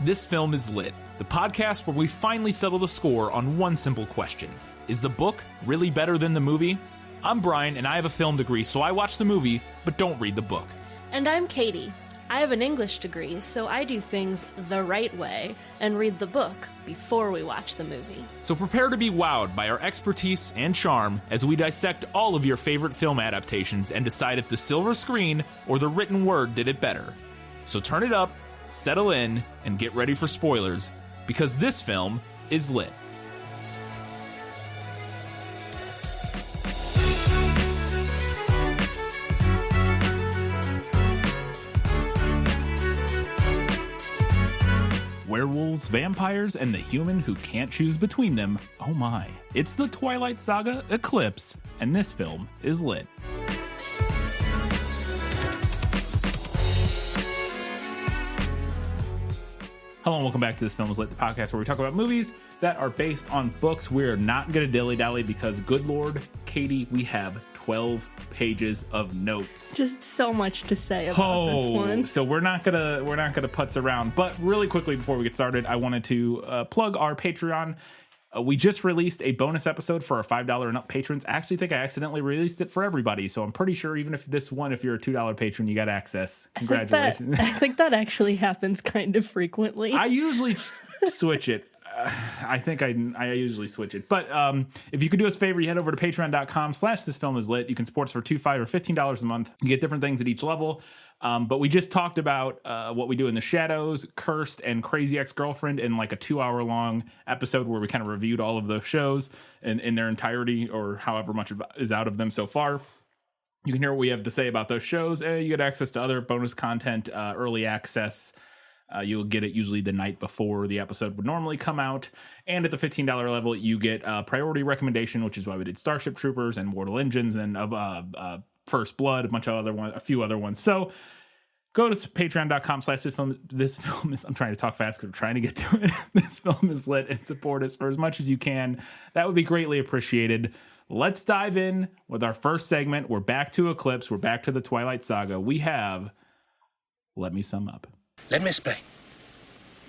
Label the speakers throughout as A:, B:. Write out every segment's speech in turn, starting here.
A: This Film is Lit, the podcast where we finally settle the score on one simple question. Is the book really better than the movie? I'm Bryan, and I have a film degree, so I watch the movie, but don't read the book.
B: And I'm Katie. I have an English degree, so I do things the right way and read the book before we watch the movie.
A: So prepare to be wowed by our expertise and charm as we dissect all of your favorite film adaptations and decide if the silver screen or the written word did it better. So turn it up, settle in, and get ready for spoilers, because this film is lit. Werewolves, vampires, and the human who can't choose between them. Oh my. It's the Twilight Saga, Eclipse, and this film is lit. Hello and welcome back to This Film is Lit, the podcast where we talk about movies that are based on books. We're not going to dilly-dally because, good Lord, Katie, we have 12 pages of notes.
B: Just so much to say about this one.
A: So we're not gonna putz around. But really quickly before we get started, I wanted to plug our Patreon. We just released a bonus episode for our $5 and up patrons. I actually think I accidentally released it for everybody. So I'm pretty sure even if you're a $2 patron, you got access. Congratulations.
B: I think that actually happens kind of frequently.
A: I usually switch it. I think I usually switch it. But if you could do us a favor, you head over to patreon.com/thisfilmislit. You can support us for $2, $5, or $15 a month. You get different things at each level. But we just talked about what we do in the shadows, Cursed, and Crazy Ex-Girlfriend in like a 2-hour-long episode where we kind of reviewed all of those shows in their entirety, or however much is out of them so far. You can hear what we have to say about those shows. You get access to other bonus content, early access. You'll get it usually the night before the episode would normally come out. And at the $15 level, you get a priority recommendation, which is why we did Starship Troopers and Mortal Engines and First Blood, a few other ones. So go to patreon.com/thisfilm. This film is, I'm trying to talk fast because we're trying to get to it. This film is lit, and support us for as much as you can. That would be greatly appreciated. Let's dive in with our first segment. We're back to Eclipse. We're back to the Twilight Saga. We have Let Me Sum Up.
C: Let me explain.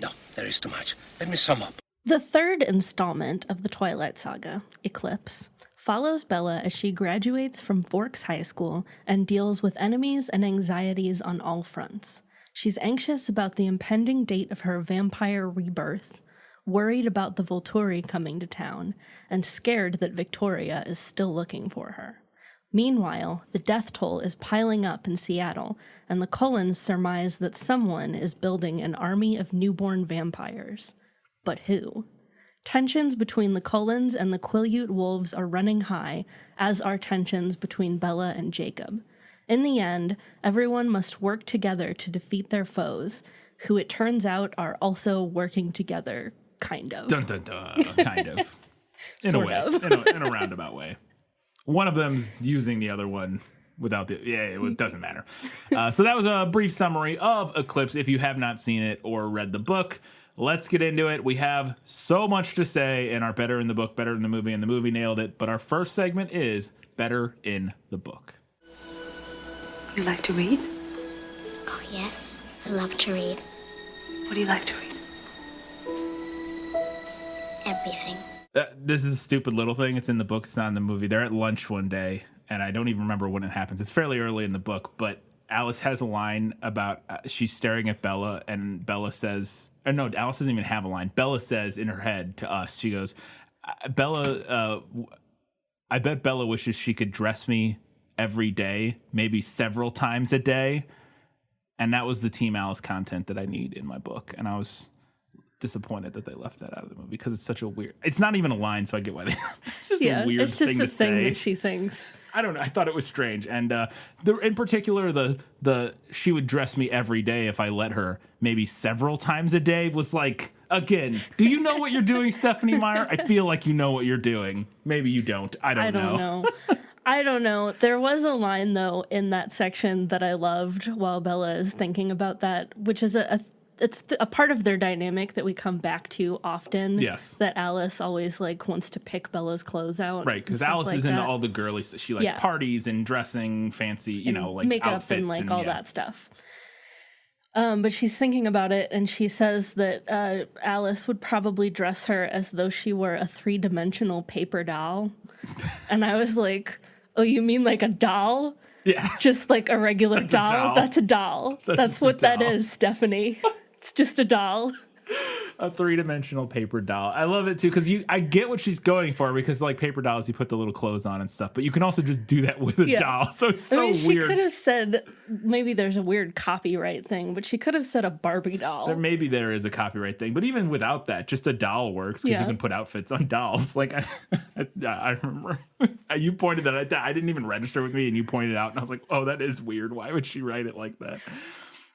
C: No, there is too much. Let me sum up.
B: The third installment of the Twilight Saga, Eclipse, follows Bella as she graduates from Forks High School and deals with enemies and anxieties on all fronts. She's anxious about the impending date of her vampire rebirth, worried about the Volturi coming to town, and scared that Victoria is still looking for her. Meanwhile, the death toll is piling up in Seattle, and the Cullens surmise that someone is building an army of newborn vampires. But who? Tensions between the Cullens and the Quileute wolves are running high, as are tensions between Bella and Jacob. In the end, everyone must work together to defeat their foes, who it turns out are also working together, kind of.
A: Dun dun dun, kind of. In a way, in a roundabout way. One of them's using the other one without it doesn't matter. So that was a brief summary of Eclipse. If you have not seen it or read the book, let's get into it. We have so much to say in our Better in the Book, Better in the Movie, and the movie nailed it. But our first segment is Better in the Book.
D: You like to read?
E: Oh, yes. I love to read.
D: What do you like to read?
E: Everything.
A: This is a stupid little thing. It's in the book. It's not in the movie. They're at lunch one day, and I don't even remember when it happens. It's fairly early in the book, but Alice has a line about she's staring at Bella, and Bella says, or no, Alice doesn't even have a line. Bella says in her head to us, she goes, Bella, I bet Bella wishes she could dress me every day, maybe several times a day. And that was the Team Alice content that I need in my book. And I was disappointed that they left that out of the movie because it's such a weird, it's not even a line, so I get why they, it's just a weird
B: it's just
A: thing
B: a
A: to
B: thing
A: say.
B: that she thinks.
A: I don't know. I thought it was strange. And in particular, the she would dress me every day if I let her, maybe several times a day, was like, again, do you know what you're doing, Stephanie Meyer? I feel like you know what you're doing. Maybe you don't. I don't know.
B: I don't know. There was a line, though, in that section that I loved while Bella is thinking about that, which is it's a part of their dynamic that we come back to often.
A: Yes.
B: That Alice always wants to pick Bella's clothes out.
A: Right, because Alice is into all the girly stuff. She likes parties and dressing fancy,
B: makeup
A: outfits
B: and all that stuff. But she's thinking about it, and she says that Alice would probably dress her as though she were a 3-dimensional paper doll. And I was like, oh, you mean like a doll?
A: Yeah.
B: Just like a regular
A: That's a doll.
B: That's a doll. That's what that is, Stephanie. It's just a doll.
A: A 3-dimensional paper doll. I love it too, because I get what she's going for, because like paper dolls, you put the little clothes on and stuff, but you can also just do that with a doll. So it's so weird.
B: She could have said, maybe there's a weird copyright thing, but she could have said a Barbie doll.
A: Maybe there is a copyright thing, but even without that, just a doll works, because you can put outfits on dolls. Like I remember you pointed that out. I didn't even register with me, and you pointed out, and I was like, oh, that is weird. Why would she write it like that?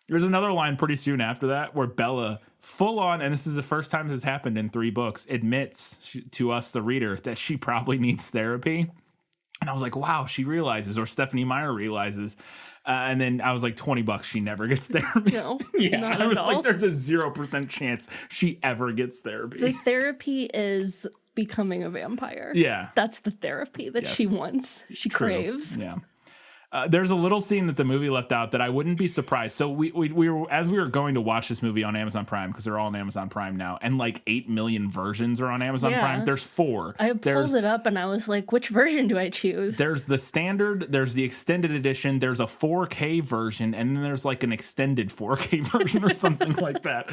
A: There's another line pretty soon after that where Bella, full on, and this is the first time this has happened in 3 books, admits to us, the reader, that she probably needs therapy. And I was like, wow, she realizes, or Stephanie Meyer realizes. And then I was like, $20, she never gets therapy.
B: No,
A: yeah,
B: not
A: I was
B: at all.
A: like, there's a 0% chance she ever gets therapy.
B: The therapy is becoming a vampire.
A: Yeah.
B: That's the therapy that she wants. She craves.
A: Yeah. There's a little scene that the movie left out that I wouldn't be surprised. So we were, as we were going to watch this movie on Amazon Prime, because they're all on Amazon Prime now, and like 8 million versions are on Amazon Prime. There's 4.
B: I pulled it up and I was like, which version do I choose?
A: There's the standard, there's the extended edition, there's a 4K version, and then there's like an extended 4K version or something like that.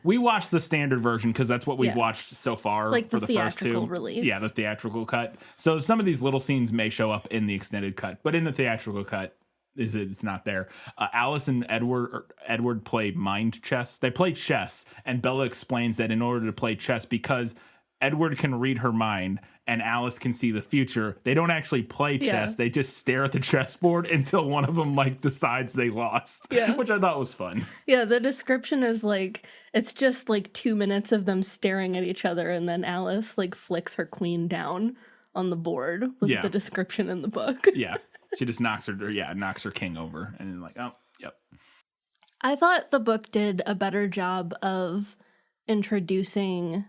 A: We watched the standard version because that's what we've watched so far,
B: like
A: for the first 2.
B: theatrical release.
A: Yeah, the theatrical cut. So some of these little scenes may show up in the extended cut, but in the theatrical cut, it's not there. Alice and Edward play mind chess. They play chess, and Bella explains that in order to play chess, because Edward can read her mind and Alice can see the future, they don't actually play chess. They just stare at the chessboard until one of them like decides they lost, which I thought was fun.
B: Yeah, the description is like, it's just like 2 minutes of them staring at each other, and then Alice like flicks her queen down on the board, was the description in the book.
A: Yeah. She just knocks her king over, and then like, oh, yep.
B: I thought the book did a better job of introducing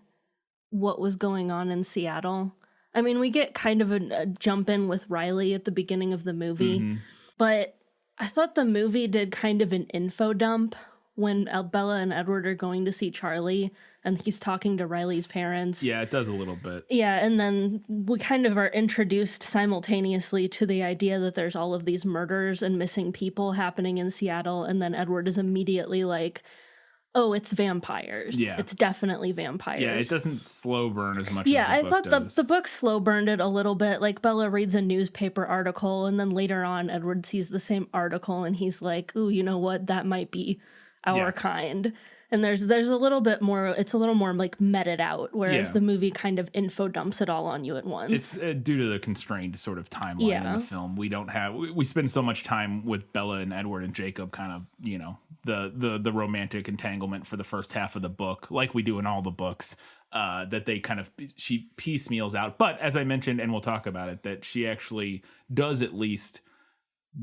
B: what was going on in Seattle. I mean, we get kind of a jump in with Riley at the beginning of the movie, but I thought the movie did kind of an info dump when Bella and Edward are going to see Charlie, and he's talking to Riley's parents.
A: Yeah, it does a little bit.
B: Yeah, and then we kind of are introduced simultaneously to the idea that there's all of these murders and missing people happening in Seattle, and then Edward is immediately like, oh, it's vampires.
A: Yeah.
B: It's definitely vampires.
A: Yeah, it doesn't slow burn as much
B: yeah,
A: as the book
B: I thought
A: does.
B: the book slow burned it a little bit. Like, Bella reads a newspaper article, and then later on, Edward sees the same article, and he's like, ooh, you know what? That might be our kind. And there's a little bit more, it's a little more like meted out, whereas the movie kind of info dumps it all on you at once.
A: It's due to the constrained sort of timeline in the film. We don't have, we spend so much time with Bella and Edward and Jacob, kind of, you know, the romantic entanglement for the first half of the book, like we do in all the books, that they kind of, she piecemeals out. But as I mentioned, and we'll talk about it, that she actually does at least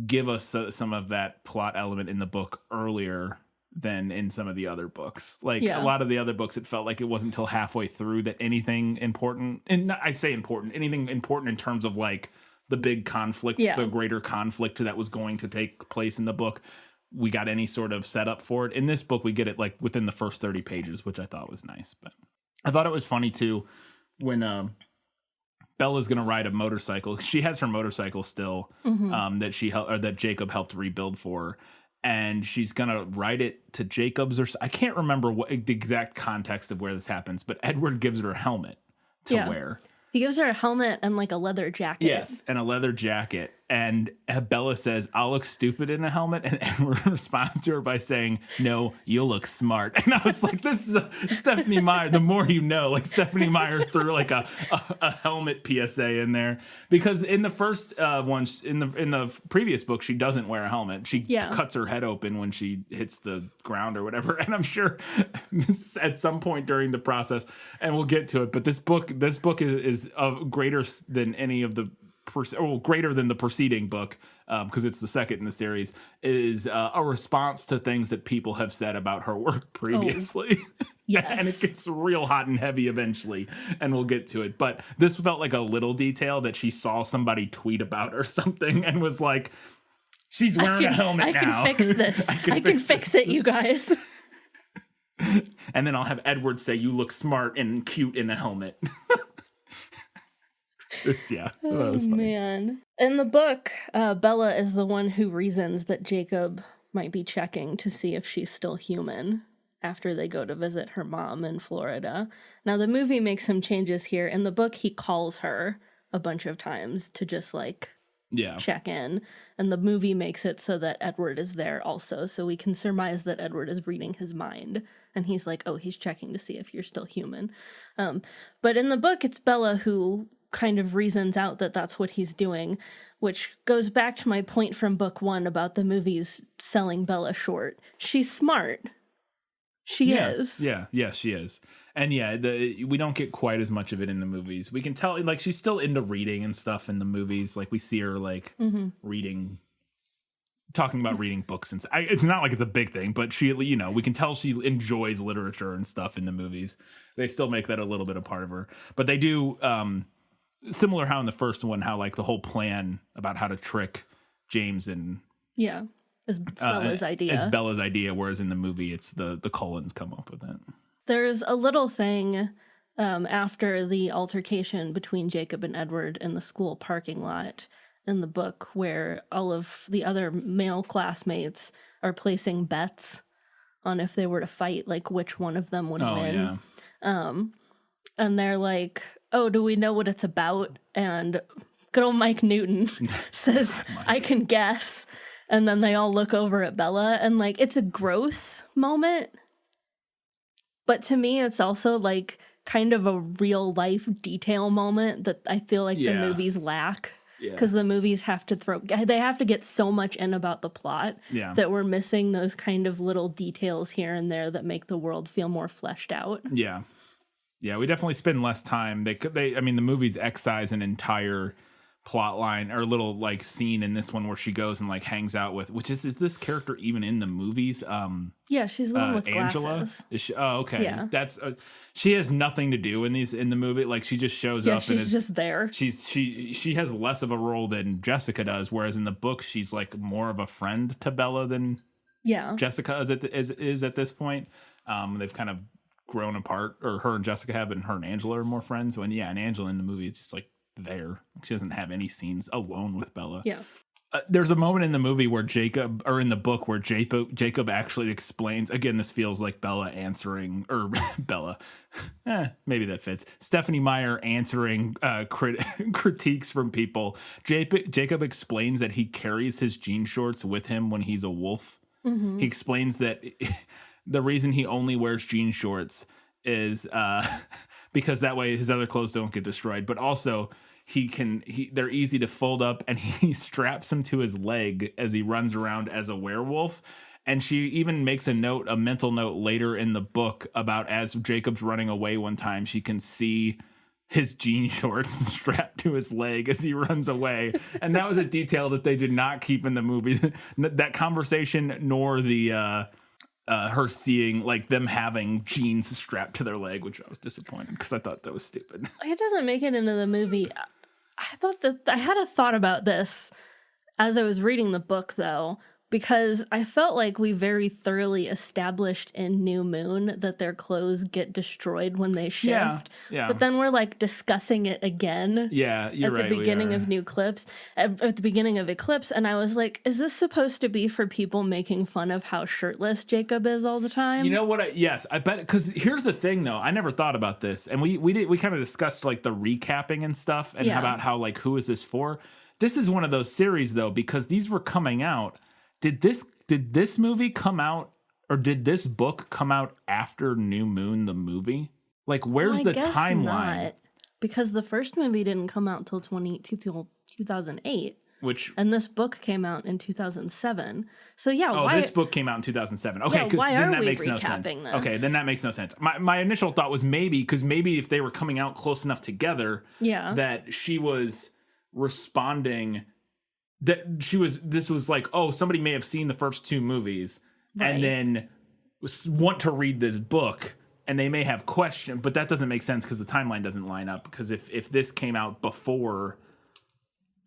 A: give us some of that plot element in the book earlier than in some of the other books. Like a lot of the other books, it felt like it wasn't until halfway through that anything important, and I say important, anything important in terms of like the big conflict, the greater conflict that was going to take place in the book, we got any sort of setup for it. In this book, we get it like within the first 30 pages, which I thought was nice. But I thought it was funny too when Bella's going to ride a motorcycle. She has her motorcycle still, that Jacob helped rebuild for her. And she's going to ride it to Jacob's, or I can't remember what the exact context of where this happens, but Edward gives her a helmet to wear.
B: He gives her a helmet and like a leather jacket.
A: Yes, and a leather jacket. And Bella says, I'll look stupid in a helmet. And Edward responds to her by saying, no, you'll look smart. And I was like, this is a Stephanie Meyer. The more you know, like Stephanie Meyer threw like a helmet PSA in there. Because in the first one, in the previous book, she doesn't wear a helmet. She cuts her head open when she hits the ground or whatever. And I'm sure at some point during the process, and we'll get to it, but this book is of greater than any of the greater than the preceding book, because it's the second in the series, is a response to things that people have said about her work previously.
B: Yes.
A: And it gets real hot and heavy eventually, and we'll get to it. But this felt like a little detail that she saw somebody tweet about or something and was like, She's wearing a helmet now.
B: I can fix this. I can fix it, you guys.
A: And then I'll have Edward say, you look smart and cute in a helmet. That was funny.
B: Man. In the book, Bella is the one who reasons that Jacob might be checking to see if she's still human after they go to visit her mom in Florida. Now, the movie makes some changes here. In the book, he calls her a bunch of times to just, like, check in. And the movie makes it so that Edward is there also. So we can surmise that Edward is reading his mind. And he's like, oh, he's checking to see if you're still human. But in the book, it's Bella who kind of reasons out that that's what he's doing, which goes back to my point from book 1 about the movies selling Bella short. She's smart. She is. Yeah, she is. And we don't get quite as much of it in the movies. We can tell, like, she's still into reading and stuff in the movies. Like, we see her, like, talking about reading books. And it's not like it's a big thing, but she, we can tell she enjoys literature and stuff in the movies. They still make that a little bit a part of her. But they do, similar how in the first one, how, like, the whole plan about how to trick James and... Yeah. It's Bella's idea.
A: It's Bella's idea, whereas in the movie, it's the Cullens come up with it.
B: There's a little thing after the altercation between Jacob and Edward in the school parking lot in the book where all of the other male classmates are placing bets on if they were to fight, like which one of them would win. Yeah. And they're like, oh, do we know what it's about? And good old Mike Newton says, I can guess. And then they all look over at Bella, and, like, it's a gross moment. But to me, it's also, like, kind of a real-life detail moment that I feel like the movies lack. Because the movies have to they have to get so much in about the plot that we're missing those kind of little details here and there that make the world feel more fleshed out.
A: Yeah. Yeah, we definitely spend less time. The movies excise an entire plot line or little like scene in this one where she goes and like hangs out with, which is this character even in the movies?
B: Yeah, she's the one with
A: Angela.
B: Glasses.
A: Is she, oh, okay.
B: Yeah.
A: That's she has nothing to do in the movie. Like she just shows up and
B: she's just there.
A: She has less of a role than Jessica does, whereas in the book she's like more of a friend to Bella than Jessica is at this point. They've kind of grown apart, or her and Jessica have, and her and Angela are more friends. And Angela in the movie, it's just like there. She doesn't have any scenes alone with Bella.
B: Yeah.
A: There's a moment in the movie where in the book where Jacob actually explains, again, this feels like Bella answering, or Bella, maybe that fits. Stephanie Meyer answering critiques from people. Jacob explains that he carries his jean shorts with him when he's a wolf. Mm-hmm. He explains that the reason he only wears jean shorts is because that way his other clothes don't get destroyed, but also they're easy to fold up, and he straps them to his leg as he runs around as a werewolf. And she even makes a mental note later in the book about as Jacob's running away one time, she can see his jean shorts strapped to his leg as he runs away. And that was a detail that they did not keep in the movie. That conversation, nor the her seeing, like, them having jeans strapped to their leg, which I was disappointed because I thought that was stupid.
B: It doesn't make it into the movie. I thought that I had a thought about this as I was reading the book, though, because I felt like we very thoroughly established in New Moon that their clothes get destroyed when they shift. Yeah. But then we're like discussing it again.
A: Yeah, you're right.
B: At the beginning of at the beginning of Eclipse, and I was like, is this supposed to be for people making fun of how shirtless Jacob is all the time?
A: You know what? Yes, I bet. Because here's the thing, though. I never thought about this, and we kind of discussed like the recapping and stuff, and about how like who is this for? This is one of those series though, because these were coming out. Did this movie come out, or did this book come out after New Moon the movie? Like, where's the timeline? Not,
B: because the first movie didn't come out till 2008. And this book came out in 2007. So
A: this book came out in 2007. Okay, because then that makes no sense. This? Okay, then that makes no sense. My initial thought was maybe if they were coming out close enough together, that she was responding. This was like, oh, somebody may have seen the first two movies and then want to read this book, and they may have questioned, but that doesn't make sense because the timeline doesn't line up. Because if this came out before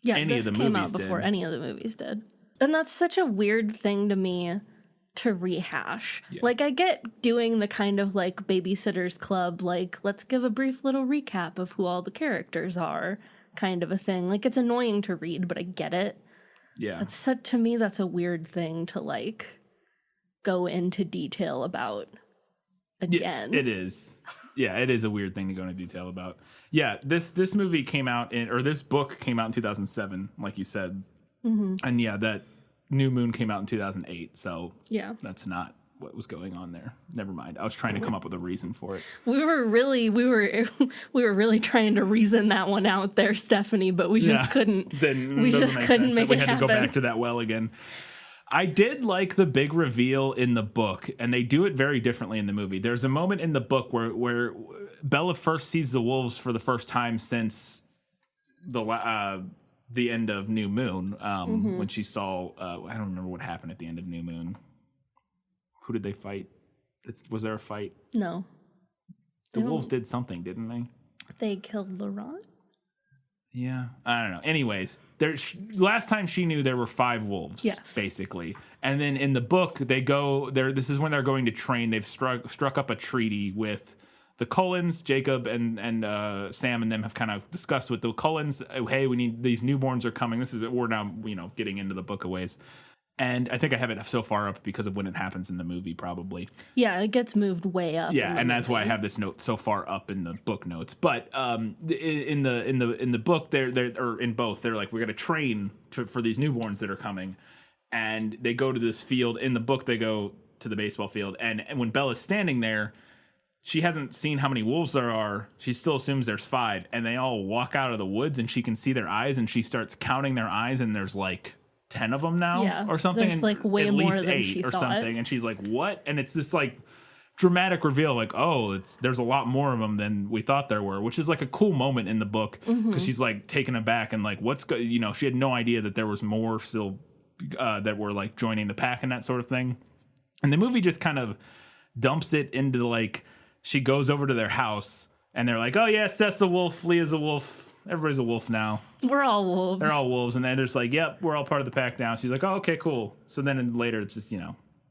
A: any of the movies did.
B: Any of the movies did. And that's such a weird thing to me to rehash.
A: Yeah.
B: Like, I get doing the kind of like Babysitter's Club, like, let's give a brief little recap of who all the characters are kind of a thing. Like, it's annoying to read, but I get it.
A: Yeah.
B: It's said to me that's a weird thing to like go into detail about again.
A: Yeah, it is. Yeah, it is a weird thing to go into detail about. Yeah, this movie came out this book came out in 2007, like you said. Mm-hmm. And yeah, that New Moon came out in 2008, so
B: yeah,
A: that's not what was going on there. Never mind. I was trying to come up with a reason for it.
B: We were really trying to reason that one out there, Stephanie, but we just couldn't.
A: We just couldn't
B: make
A: it happen. We had
B: to
A: go back to that well again. I did like the big reveal in the book, and they do it very differently in the movie. There's a moment in the book where Bella first sees the wolves for the first time since the end of New Moon, when she saw, I don't remember what happened at the end of New Moon. Who did they fight? Was there a fight?
B: No.
A: The wolves did something, didn't they?
B: They killed Laurent?
A: Yeah. I don't know. Anyways, last time she knew there were 5 wolves,
B: yes,
A: basically. And then in the book, they go there. This is when they're going to train. They've struck up a treaty with the Cullens. Jacob and Sam and them have kind of discussed with the Cullens, hey, we need these newborns are coming. We're now, getting into the book a ways. And I think I have it so far up because of when it happens in the movie, probably.
B: Yeah, it gets moved way up.
A: Yeah, and that's why I have this note so far up in the book notes. But in the book, or in both, they're like, we're going to train for these newborns that are coming, and they go to this field. In the book, they go to the baseball field, and when Bella's standing there, she hasn't seen how many wolves there are. She still assumes there's 5, and they all walk out of the woods, and she can see their eyes, and she starts counting their eyes, and there's like 10 of them now, or something.
B: There's like way
A: at
B: more
A: least
B: than
A: 8
B: she
A: or
B: thought.
A: something, and she's like, "What?" And it's this like dramatic reveal, like, "Oh, there's a lot more of them than we thought there were," which is like a cool moment in the book because she's like taken aback and like, she had no idea that there was more still that were like joining the pack and that sort of thing. And the movie just kind of dumps it into like, she goes over to their house and they're like, "Oh yeah, Seth's a wolf, Leah's a wolf. Everybody's a wolf now.
B: We're all wolves."
A: They're all wolves. And then they're just like, "Yep, we're all part of the pack now." She's like, "Oh, okay, cool." So then later it's just,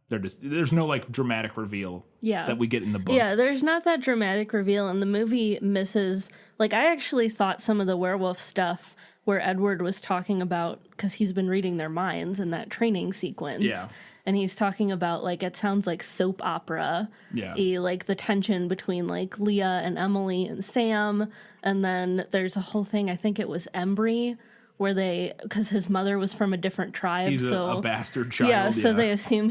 A: there's no like dramatic reveal that we get in the book.
B: Yeah, there's not that dramatic reveal, and the movie misses, like, I actually thought some of the werewolf stuff where Edward was talking about, because he's been reading their minds in that training sequence.
A: Yeah.
B: And he's talking about, like, it sounds like soap opera.
A: Yeah.
B: Like, the tension between, like, Leah and Emily and Sam. And then there's a whole thing, I think it was Embry, where because his mother was from a different tribe.
A: He's a bastard child.
B: Yeah, so they assume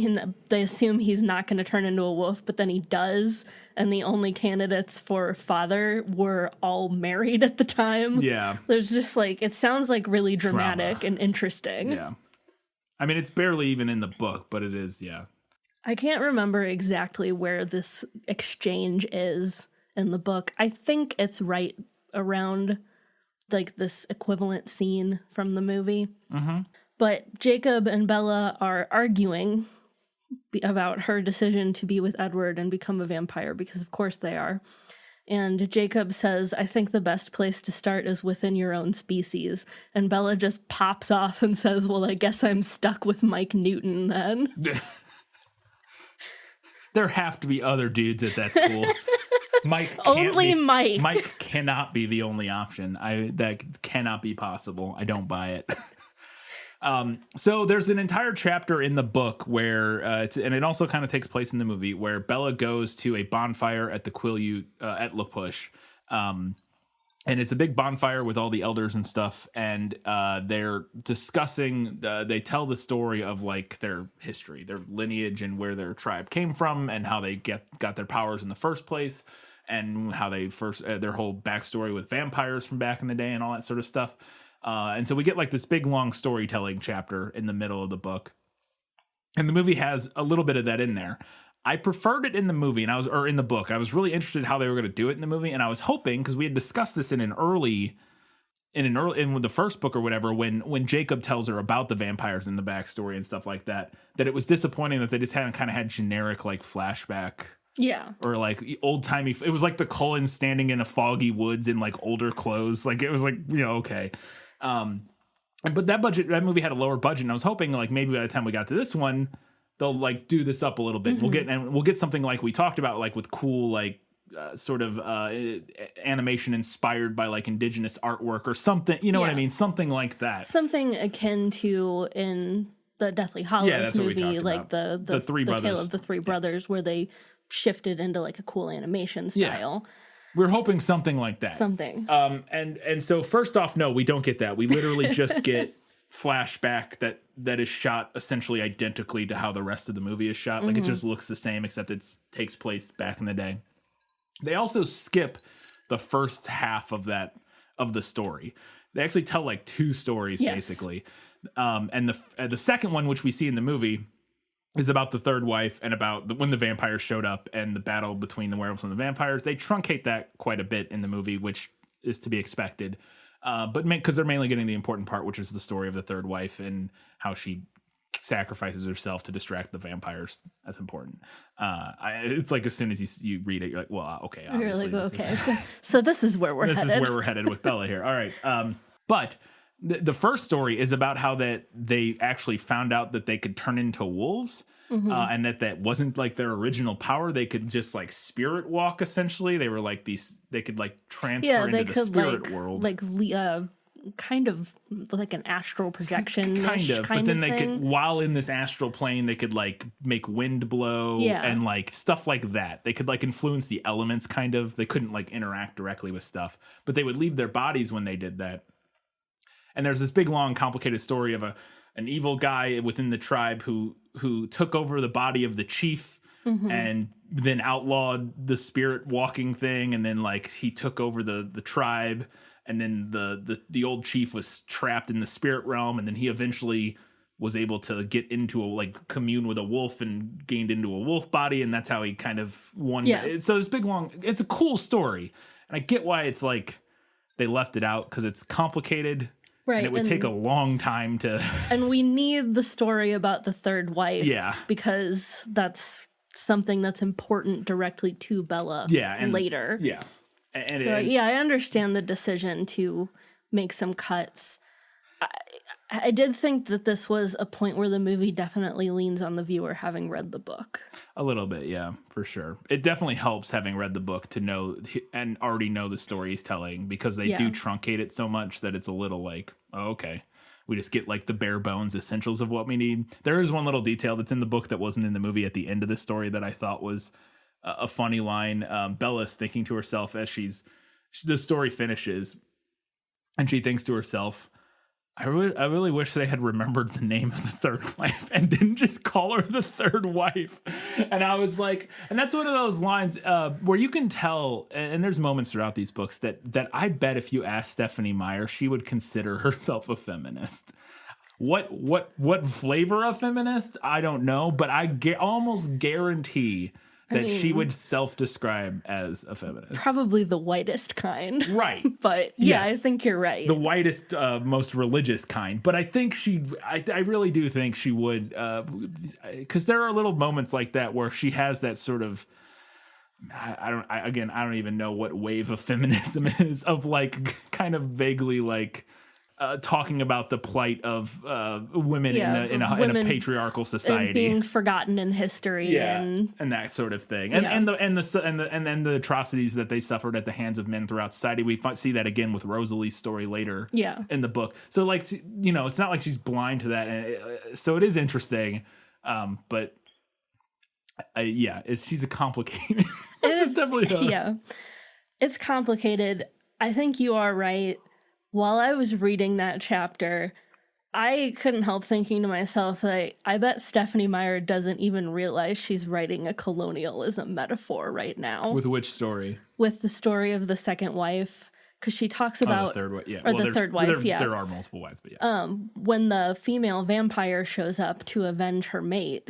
B: he's not going to turn into a wolf, but then he does. And the only candidates for father were all married at the time.
A: Yeah.
B: There's just, like, it sounds, like, really dramatic and interesting.
A: Yeah. I mean, it's barely even in the book, but it is, yeah.
B: I can't remember exactly where this exchange is in the book. I think it's right around, like, this equivalent scene from the movie. Mm-hmm. But Jacob and Bella are arguing about her decision to be with Edward and become a vampire, because of course they are. And Jacob says, "I think the best place to start is within your own species." And Bella just pops off and says, "Well, I guess I'm stuck with Mike Newton then."
A: There have to be other dudes at that school. Mike cannot be the only option. That cannot be possible. I don't buy it. So there's an entire chapter in the book where, and it also kind of takes place in the movie, where Bella goes to a bonfire at the Quileute at La Push. And it's a big bonfire with all the elders and stuff. And they're discussing, they tell the story of like their history, their lineage, and where their tribe came from, and how they got their powers in the first place, and how they first, their whole backstory with vampires from back in the day and all that sort of stuff. And so we get like this big long storytelling chapter in the middle of the book, and the movie has a little bit of that in there. I preferred it in the movie, or in the book. I was really interested how they were going to do it in the movie, and I was hoping, because we had discussed this in the first book or whatever, when Jacob tells her about the vampires and the backstory and stuff like that, that it was disappointing that they just hadn't kind of had generic like flashback.
B: Yeah. Or
A: like old timey. It was like the Cullens standing in a foggy woods in like older clothes. Like it was like, okay. But that movie had a lower budget, and I was hoping like maybe by the time we got to this one, they'll like do this up a little bit. We'll get something like we talked about, like with cool like sort of animation inspired by like indigenous artwork or something. You know what I mean? Something like that.
B: Something akin to in the Deathly Hallows movie, like the Three Brothers. Tale of the Three Brothers, where they shifted into like a cool animation style.
A: We're hoping something like that.
B: Something.
A: And so first off, no, we don't get that. We literally just get flashback that is shot essentially identically to how the rest of the movie is shot. Like it just looks the same, except it takes place back in the day. They also skip the first half of the story. They actually tell like two stories basically. And the second one, which we see in the movie, is about the third wife and about when the vampires showed up and the battle between the werewolves and the vampires. They truncate that quite a bit in the movie, which is to be expected. But because they're mainly getting the important part, which is the story of the third wife and how she sacrifices herself to distract the vampires. That's important. It's like as soon as you read it, you're like, well, okay.
B: You're like, okay. So this is where we're headed.
A: This is where we're headed with Bella here. All right. But the first story is about how that they actually found out that they could turn into wolves, and that wasn't like their original power. They could just like spirit walk. Essentially, they were like these. They could like transfer into the spirit world,
B: like kind of like an astral projection.
A: But then they could, while in this astral plane, they could like make wind blow and like stuff like that. They could like influence the elements. Kind of. They couldn't like interact directly with stuff, but they would leave their bodies when they did that. And there's this big, long, complicated story of an evil guy within the tribe who took over the body of the chief and then outlawed the spirit walking thing. And then like he took over the tribe, and then the old chief was trapped in the spirit realm. And then he eventually was able to get into commune with a wolf and gained into a wolf body. And that's how he kind of won. Yeah. So this big, long, it's a cool story. And I get why it's like they left it out, because it's complicated. Right, and it would take a long time to...
B: And we need the story about the third wife. Yeah. Because that's something that's important directly to Bella later.
A: Yeah.
B: I understand the decision to make some cuts. I did think that this was a point where the movie definitely leans on the viewer having read the book.
A: A little bit, yeah, for sure. It definitely helps having read the book to know and already know the story he's telling, because they do truncate it so much that it's a little like, oh, okay. We just get like the bare bones essentials of what we need. There is one little detail that's in the book that wasn't in the movie at the end of the story that I thought was a funny line. Bella's thinking to herself as the story finishes, and she thinks to herself, I really wish they had remembered the name of the third wife and didn't just call her the third wife. And I was like, and that's one of those lines where you can tell, and there's moments throughout these books that I bet if you asked Stephenie Meyer, she would consider herself a feminist. What flavor of feminist? I don't know, but I almost guarantee that she would self-describe as a feminist.
B: Probably the whitest kind.
A: Right.
B: But yeah, yes. I think you're right.
A: The whitest, most religious kind. But I think I really do think she would, because there are little moments like that where she has that sort of, I don't even know what wave of feminism is, of like kind of vaguely like, talking about the plight of women in a patriarchal society,
B: and being forgotten in history, and
A: that sort of thing, and the atrocities that they suffered at the hands of men throughout society. We see that again with Rosalie's story later, in the book. So like, it's not like she's blind to that, so it is interesting, but she's a complicated. It's definitely
B: it's complicated. I think you are right. While I was reading that chapter, I couldn't help thinking to myself, like, I bet Stephenie Meyer doesn't even realize she's writing a colonialism metaphor right now.
A: With which story?
B: With the story of the second wife, because she talks about...
A: the third wife, yeah.
B: Or the third wife,
A: There are multiple wives, but yeah.
B: When the female vampire shows up to avenge her mate,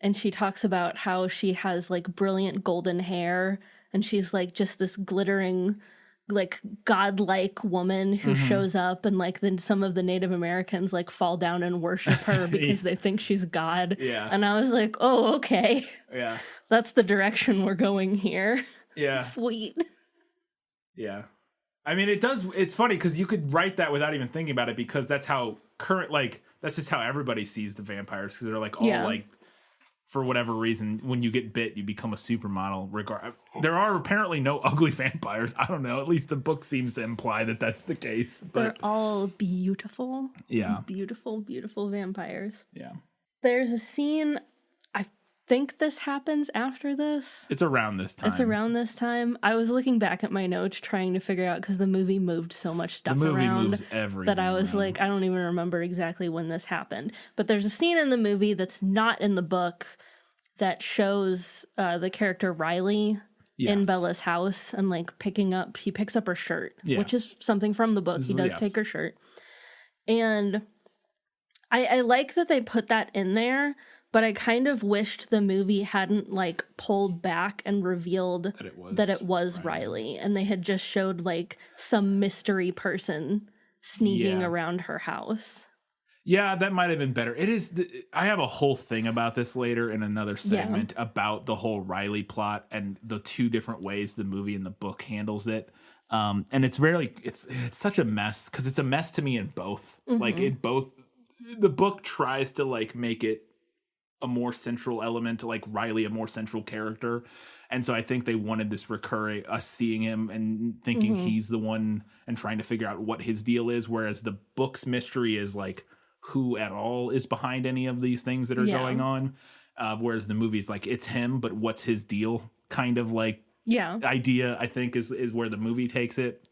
B: and she talks about how she has, like, brilliant golden hair, and she's, like, just this glittering... like godlike woman who shows up, and like then some of the Native Americans like fall down and worship her because they think she's God. Yeah. And I was like, oh, okay. Yeah. That's the direction we're going here.
A: Yeah.
B: Sweet.
A: Yeah. I mean, it's funny because you could write that without even thinking about it, because that's how current, like, that's just how everybody sees the vampires, because they're like all
B: Yeah.
A: like, for whatever reason, when you get bit, you become a supermodel. There are apparently no ugly vampires. I don't know. At least the book seems to imply that that's the case.
B: They're
A: But
B: all beautiful.
A: Yeah.
B: Beautiful, beautiful vampires.
A: yeah,
B: There's a scene, I think this happens after this.
A: it's around this time.
B: It's around this time. I was looking back at my notes trying to figure out, because the movie moved so much
A: The
B: stuff
A: movie
B: around
A: moves everything
B: that I was
A: around.
B: like, I don't even remember exactly when this happened. But there's a scene in the movie that's not in the book that shows the character Riley in
A: Yes.
B: Bella's house and like he picks up her shirt,
A: Yeah.
B: which is something from the book. He does
A: Yes.
B: take her shirt. And I like that they put that in there, but I kind of wished the movie hadn't like pulled back and revealed that it was Riley, and they had just showed like some mystery person sneaking
A: Yeah.
B: around her house.
A: Yeah, that might have been better. It is. I have a whole thing about this later in another segment about the whole Riley plot and the two different ways the movie and the book handles it. And it's really, it's such a mess, because it's a mess to me in both. Like the book tries to like make it a more central element, like Riley a more central character. And so I think they wanted this recurring, us seeing him and thinking he's the one and trying to figure out what his deal is. Whereas the book's mystery is like, who at all is behind any of these things that are going on. Whereas the movie's like, it's him, but what's his deal kind of like idea, I think is where the movie takes it.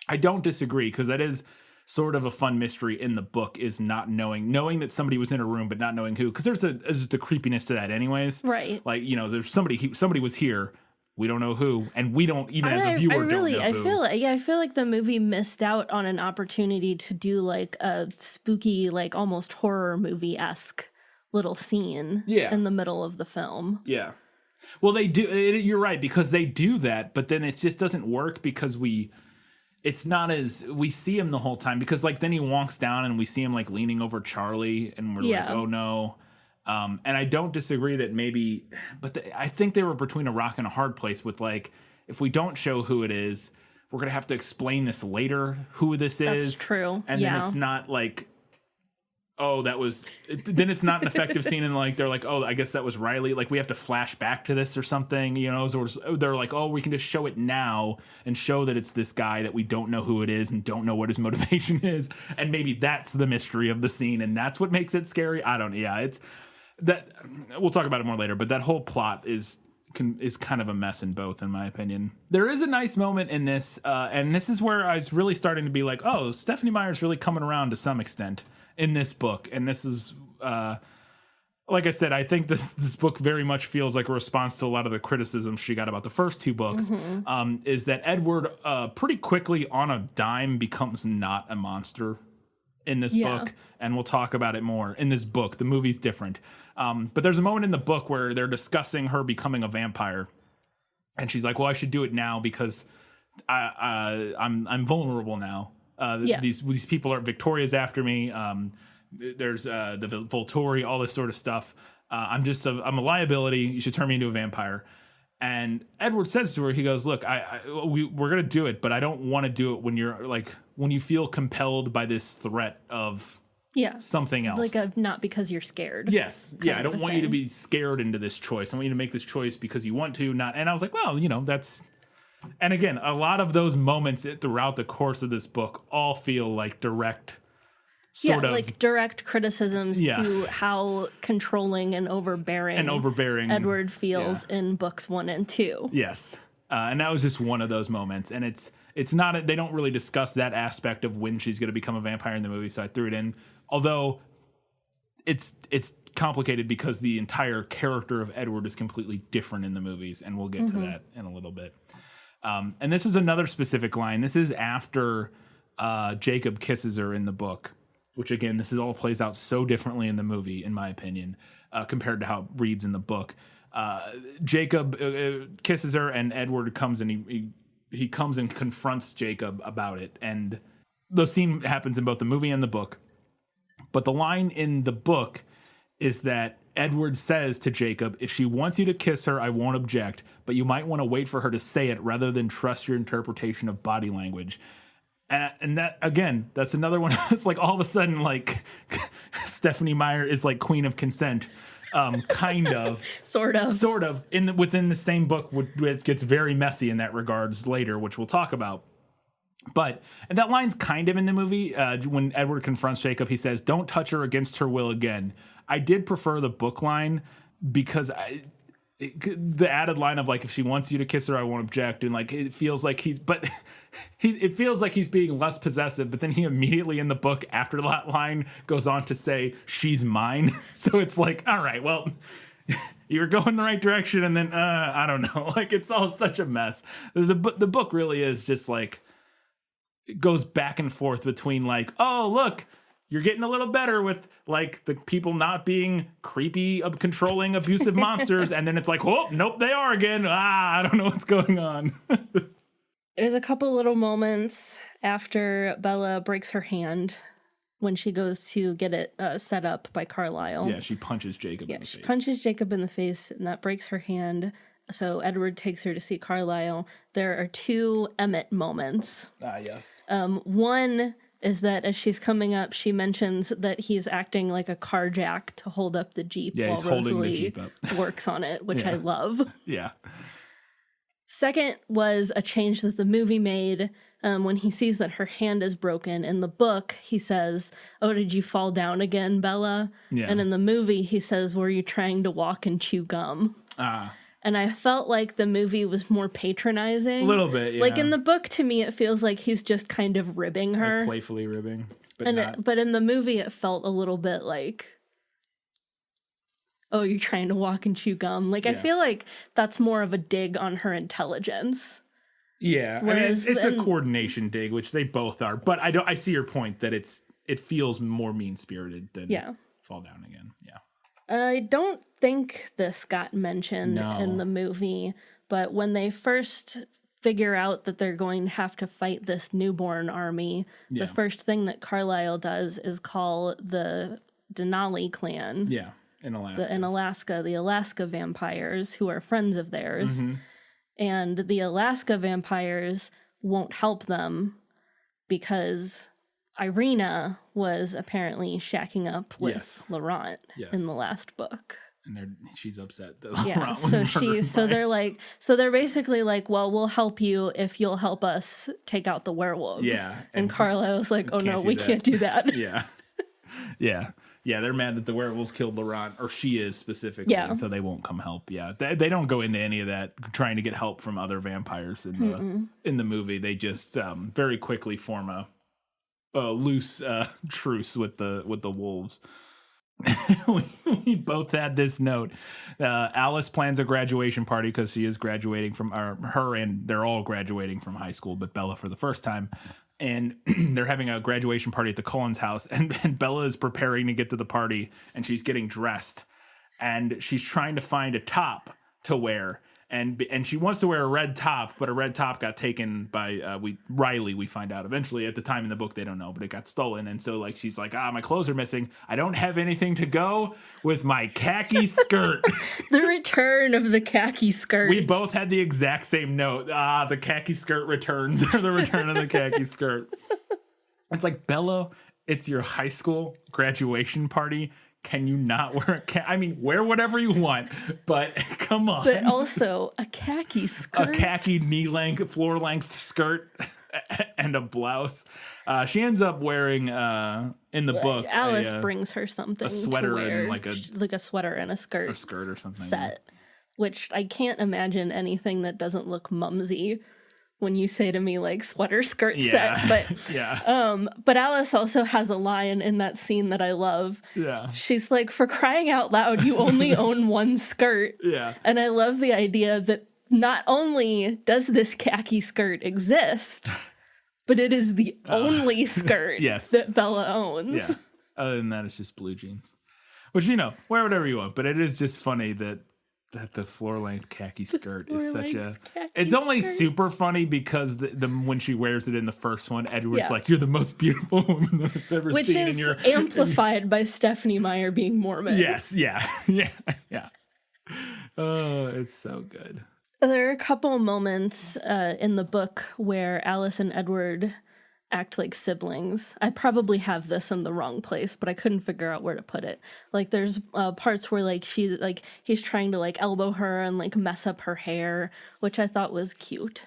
A: I don't disagree, because that is sort of a fun mystery in the book, is not knowing that somebody was in a room, but not knowing who, because there's the creepiness to that anyways.
B: Right.
A: Like, you know, there's somebody was here. We don't know who, and we don't even as a viewer don't know who.
B: I feel like the movie missed out on an opportunity to do like a spooky, like almost horror movie-esque little scene in the middle of the film.
A: Yeah. Well, they do. You're right, because they do that, but then it just doesn't work, because it's not as, we see him the whole time, because like then he walks down and we see him like leaning over Charlie, and we're like, oh no. And I don't disagree that maybe, but I think they were between a rock and a hard place with like, if we don't show who it is, we're going to have to explain this later, who this is.
B: That's true.
A: And then it's not like, oh, then it's not an effective scene. And like, they're like, oh, I guess that was Riley. Like we have to flash back to this or something, you know, so they're like, oh, we can just show it now and show that it's this guy that we don't know who it is and don't know what his motivation is. And maybe that's the mystery of the scene. And that's what makes it scary. It's that, we'll talk about it more later, but that whole plot is kind of a mess in both, in my opinion. There is a nice moment in this, and this is where I was really starting to be like, oh, Stephenie Meyer's really coming around to some extent in this book. And this is, like I said, I think this book very much feels like a response to a lot of the criticism she got about the first two books, is that Edward pretty quickly on a dime becomes not a monster in this book, and we'll talk about it more in this book. The movie's different. But there's a moment in the book where they're discussing her becoming a vampire, and she's like, well, I should do it now because I'm vulnerable now. These people are, Victoria's after me. There's the Volturi, all this sort of stuff. I'm a liability. You should turn me into a vampire. And Edward says to her, he goes, look, we're going to do it, but I don't want to do it when you're like, when you feel compelled by this threat of something else.
B: Like not because you're scared.
A: Yes. Yeah. I don't want you to be scared into this choice. I want you to make this choice because you want to, not. And I was like, well, you know, that's, and again, a lot of those moments throughout the course of this book all feel like direct sort of
B: like direct criticisms to how controlling and overbearing Edward feels in books 1 and 2.
A: Yes. And that was just one of those moments. And it's not, they don't really discuss that aspect of when she's going to become a vampire in the movie. So I threw it in, although it's complicated because the entire character of Edward is completely different in the movies. And we'll get to that in a little bit. And this is another specific line. This is after Jacob kisses her in the book, which again, this all plays out so differently in the movie, in my opinion, compared to how it reads in the book. Jacob kisses her, and Edward comes and he comes and confronts Jacob about it. And the scene happens in both the movie and the book. But the line in the book is that Edward says to Jacob, if she wants you to kiss her, I won't object, but you might want to wait for her to say it rather than trust your interpretation of body language. And that, again, that's another one. It's like all of a sudden, like Stephanie Meyer is like queen of consent, kind of,
B: sort of,
A: within the same book. It gets very messy in that regards later, which we'll talk about. But and that line's kind of in the movie when Edward confronts Jacob. He says, "Don't touch her against her will again." I did prefer the book line because the added line of like, if she wants you to kiss her, I won't object, and like it feels like it feels like he's being less possessive, but then he immediately in the book after that line goes on to say, "She's mine." So it's like, all right, well, you were going the right direction, and then I don't know, like it's all such a mess. The book really is just like, it goes back and forth between like, oh look, you're getting a little better with like the people not being creepy, controlling, abusive monsters. And then it's like, oh, nope, they are again. I don't know what's going on.
B: There's a couple little moments after Bella breaks her hand when she goes to get it set up by Carlisle.
A: Yeah, she punches Jacob in the face.
B: She punches Jacob in the face, and that breaks her hand. So Edward takes her to see Carlisle. There are 2 Emmett moments.
A: Ah, yes.
B: One is that as she's coming up, she mentions that he's acting like a car jack to hold up the Jeep while
A: he's holding
B: Rosalie
A: the Jeep up.
B: works on it, which I love.
A: Yeah.
B: Second was a change that the movie made when he sees that her hand is broken. In the book, he says, "Oh, did you fall down again, Bella?"
A: Yeah.
B: And in the movie, he says, "Were you trying to walk and chew gum?"
A: Ah.
B: And I felt like the movie was more patronizing.
A: A little bit, yeah.
B: Like in the book, to me, it feels like he's just kind of ribbing her.
A: Like playfully ribbing.
B: But in the movie, it felt a little bit like, oh, you're trying to walk and chew gum. Like, I feel like that's more of a dig on her intelligence.
A: Yeah,
B: Whereas,
A: it's a coordination dig, which they both are. But I see your point that it feels more mean-spirited than fall down again. Yeah.
B: I don't think this got mentioned in the movie, but when they first figure out that they're going to have to fight this newborn army, the first thing that Carlisle does is call the Denali clan.
A: Yeah, in Alaska.
B: The Alaska vampires, who are friends of theirs. Mm-hmm. And the Alaska vampires won't help them because Irina was apparently shacking up with Laurent in the last book.
A: And she's upset that
B: Laurent
A: was murdered.
B: So they're basically like, well, we'll help you if you'll help us take out the werewolves.
A: Yeah.
B: And Carlisle's like, oh no, we can't do that.
A: Yeah. Yeah. Yeah, they're mad that the werewolves killed Laurent, or she is specifically, and so they won't come help. Yeah, they don't go into any of that trying to get help from other vampires in the movie. They just very quickly form a loose truce with the wolves. we both had this note. Alice plans a graduation party because she is graduating from her, and they're all graduating from high school, but Bella for the first time. And they're having a graduation party at the Cullens house, and Bella is preparing to get to the party, and she's getting dressed, and she's trying to find a top to wear, and she wants to wear a red top, but a red top got taken by Riley. We find out eventually. At the time in the book, they don't know, but it got stolen, and so like she's like, my clothes are missing. I don't have anything to go with my khaki skirt.
B: The return of the khaki skirt.
A: We both had the exact same note. The khaki skirt returns, or the return of the khaki skirt. It's like, Bella, it's your high school graduation party. Can you not wear wear whatever you want, but come on.
B: But also a khaki skirt.
A: A khaki knee-length, floor-length skirt and a blouse. She ends up wearing, in the book,
B: Alice brings her something,
A: a sweater
B: to wear,
A: and
B: like a sweater and a skirt.
A: A skirt or something.
B: Set, which I can't imagine anything that doesn't look mumsy when you say to me like sweater skirt set. But but Alice also has a line in that scene that I love.
A: Yeah.
B: She's like, for crying out loud, you only own one skirt.
A: Yeah.
B: And I love the idea that not only does this khaki skirt exist, but it is the only skirt that Bella owns.
A: Yeah. Other than that, it's just blue jeans. Which, wear whatever you want. But it is just funny that the floor-length khaki skirt is such a... It's only super funny because the when she wears it in the first one, Edward's like, you're the most beautiful woman that I've ever
B: Which
A: seen.
B: Which is amplified by Stephanie Meyer being Mormon.
A: Yes, yeah. Oh, it's so good.
B: There are a couple moments in the book where Alice and Edward act like siblings. I probably have this in the wrong place, but I couldn't figure out where to put it. Like there's parts where like he's trying to like elbow her and like mess up her hair, which I thought was cute.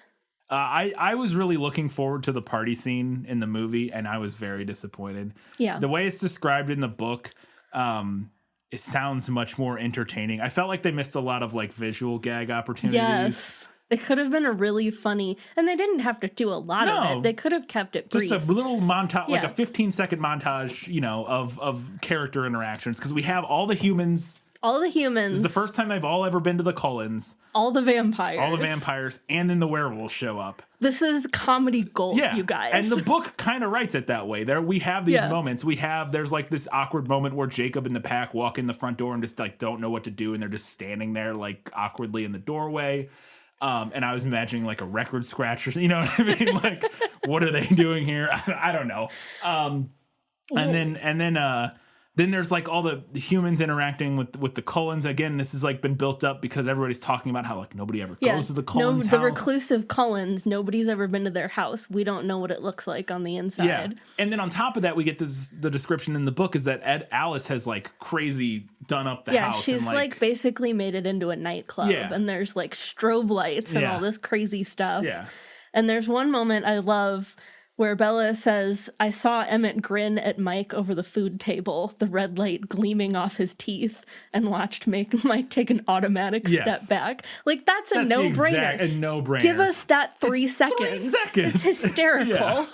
A: I was really looking forward to the party scene in the movie, and I was very disappointed.
B: Yeah.
A: The way it's described in the book, it sounds much more entertaining. I felt like they missed a lot of like visual gag opportunities.
B: Yes. It could have been a really funny, and they didn't have to do a lot of it. They could have kept it brief.
A: Just a little montage, like
B: Yeah.
A: a 15-second montage, of character interactions, because we have all the humans.
B: All the
A: This
B: humans.
A: is the first time they've all ever been to the Cullens.
B: All the vampires.
A: And then the werewolves show up.
B: This is comedy gold,
A: Yeah,
B: you guys.
A: and the book kind of writes it that way. There we have these moments. There's like this awkward moment where Jacob and the pack walk in the front door and just like don't know what to do, and they're just standing there like awkwardly in the doorway. And I was imagining like a record scratch or something, you know what I mean? Like, what are they doing here? I don't know. Then there's like all the humans interacting with the Cullens. Again, this has like been built up because everybody's talking about how like nobody ever goes to the Cullens' house.
B: The reclusive Cullens, nobody's ever been to their house. We don't know what it looks like on the inside.
A: Yeah. And then on top of that, we get the description in the book is that Alice has like crazy done up the house.
B: She's
A: and,
B: like basically made it into a nightclub.
A: Yeah.
B: And there's like strobe lights and all this crazy stuff.
A: Yeah.
B: And there's one moment I love where Bella says, I saw Emmett grin at Mike over the food table, the red light gleaming off his teeth, and watched Mike take an automatic step back. Like, that's a no-brainer.
A: A no-brainer.
B: Give us that 3
A: It's
B: seconds.
A: 3 seconds.
B: It's hysterical.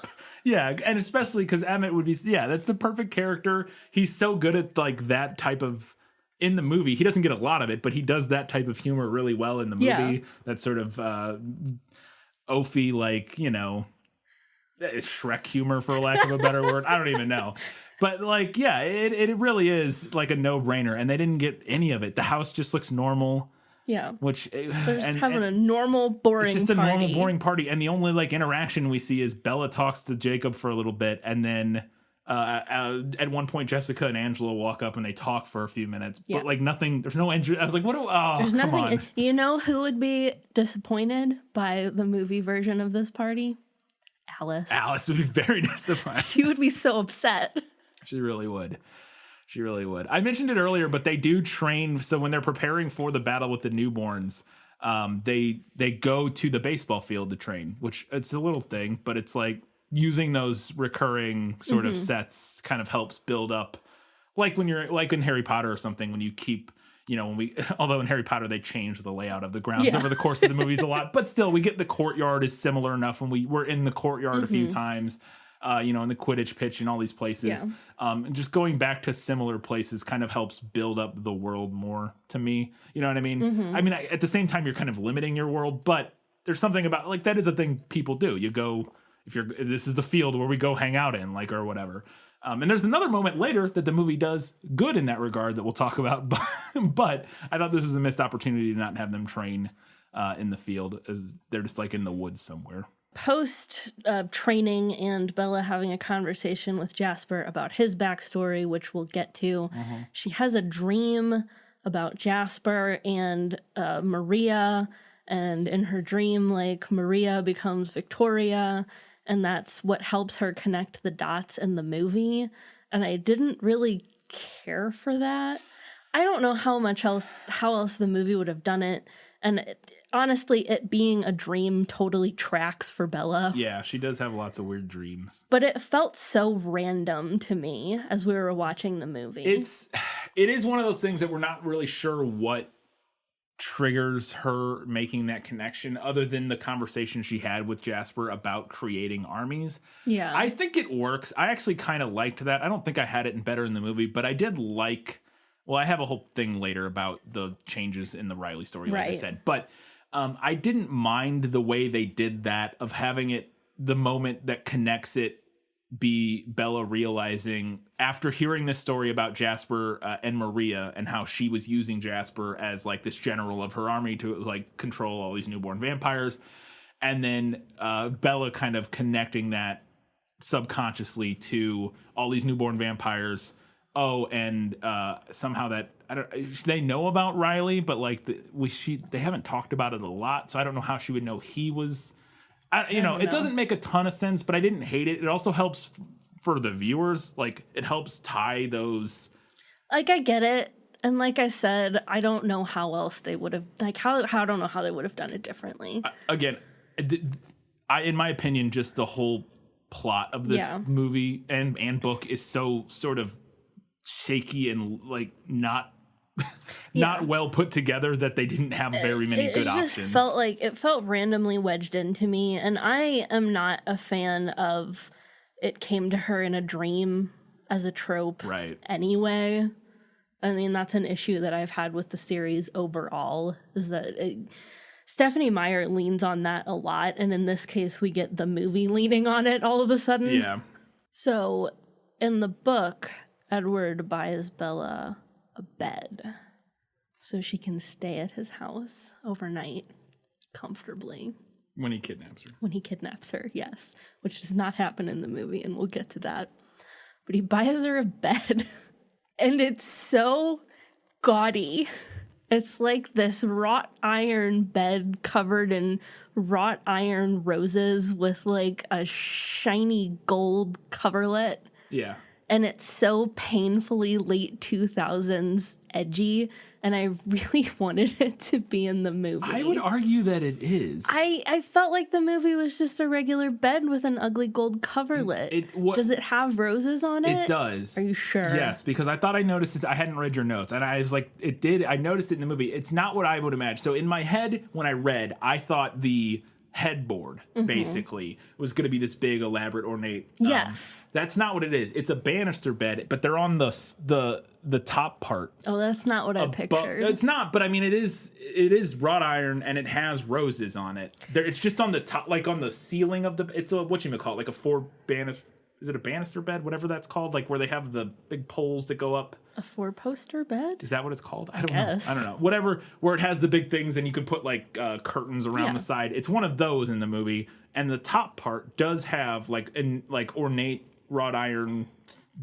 A: Yeah, and especially because Emmett would be, that's the perfect character. He's so good at like that type of, in the movie, he doesn't get a lot of it, but he does that type of humor really well in the movie.
B: Yeah.
A: That sort of oafy, like, Shrek humor, for lack of a better word. I don't even know. But like, it really is like a no-brainer, and they didn't get any of it. The house just looks normal.
B: Yeah.
A: Which
B: They're just having a normal, boring
A: It's just
B: party.
A: a normal, boring party. And the only like interaction we see is Bella talks to Jacob for a little bit, and then at one point Jessica and Angela walk up and they talk for a few minutes.
B: Yeah.
A: But like nothing, there's no entry. I was like,
B: There's
A: come
B: nothing.
A: on.
B: You know who would be disappointed by the movie version of this party? Alice
A: would be very disappointed.
B: She would be so upset.
A: She really would. I mentioned it earlier, but they do train. So when they're preparing for the battle with the newborns, they go to the baseball field to train, which it's a little thing, but it's like using those recurring sort of sets kind of helps build up. Like when you're like in Harry Potter or something, when you keep, although in Harry Potter they change the layout of the grounds over the course of the movies a lot, but still we get the courtyard is similar enough when we were in the courtyard a few times, in the Quidditch pitch and all these places. And just going back to similar places kind of helps build up the world more to me. You know what I mean? I mean, at the same time, you're kind of limiting your world, but there's something about like that is a thing people do. You go, this is the field where we go hang out in, like, or whatever. And there's another moment later that the movie does good in that regard that we'll talk about. But I thought this was a missed opportunity to not have them train in the field. They're just like in the woods somewhere.
B: Post training and Bella having a conversation with Jasper about his backstory, which we'll get to, she has a dream about Jasper and Maria. And in her dream, like, Maria becomes Victoria, and that's what helps her connect the dots in the movie. And I didn't really care for that. I don't know how else the movie would have done it. And honestly, it being a dream totally tracks for Bella.
A: Yeah, she does have lots of weird dreams.
B: But it felt so random to me as we were watching the movie.
A: It is one of those things that we're not really sure what triggers her making that connection other than the conversation she had with Jasper about creating armies.
B: Yeah.
A: I think it works. I actually kind of liked that. I don't think I had it better in the movie, but I did like, well, I have a whole thing later about the changes in the Riley story, like I said, but I didn't mind the way they did that, of having it, the moment that connects it, be Bella realizing after hearing this story about Jasper and Maria and how she was using Jasper as like this general of her army to like control all these newborn vampires, and then Bella kind of connecting that subconsciously to all these newborn vampires. Oh, and somehow that they know about Riley, but like they haven't talked about it a lot, so I don't know how she would know he was It doesn't make a ton of sense, but I didn't hate it. It also helps for the viewers. Like, it helps tie those.
B: Like, I get it. And like I said, I don't know how else they would have, I don't know how they would have done it differently.
A: Again, in my opinion, just the whole plot of this movie and book is so sort of shaky and like not well put together that they didn't have very many good options.
B: It felt randomly wedged into me, and I am not a fan of it came to her in a dream as a trope.
A: Right.
B: Anyway, I mean, that's an issue that I've had with the series overall, is that Stephenie Meyer leans on that a lot, and in this case, we get the movie leaning on it all of a sudden.
A: Yeah.
B: So, in the book, Edward buys Bella a bed so she can stay at his house overnight comfortably.
A: When he kidnaps her.
B: When he kidnaps her, yes. Which does not happen in the movie, and we'll get to that. But he buys her a bed, and it's so gaudy. It's like this wrought iron bed covered in wrought iron roses with like a shiny gold coverlet.
A: Yeah.
B: And it's so painfully late 2000s edgy, and I really wanted it to be in the movie.
A: I would argue that it is.
B: I felt like the movie was just a regular bed with an ugly gold coverlet. Does it have roses on it?
A: It does.
B: Are you sure?
A: Yes, because I thought I noticed it. I hadn't read your notes, and I was like, it did. I noticed it in the movie. It's not what I would imagine. So in my head, when I read, I thought the headboard basically was going to be this big, elaborate, ornate.
B: Yes,
A: that's not what it is. It's a banister bed, but they're on the top part.
B: Oh, that's not what I pictured.
A: It's not, but I mean, it is wrought iron, and it has roses on it. It's just on the top, like on the ceiling of the. It's a whatchamacallit, like a four banister. Is it a banister bed? Whatever that's called, like where they have the big poles that go up.
B: A 4-poster bed?
A: Is that what it's called? I don't know. I don't know. Whatever, where it has the big things and you can put like curtains around the side. It's one of those in the movie, and the top part does have like ornate wrought iron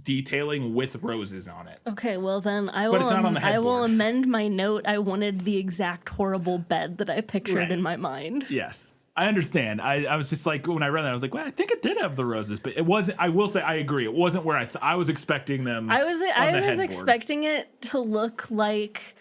A: detailing with roses on it.
B: Okay, well then I
A: But it's not on the
B: I will
A: headboard.
B: amend my note. I wanted the exact horrible bed that I pictured in my mind.
A: Yes. I understand. I was just like, when I read that, I was like, well, I think it did have the roses, but it wasn't. I will say, I agree. It wasn't where I was expecting them.
B: I was expecting it to look like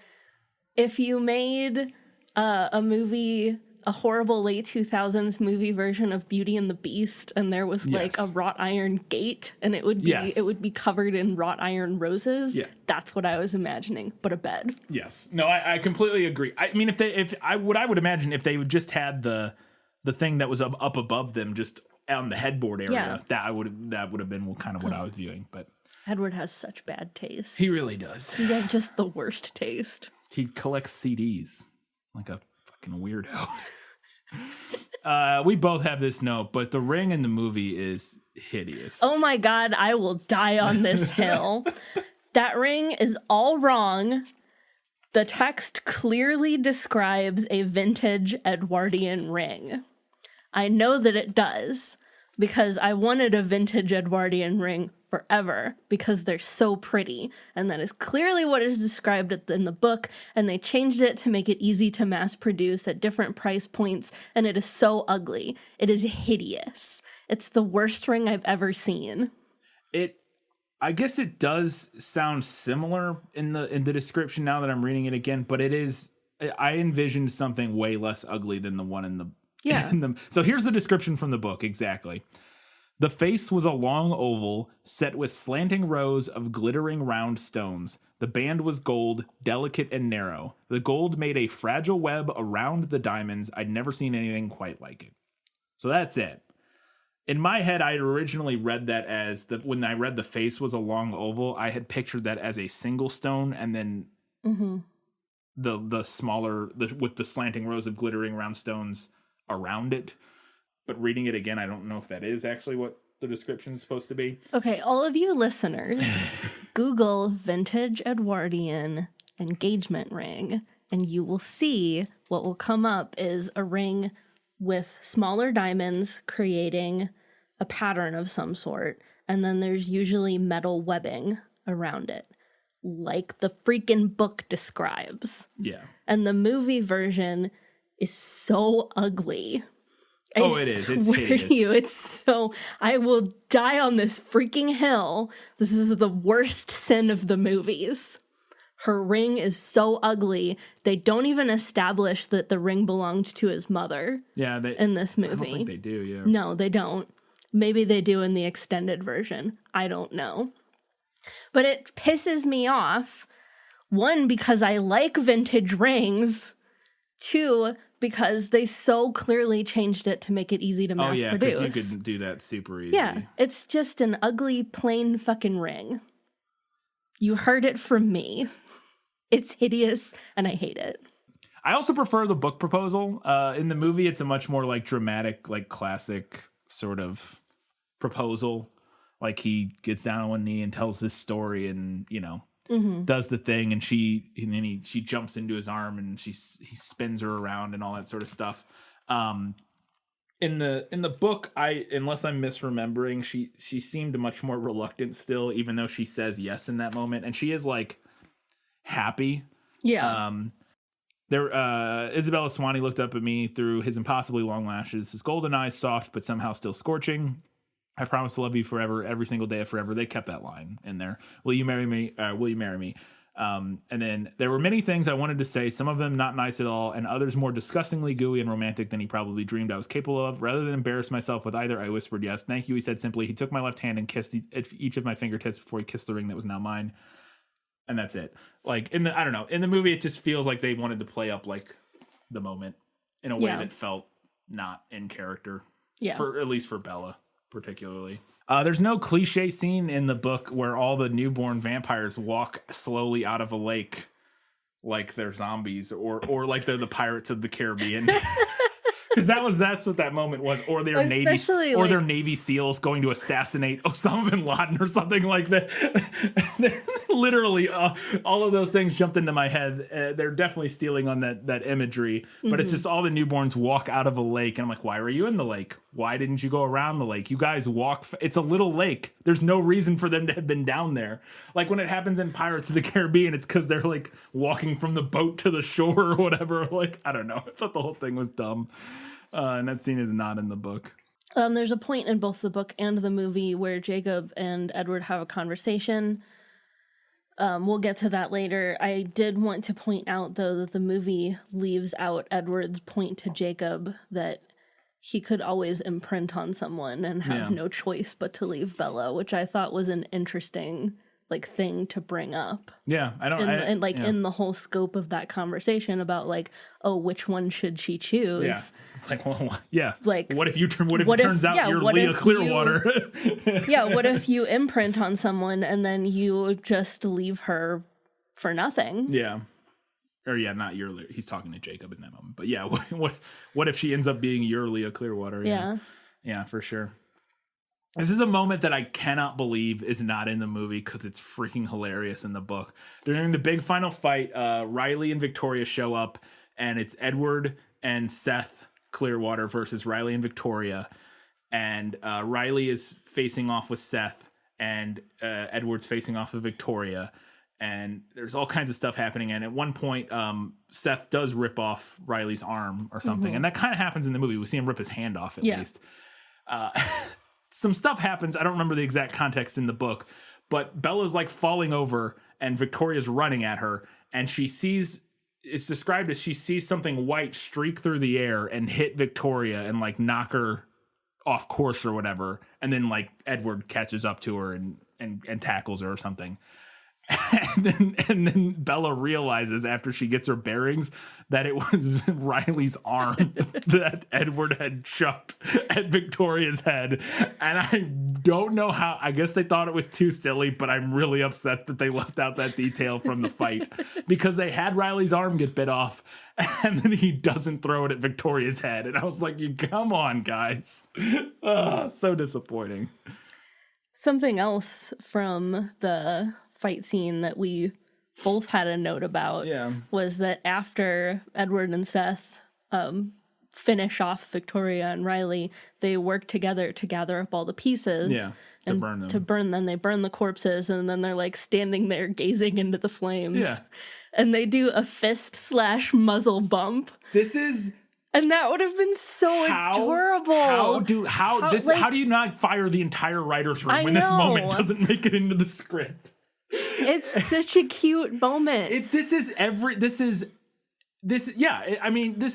B: if you made a movie, a horrible late 2000s movie version of Beauty and the Beast, and there was like a wrought iron gate, and it would be covered in wrought iron roses. Yeah. That's what I was imagining, but a bed.
A: Yes. No, I completely agree. I mean, I would imagine if they would just had the thing that was up above them, just on the headboard area, that would have been kind of what I was viewing. But
B: Edward has such bad taste.
A: He really does.
B: He had just the worst taste.
A: He collects CDs like a fucking weirdo. We both have this note, but the ring in the movie is hideous.
B: Oh my God, I will die on this hill. That ring is all wrong. The text clearly describes a vintage Edwardian ring. I know that it does, because I wanted a vintage Edwardian ring forever, because they're so pretty, and that is clearly what is described in the book, and they changed it to make it easy to mass produce at different price points, and it is so ugly. It is hideous. It's the worst ring I've ever seen.
A: I guess it does sound similar in the description now that I'm reading it again, but it is. I envisioned something way less ugly than the one in the.
B: Yeah.
A: So here's the description from the book exactly. The face was a long oval set with slanting rows of glittering round stones. The band was gold, delicate and narrow. The gold made a fragile web around the diamonds. I'd never seen anything quite like it. So that's it. In my head, I had originally read that as when I read the face was a long oval, I had pictured that as a single stone, and then the smaller with the slanting rows of glittering round stones around it. But reading it again, I don't know if that is actually what the description is supposed to be.
B: Okay, all of you listeners, Google vintage Edwardian engagement ring, and you will see what will come up is a ring with smaller diamonds creating a pattern of some sort, and then there's usually metal webbing around it, like the freaking book describes.
A: Yeah.
B: And the movie version is so ugly.
A: It is. It's
B: swear
A: hideous.
B: to you, it's so. I will die on this freaking hill. This is the worst sin of the movies. Her ring is so ugly. They don't even establish that the ring belonged to his mother.
A: Yeah,
B: in this movie.
A: I don't think they do. Yeah.
B: No, they don't. Maybe they do in the extended version. I don't know. But it pisses me off. One, because I like vintage rings. Two, because they so clearly changed it to make it easy to mass produce.
A: Oh, yeah, because you could do that super easy.
B: Yeah, it's just an ugly, plain fucking ring. You heard it from me. It's hideous, and I hate it.
A: I also prefer the book proposal. In the movie, it's a much more like dramatic, like classic sort of proposal. Like he gets down on one knee and tells this story, and does the thing, and she jumps into his arm, and he spins her around and all that sort of stuff. In the book, unless I'm misremembering, she seemed much more reluctant still, even though she says yes in that moment, and she is like happy.
B: Yeah.
A: Isabella Swanee looked up at me through his impossibly long lashes, his golden eyes soft but somehow still scorching. I promise to love you forever, every single day of forever. They kept that line in there. Will you marry me? Will you marry me? And then there were many things I wanted to say, some of them not nice at all, and others more disgustingly gooey and romantic than he probably dreamed I was capable of. Rather than embarrass myself with either, I whispered yes. Thank you, he said simply. He took my left hand and kissed each of my fingertips before he kissed the ring that was now mine. And that's it. Like, I don't know. In the movie, it just feels like they wanted to play up, like, the moment in a way that felt not in character.
B: Yeah.
A: At least for Bella, particularly. There's no cliche scene in the book where all the newborn vampires walk slowly out of a lake like they're zombies or like they're the Pirates of the Caribbean. Because that's what that moment was, or they're they're Navy SEALs going to assassinate Osama bin Laden or something like that. Literally, all of those things jumped into my head. They're definitely stealing on that imagery, but it's just all the newborns walk out of a lake, and I'm like, why were you in the lake? Why didn't you go around the lake? You guys walk. It's a little lake. There's no reason for them to have been down there. Like when it happens in Pirates of the Caribbean, it's because they're like walking from the boat to the shore or whatever. Like I don't know. I thought the whole thing was dumb. And that scene is not in the book.
B: There's a point in both the book and the movie where Jacob and Edward have a conversation. We'll get to that later. I did want to point out, though, that the movie leaves out Edward's point to Jacob that he could always imprint on someone and have no choice but to leave Bella, which I thought was an interesting thing to bring up.
A: Yeah,
B: in the whole scope of that conversation about which one should she choose?
A: Yeah, it's like, well, yeah. Like, what if it turns out you're Leah Clearwater?
B: Yeah, what if you imprint on someone and then you just leave her for nothing?
A: Yeah. Or not your Leah. He's talking to Jacob in that moment. But yeah, what if she ends up being your Leah Clearwater? Yeah, for sure. This is a moment that I cannot believe is not in the movie because it's freaking hilarious in the book. During the big final fight, Riley and Victoria show up, and it's Edward and Seth Clearwater versus Riley and Victoria. And Riley is facing off with Seth, and Edward's facing off with Victoria. And there's all kinds of stuff happening. And at one point, Seth does rip off Riley's arm or something. And that kind of happens in the movie. We see him rip his hand off at least. Some stuff happens. I don't remember the exact context in the book, but Bella's falling over and Victoria's running at her, and it's described as she sees something white streak through the air and hit Victoria and knock her off course or whatever. And then Edward catches up to her and tackles her or something. And then Bella realizes after she gets her bearings that it was Riley's arm that Edward had chucked at Victoria's head. And I don't know how. I guess they thought it was too silly, but I'm really upset that they left out that detail from the fight because they had Riley's arm get bit off and then he doesn't throw it at Victoria's head. And I was like, come on, guys. So disappointing.
B: Something else from the fight scene that we both had a note about was that after Edward and Seth finish off Victoria and Riley, they work together to gather up all the pieces
A: and to burn them.
B: They burn the corpses, and then they're standing there gazing into the flames and they do a fist/muzzle bump.
A: This is
B: And that would have been so adorable.
A: How do you not fire the entire writer's room when this moment doesn't make it into the script?
B: It's such a cute moment.
A: This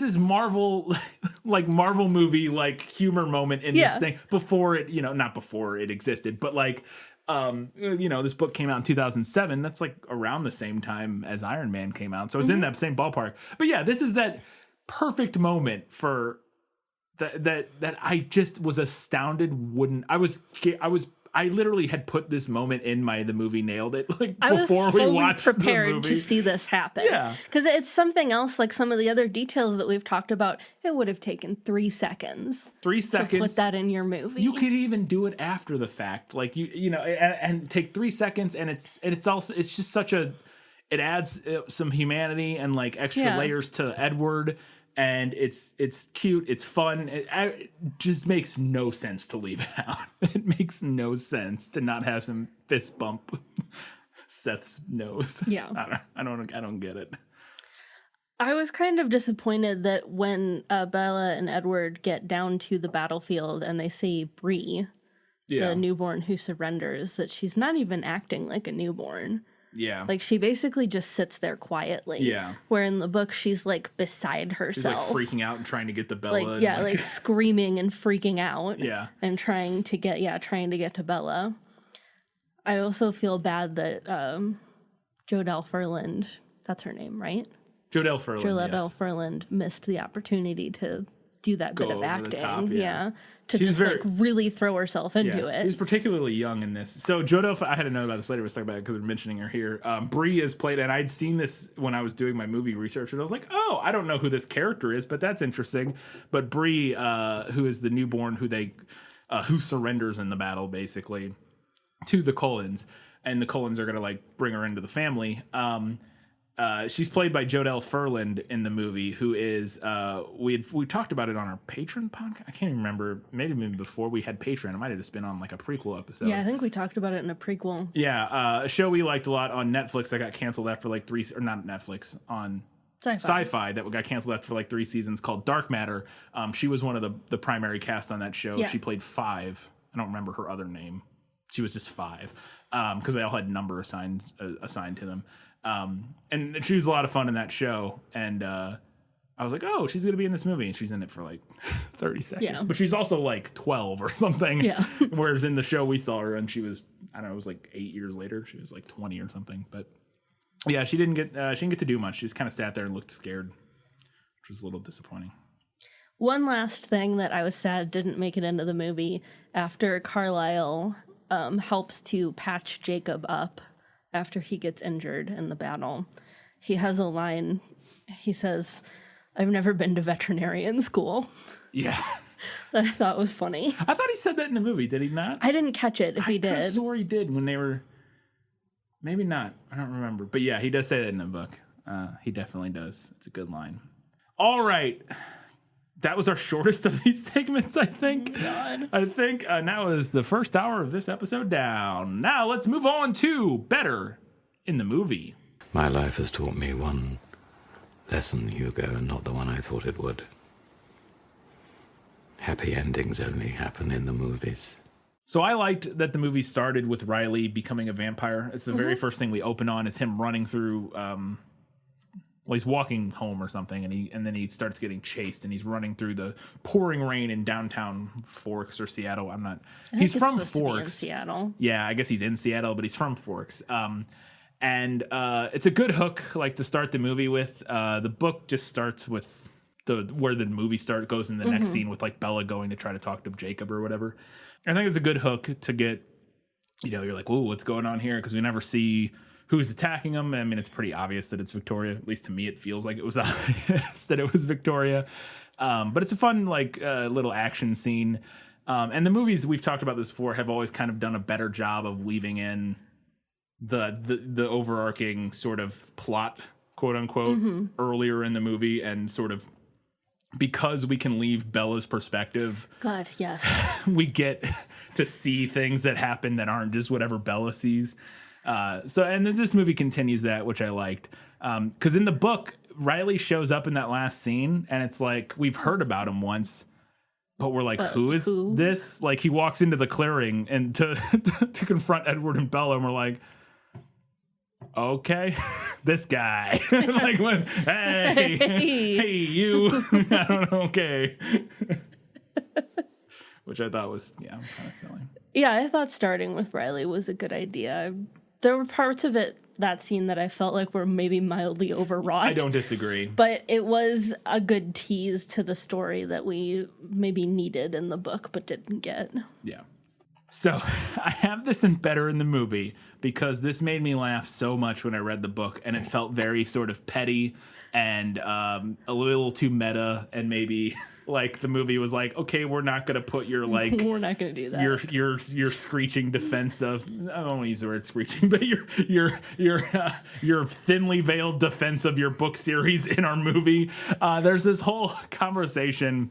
A: is Marvel, like Marvel movie, like humor moment in this thing before it, not before it existed, but like, this book came out in 2007. That's like around the same time as Iron Man came out. So it's in that same ballpark. But yeah, this is that perfect moment for that I just was astounded. I literally had put this moment in the movie Nailed It before we watched the movie. I was prepared
B: to see this happen.
A: Yeah.
B: Because it's something else, like some of the other details that we've talked about, it would have taken 3 seconds.
A: 3 seconds.
B: To put that in your movie.
A: You could even do it after the fact. Like, and take 3 seconds, and it's just such it adds some humanity and like extra layers to Edward. And it's cute, it's fun. It just makes no sense to leave it out. It makes no sense to not have some fist bump Seth's nose.
B: Yeah,
A: I don't get it.
B: I was kind of disappointed that when Bella and Edward get down to the battlefield and they see Bree, the newborn who surrenders, that she's not even acting like a newborn.
A: Yeah.
B: Like, she basically just sits there quietly. Yeah. Where in the book, she's, like, beside herself.
A: She's, like, freaking out and trying to get the Bella.
B: Like screaming and freaking out.
A: Yeah.
B: And trying to get to Bella. I also feel bad that Jodelle Ferland, that's her name, right?
A: Jodelle
B: Ferland missed the opportunity to do that bit of acting.
A: Top,
B: to just really throw herself into it.
A: She was particularly young in this. So Jodelle, I had to know about this later. We'll talk about it because we're mentioning her here. Bree is played, and I'd seen this when I was doing my movie research, and I was like, oh, I don't know who this character is, but that's interesting. But Bree, who is the newborn who surrenders in the battle, basically, to the Cullens, and the Cullens are going to like bring her into the family. She's played by Jodelle Ferland in the movie, who is we talked about it on our Patreon podcast. I can't even remember. Maybe before we had Patreon, it might have just been on like a prequel episode.
B: Yeah, I think we talked about it in a prequel.
A: Yeah, a show we liked a lot on Netflix that got canceled after like 3, or not Netflix, on Sci-Fi that got canceled after like 3 seasons, called Dark Matter. She was one of the primary cast on that show. Yeah. She played 5. I don't remember her other name. She was just 5 because they all had number assigned to them. And she was a lot of fun in that show, and I was like, oh, she's gonna be in this movie, and she's in it for like 30 seconds, but she's also like 12 or something. Whereas in the show we saw her, and she was, I don't know, it was like 8 years later, she was like 20 or something. But yeah, she didn't get to do much. She just kind of sat there and looked scared, which was a little disappointing.
B: One last thing that I was sad didn't make it into the movie, after Carlisle helps to patch Jacob up after he gets injured in the battle, he has a line. He says, "I've never been to veterinarian school."
A: Yeah.
B: That I thought was funny.
A: I thought he said that in the movie. Did he not?
B: I didn't catch it if he did.
A: I swore he did when they were... Maybe not. I don't remember. But yeah, he does say that in the book. He definitely does. It's a good line. All right. That was our shortest of these segments, I think.
B: Oh, God.
A: I think now is the first hour of this episode down. Now let's move on to Better in the Movie.
F: My life has taught me one lesson, Hugo, and not the one I thought it would. Happy endings only happen in the movies.
A: So I liked that the movie started with Riley becoming a vampire. It's the very first thing we open on is him running through... Well, he's walking home or something, and then he starts getting chased, and he's running through the pouring rain in downtown Forks or Seattle. He's from Forks.
B: To be in Seattle.
A: Yeah, I guess he's in Seattle, but he's from Forks. And it's a good hook, like, to start the movie with. The book just starts with where the movie goes in the next scene with like Bella going to try to talk to Jacob or whatever. I think it's a good hook to get. You're like, whoa, what's going on here? Because we never see who's attacking him. I mean, it's pretty obvious that it's Victoria. At least to me, it feels like it was obvious that it was Victoria. But it's a fun, like, little action scene. And the movies, we've talked about this before, have always kind of done a better job of weaving in the overarching sort of plot, quote unquote, earlier in the movie, and sort of because we can leave Bella's perspective.
B: God, yes.
A: We get to see things that happen that aren't just whatever Bella sees. And then this movie continues that, which I liked. Because in the book, Riley shows up in that last scene, and it's like, we've heard about him once, but we're like, who is this? Like, he walks into the clearing and to confront Edward and Bella, and we're like, okay, this guy. Like, hey, you. I don't know, okay. Which I thought was, kind of silly.
B: Yeah, I thought starting with Riley was a good idea. There were parts of that scene that I felt like were maybe mildly overwrought. I
A: don't disagree.
B: But it was a good tease to the story that we maybe needed in the book but didn't get.
A: Yeah. So I have this in better in the movie because this made me laugh so much when I read the book, and it felt very sort of petty and a little too meta, and maybe like the movie was like, okay, we're not going to put your like
B: we're not going to do that.
A: Your screeching defense of, I don't want to use the word screeching, but your thinly veiled defense of your book series in our movie. There's this whole conversation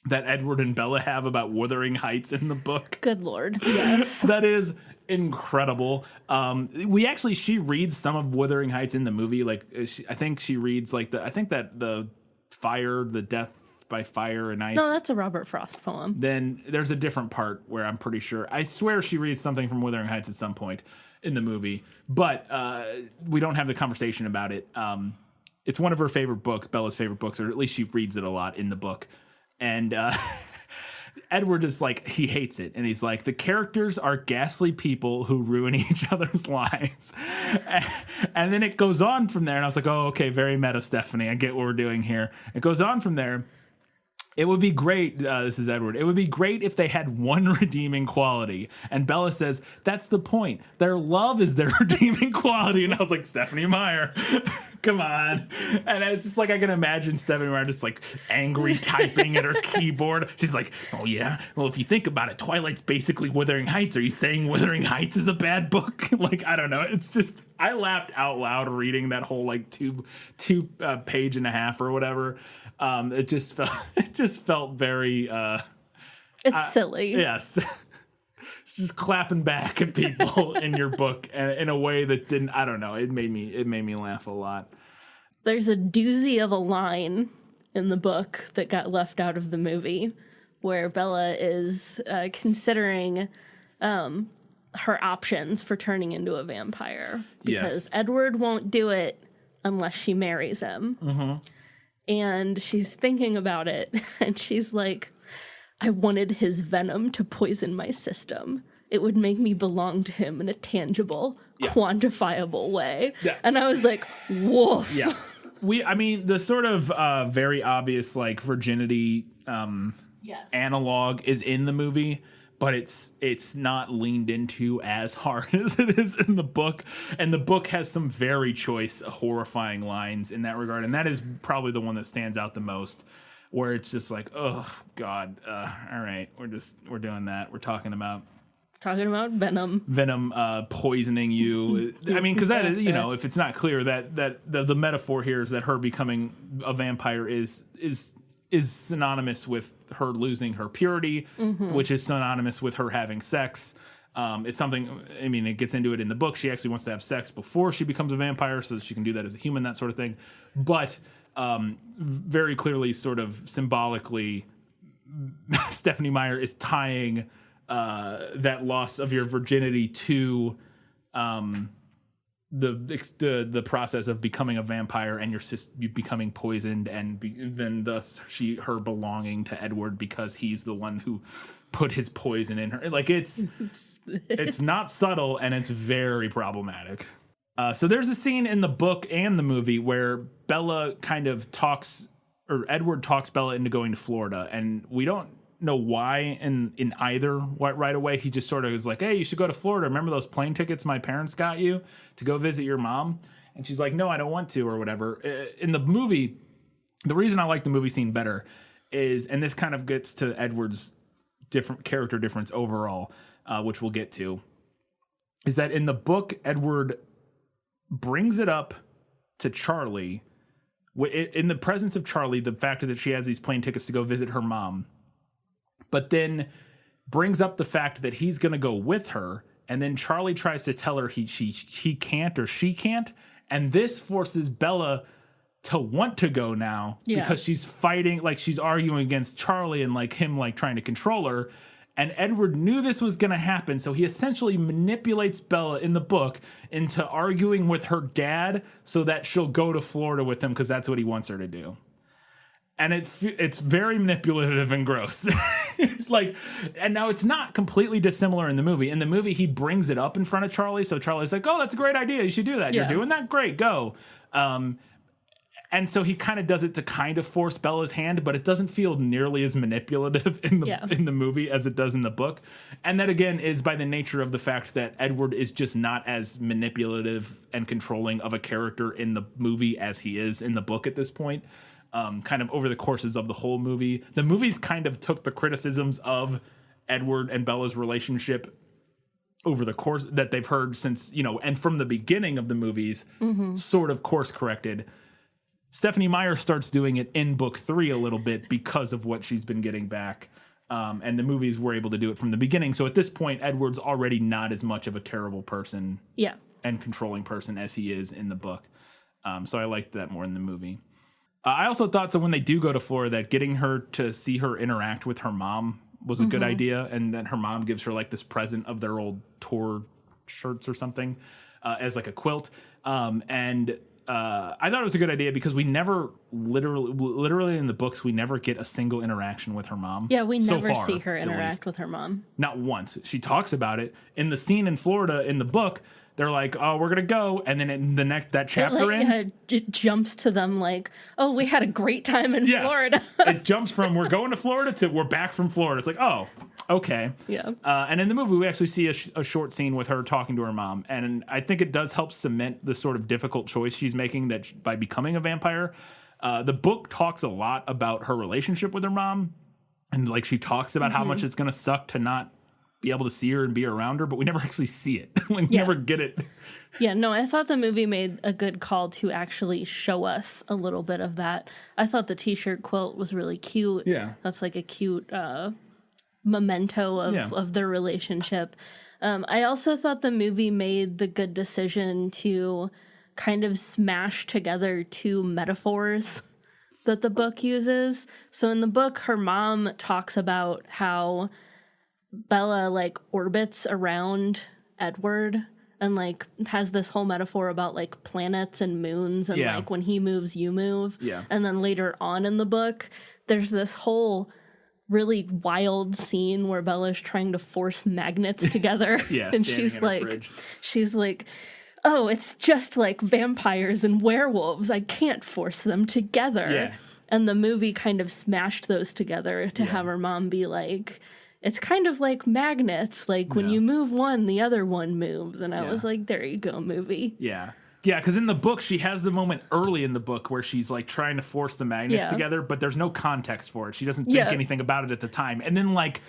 A: that Edward and Bella have about Wuthering Heights in the book.
B: Good Lord, yes.
A: That is incredible. She reads some of Wuthering Heights in the movie. Like, I think she reads like the fire, the death by fire and ice.
B: No, that's a Robert Frost poem. Then
A: there's a different part where I'm pretty sure, I swear she reads something from Wuthering Heights at some point in the movie, but we don't have the conversation about it. It's one of her favorite books, Bella's favorite books, or at least she reads it a lot in the book. And Edward is like, he hates it. And he's like, the characters are ghastly people who ruin each other's lives. And then it goes on from there. And I was like, oh, okay, very meta, Stephanie. I get what we're doing here. It goes on from there. It would be great, this is Edward, it would be great if they had one redeeming quality. And Bella says, that's the point. Their love is their redeeming quality. And I was like, Stephanie Meyer, come on. And it's just like, I can imagine Stephanie Meyer just like angry typing at her keyboard. She's like, oh yeah, well, if you think about it, Twilight's basically Wuthering Heights. Are you saying Wuthering Heights is a bad book? Like, I don't know. It's just, I laughed out loud reading that whole like two page and a half or whatever. It just felt very
B: it's silly.
A: Yes. It's just clapping back at people in your book in a way that didn't, I don't know, it made me laugh a lot.
B: There's a doozy of a line in the book that got left out of the movie where Bella is considering her options for turning into a vampire because Edward won't do it unless she marries him. Mm-hmm. And she's thinking about it, and she's like, I wanted his venom to poison my system. It would make me belong to him in a tangible, quantifiable way. Yeah. And I was like, woof.
A: Yeah. The sort of very obvious, like, virginity analog is in the movie, but it's not leaned into as hard as it is in the book. And the book has some very choice, horrifying lines in that regard. And that is probably the one that stands out the most, where it's just like, oh, God, all right, we're doing that. We're talking about venom poisoning you. I mean, because that, if it's not clear, that the metaphor here is that her becoming a vampire is synonymous with her losing her purity, which is synonymous with her having sex. It's something, I mean, it gets into it in the book. She actually wants to have sex before she becomes a vampire so that she can do that as a human, that sort of thing. But very clearly, sort of symbolically, Stephanie Meyer is tying that loss of your virginity to the process of becoming a vampire and you becoming poisoned, and then thus her belonging to Edward because he's the one who put his poison in her. Like, it's not subtle, and it's very problematic. So there's a scene in the book and the movie where Bella kind of Edward talks Bella into going to Florida, and we don't know why in either right away. He just sort of is like, hey, you should go to Florida. Remember those plane tickets my parents got you to go visit your mom? And she's like, no, I don't want to, or whatever. In the movie, the reason I like the movie scene better is, and this kind of gets to Edward's different character difference overall, which we'll get to, is that in the book, Edward brings it up to Charlie in the presence of Charlie, the fact that she has these plane tickets to go visit her mom, but then brings up the fact that he's going to go with her, and then Charlie tries to tell her he can't or she can't, and this forces Bella to want to go now because she's fighting, like she's arguing against Charlie and like him like trying to control her. And Edward knew this was going to happen, so he essentially manipulates Bella in the book into arguing with her dad so that she'll go to Florida with him because that's what he wants her to do. And it's very manipulative and gross. Like, and now it's not completely dissimilar in the movie. In the movie, he brings it up in front of Charlie, so Charlie's like, "Oh, that's a great idea. You should do that. You're doing that? Great, go." And so he kind of does it to kind of force Bella's hand, but it doesn't feel nearly as manipulative in the movie as it does in the book. And that, again, is by the nature of the fact that Edward is just not as manipulative and controlling of a character in the movie as he is in the book at this point. Kind of over the courses of the whole movie. The movies kind of took the criticisms of Edward and Bella's relationship over the course that they've heard since, and from the beginning of the movies, sort of course corrected. Stephenie Meyer starts doing it in book 3 a little bit because of what she's been getting back. And the movies were able to do it from the beginning. So at this point, Edward's already not as much of a terrible person and controlling person as he is in the book. So I liked that more in the movie. I also thought, so when they do go to Florida, that getting her to see her interact with her mom was a good idea. And then her mom gives her like this present of their old tour shirts or something as like a quilt. I thought it was a good idea because we never literally in the books, we never get a single interaction with her mom.
B: Yeah, we never
A: so far,
B: see her interact with her mom.
A: Not once. She talks about it in the scene in Florida in the book. They're like, "Oh, we're gonna go," and then in that chapter ends.
B: It jumps to them like, "Oh, we had a great time in Florida."
A: It jumps from "we're going to Florida" to "we're back from Florida." It's like, oh, okay.
B: Yeah.
A: And in the movie, we actually see a short scene with her talking to her mom, and I think it does help cement the sort of difficult choice she's making that by becoming a vampire. The book talks a lot about her relationship with her mom, and like she talks about how much it's gonna suck to not be able to see her and be around her, but we never actually see it. We never get it.
B: Yeah, no, I thought the movie made a good call to actually show us a little bit of that. I thought the t-shirt quilt was really cute.
A: Yeah.
B: That's like a cute memento of their relationship. I also thought the movie made the good decision to kind of smash together two metaphors that the book uses. So in the book, her mom talks about how Bella like orbits around Edward and like has this whole metaphor about like planets and moons and like when he moves you move. And then later on in the book there's this whole really wild scene where Bella's trying to force magnets together. And she's like, "Oh, it's just like vampires and werewolves, I can't force them together." And the movie kind of smashed those together to have her mom be like, "It's kind of like magnets. Like when you move one, the other one moves." And I was like, there you go, movie.
A: Yeah, because in the book, she has the moment early in the book where she's like trying to force the magnets together, but there's no context for it. She doesn't think anything about it at the time. And then like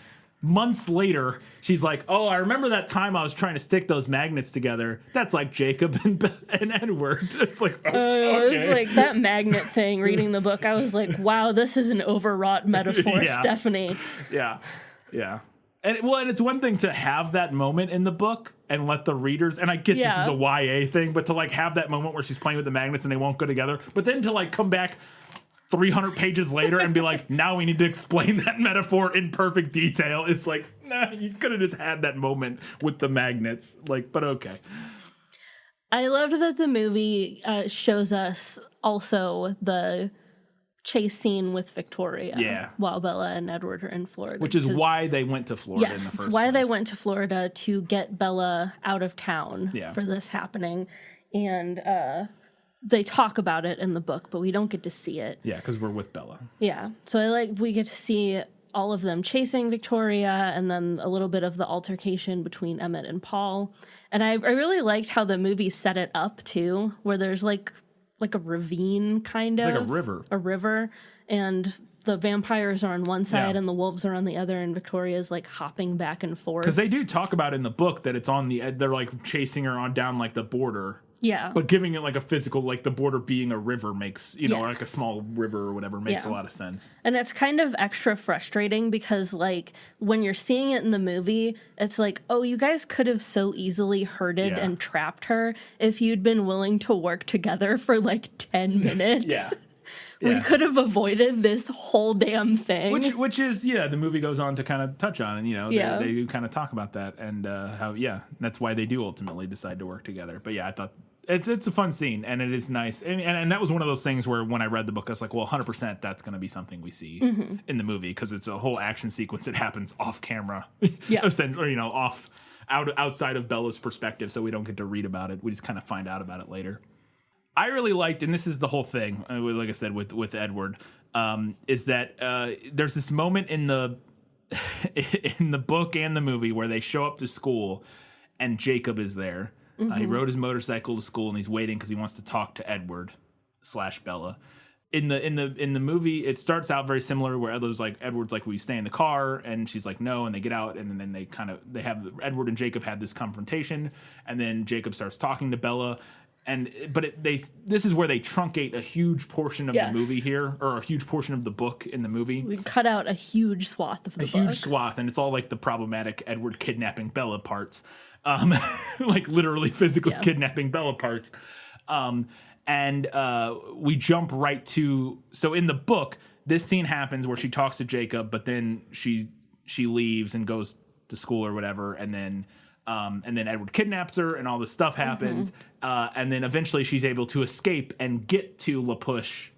A: months later, she's like, "Oh, I remember that time I was trying to stick those magnets together. That's like Jacob and Edward." It's like, okay.
B: It was like that magnet thing, reading the book. I was like, wow, this is an overwrought metaphor, Stephenie.
A: Yeah. And it's one thing to have that moment in the book and let the readers, and I get this is a YA thing, but to like have that moment where she's playing with the magnets and they won't go together, but then to like come back 300 pages later and be like, now we need to explain that metaphor in perfect detail. It's like, nah, you could have just had that moment with the magnets. Like, but okay.
B: I loved that the movie shows us also the chase scene with Victoria while Bella and Edward are in Florida.
A: Which is why they went to Florida in the first place.
B: Yes, why they went to Florida to get Bella out of town for this happening. And they talk about it in the book, but we don't get to see it.
A: Yeah, because we're with Bella.
B: Yeah, so we get to see all of them chasing Victoria and then a little bit of the altercation between Emmett and Paul. And I really liked how the movie set it up, too, where there's like a ravine, kind of.
A: It's like a river.
B: And the vampires are on one side and the wolves are on the other, and Victoria's like hopping back and forth.
A: Because they do talk about in the book that it's on the, they're like chasing her on down like the border
B: Yeah.
A: But giving it like a physical, like the border being a river makes, you know,
B: Yes.
A: like a small river or whatever makes a
B: Yeah.
A: lot of sense.
B: And it's kind of extra frustrating because, like, when you're seeing it in the movie, it's like, oh, you guys could have so easily herded
A: Yeah.
B: and trapped her if you'd been willing to work together for like 10 minutes.
A: Yeah.
B: We
A: Yeah.
B: could have avoided this whole damn thing.
A: Which is, yeah, the movie goes on to kind of touch on, and, you know,
B: Yeah.
A: they kind of talk about that and how, yeah, that's why they do ultimately decide to work together. But yeah, I thought it's a fun scene, and it is nice. And that was one of those things where when I read the book, I was like, well, 100% that's going to be something we see in the movie, because it's a whole action sequence that happens off camera.
B: Yeah.
A: Essentially, you know, outside of Bella's perspective, so we don't get to read about it. We just kind of find out about it later. I really liked, and this is the whole thing, like I said, with Edward, is that there's this moment in the in the book and the movie where they show up to school and Jacob is there. He rode his motorcycle to school and he's waiting because he wants to talk to Edward / Bella. In the movie, it starts out very similar where Edward's like, will you stay in the car? And she's like, no, and they get out, and then they have Edward and Jacob have this confrontation, and then Jacob starts talking to Bella. This is where they truncate a huge portion of
B: Yes.
A: the movie here, or a huge portion of the book in the movie.
B: We cut out a huge swath of the book.
A: Huge swath, and it's all like the problematic Edward kidnapping Bella parts, like literally physically kidnapping Bella parts. And we jump right to, so in the book, this scene happens where she talks to Jacob, but then she leaves and goes to school or whatever, and then Edward kidnaps her, and all this stuff happens, and then eventually she's able to escape and get to La Push.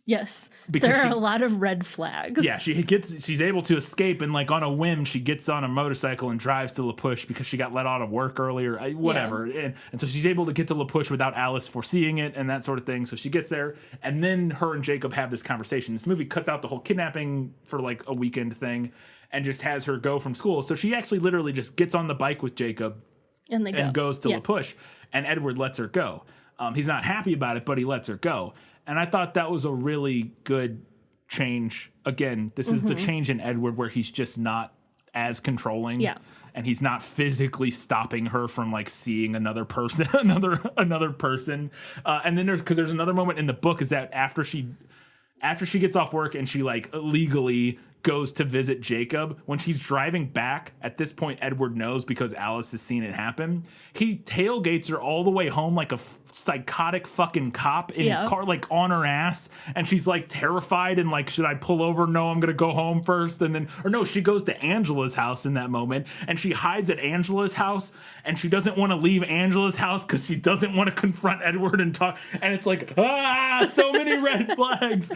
B: Yes,
A: Because
B: there are
A: she-
B: a lot of red flags.
A: Yeah, she's able to escape, and like on a whim, she gets on a motorcycle and drives to La Push because she got let out of work earlier, whatever. And so she's able to get to La Push without Alice foreseeing it and that sort of thing. So she gets there, and then her and Jacob have this conversation. This movie cuts out the whole kidnapping for like a weekend thing and just has her go from school. So she actually literally just gets on the bike with Jacob
B: and they
A: and goes to
B: Yeah.
A: La Push, and Edward lets her go. He's not happy about it, but he lets her go. And I thought that was a really good change. Again, this is the change in Edward where he's just not as controlling.
B: Yeah.
A: And he's not physically stopping her from like seeing another person, another person. And then there's another moment in the book is that after she gets off work and she like legally goes to visit Jacob, when she's driving back, at this point Edward knows because Alice has seen it happen. He tailgates her all the way home like a psychotic fucking cop in his car, like on her ass, and she's like terrified and like, should I pull over? No, I'm gonna go home first. And then, or no, she goes to Angela's house in that moment, and she hides at Angela's house, and she doesn't want to leave Angela's house because she doesn't want to confront Edward and talk. And it's like, so many red flags.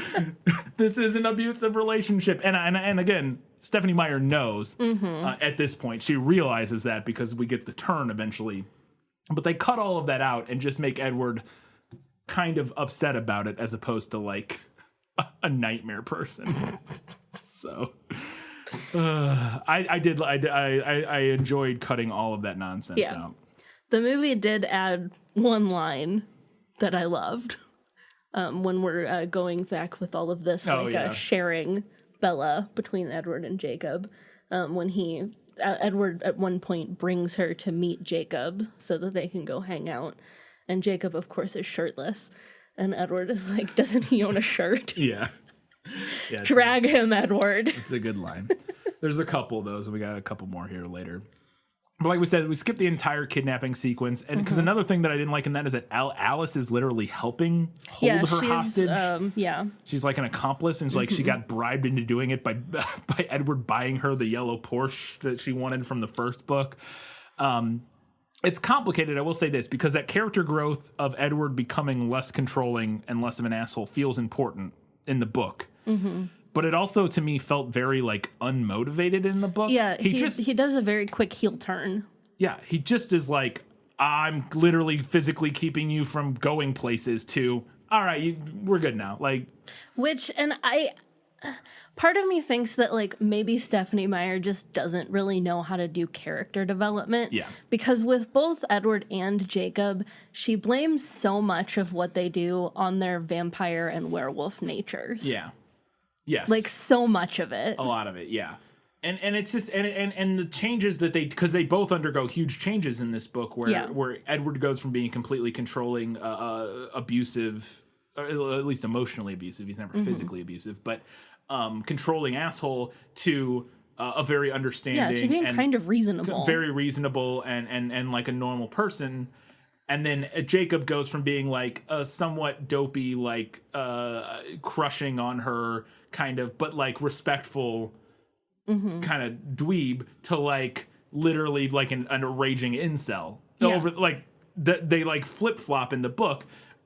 A: This is an abusive relationship. And again, Stephanie Meyer knows at this point. She realizes that because we get the turn eventually. But they cut all of that out and just make Edward kind of upset about it as opposed to like a nightmare person. So I enjoyed cutting all of that nonsense out.
B: The movie did add one line that I loved when we're going back with all of this, sharing Bella between Edward and Jacob. When Edward at one point brings her to meet Jacob so that they can go hang out. And Jacob, of course, is shirtless. And Edward is like, doesn't he own a shirt?
A: Yeah.
B: Drag him, Edward.
A: It's a good line. There's a couple of those, and we got a couple more here later. But like we said, we skipped the entire kidnapping sequence. And because another thing that I didn't like in that is that Alice is literally helping hold her hostage. She's like an accomplice, and like she got bribed into doing it by Edward buying her the yellow Porsche that she wanted from the first book. It's complicated, I will say this, because that character growth of Edward becoming less controlling and less of an asshole feels important in the book. But it also, to me, felt very, like, unmotivated in the book.
B: Yeah, he does a very quick heel turn. Yeah,
A: he just is like, I'm literally physically keeping you from going places to, all right, we're good now. Like,
B: part of me thinks that, like, maybe Stephanie Meyer just doesn't really know how to do character development.
A: Yeah.
B: Because with both Edward and Jacob, she blames so much of what they do on their vampire and werewolf natures.
A: Yeah. Yes.
B: Like, so much of it.
A: A lot of it, yeah. And it's just and the changes that because they both undergo huge changes in this book where Edward goes from being completely controlling, abusive, or at least emotionally abusive. He's never physically abusive, but controlling asshole to a very understanding,
B: to being kind of reasonable,
A: very reasonable, and like a normal person. And then Jacob goes from being like a somewhat dopey, like crushing on her kind of, but like respectful. Kind of dweeb to like literally like a raging incel over like they like flip flop in the book,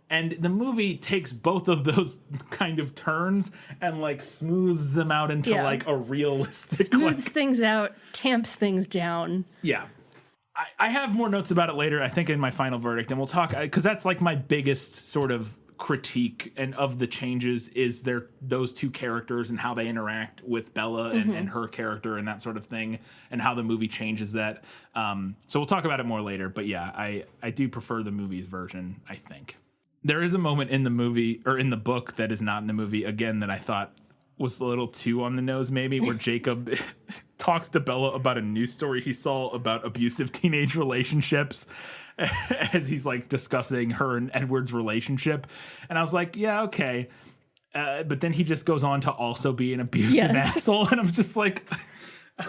A: and the movie takes both of those kind of turns and like smooths them out into like a realistic
B: smooths things out, tamps things down.
A: I have more notes about it later, I think, in my final verdict, and we'll talk because that's like my biggest sort of critique and of the changes is those two characters and how they interact with Bella and her character and that sort of thing, and how the movie changes that. So we'll talk about it more later, but yeah, I do prefer the movie's version. I think there is a moment in the movie or in the book that is not in the movie again that I thought was a little too on the nose, maybe, where Jacob talks to Bella about a news story he saw about abusive teenage relationships as he's like discussing her and Edward's relationship. And I was like, yeah, okay. But then he just goes on to also be an abusive asshole. And I'm just like,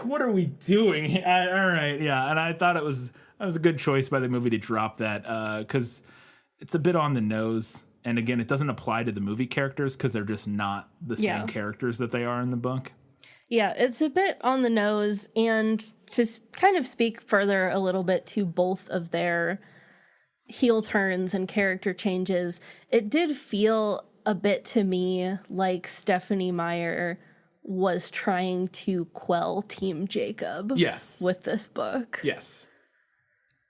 A: what are we doing? All right. Yeah. And I thought that was a good choice by the movie to drop that because it's a bit on the nose. And again, it doesn't apply to the movie characters because they're just not the same characters that they are in the book.
B: Yeah, it's a bit on the nose. And to kind of speak further a little bit to both of their heel turns and character changes, it did feel a bit to me like Stephenie Meyer was trying to quell Team Jacob with this book.
A: Yes.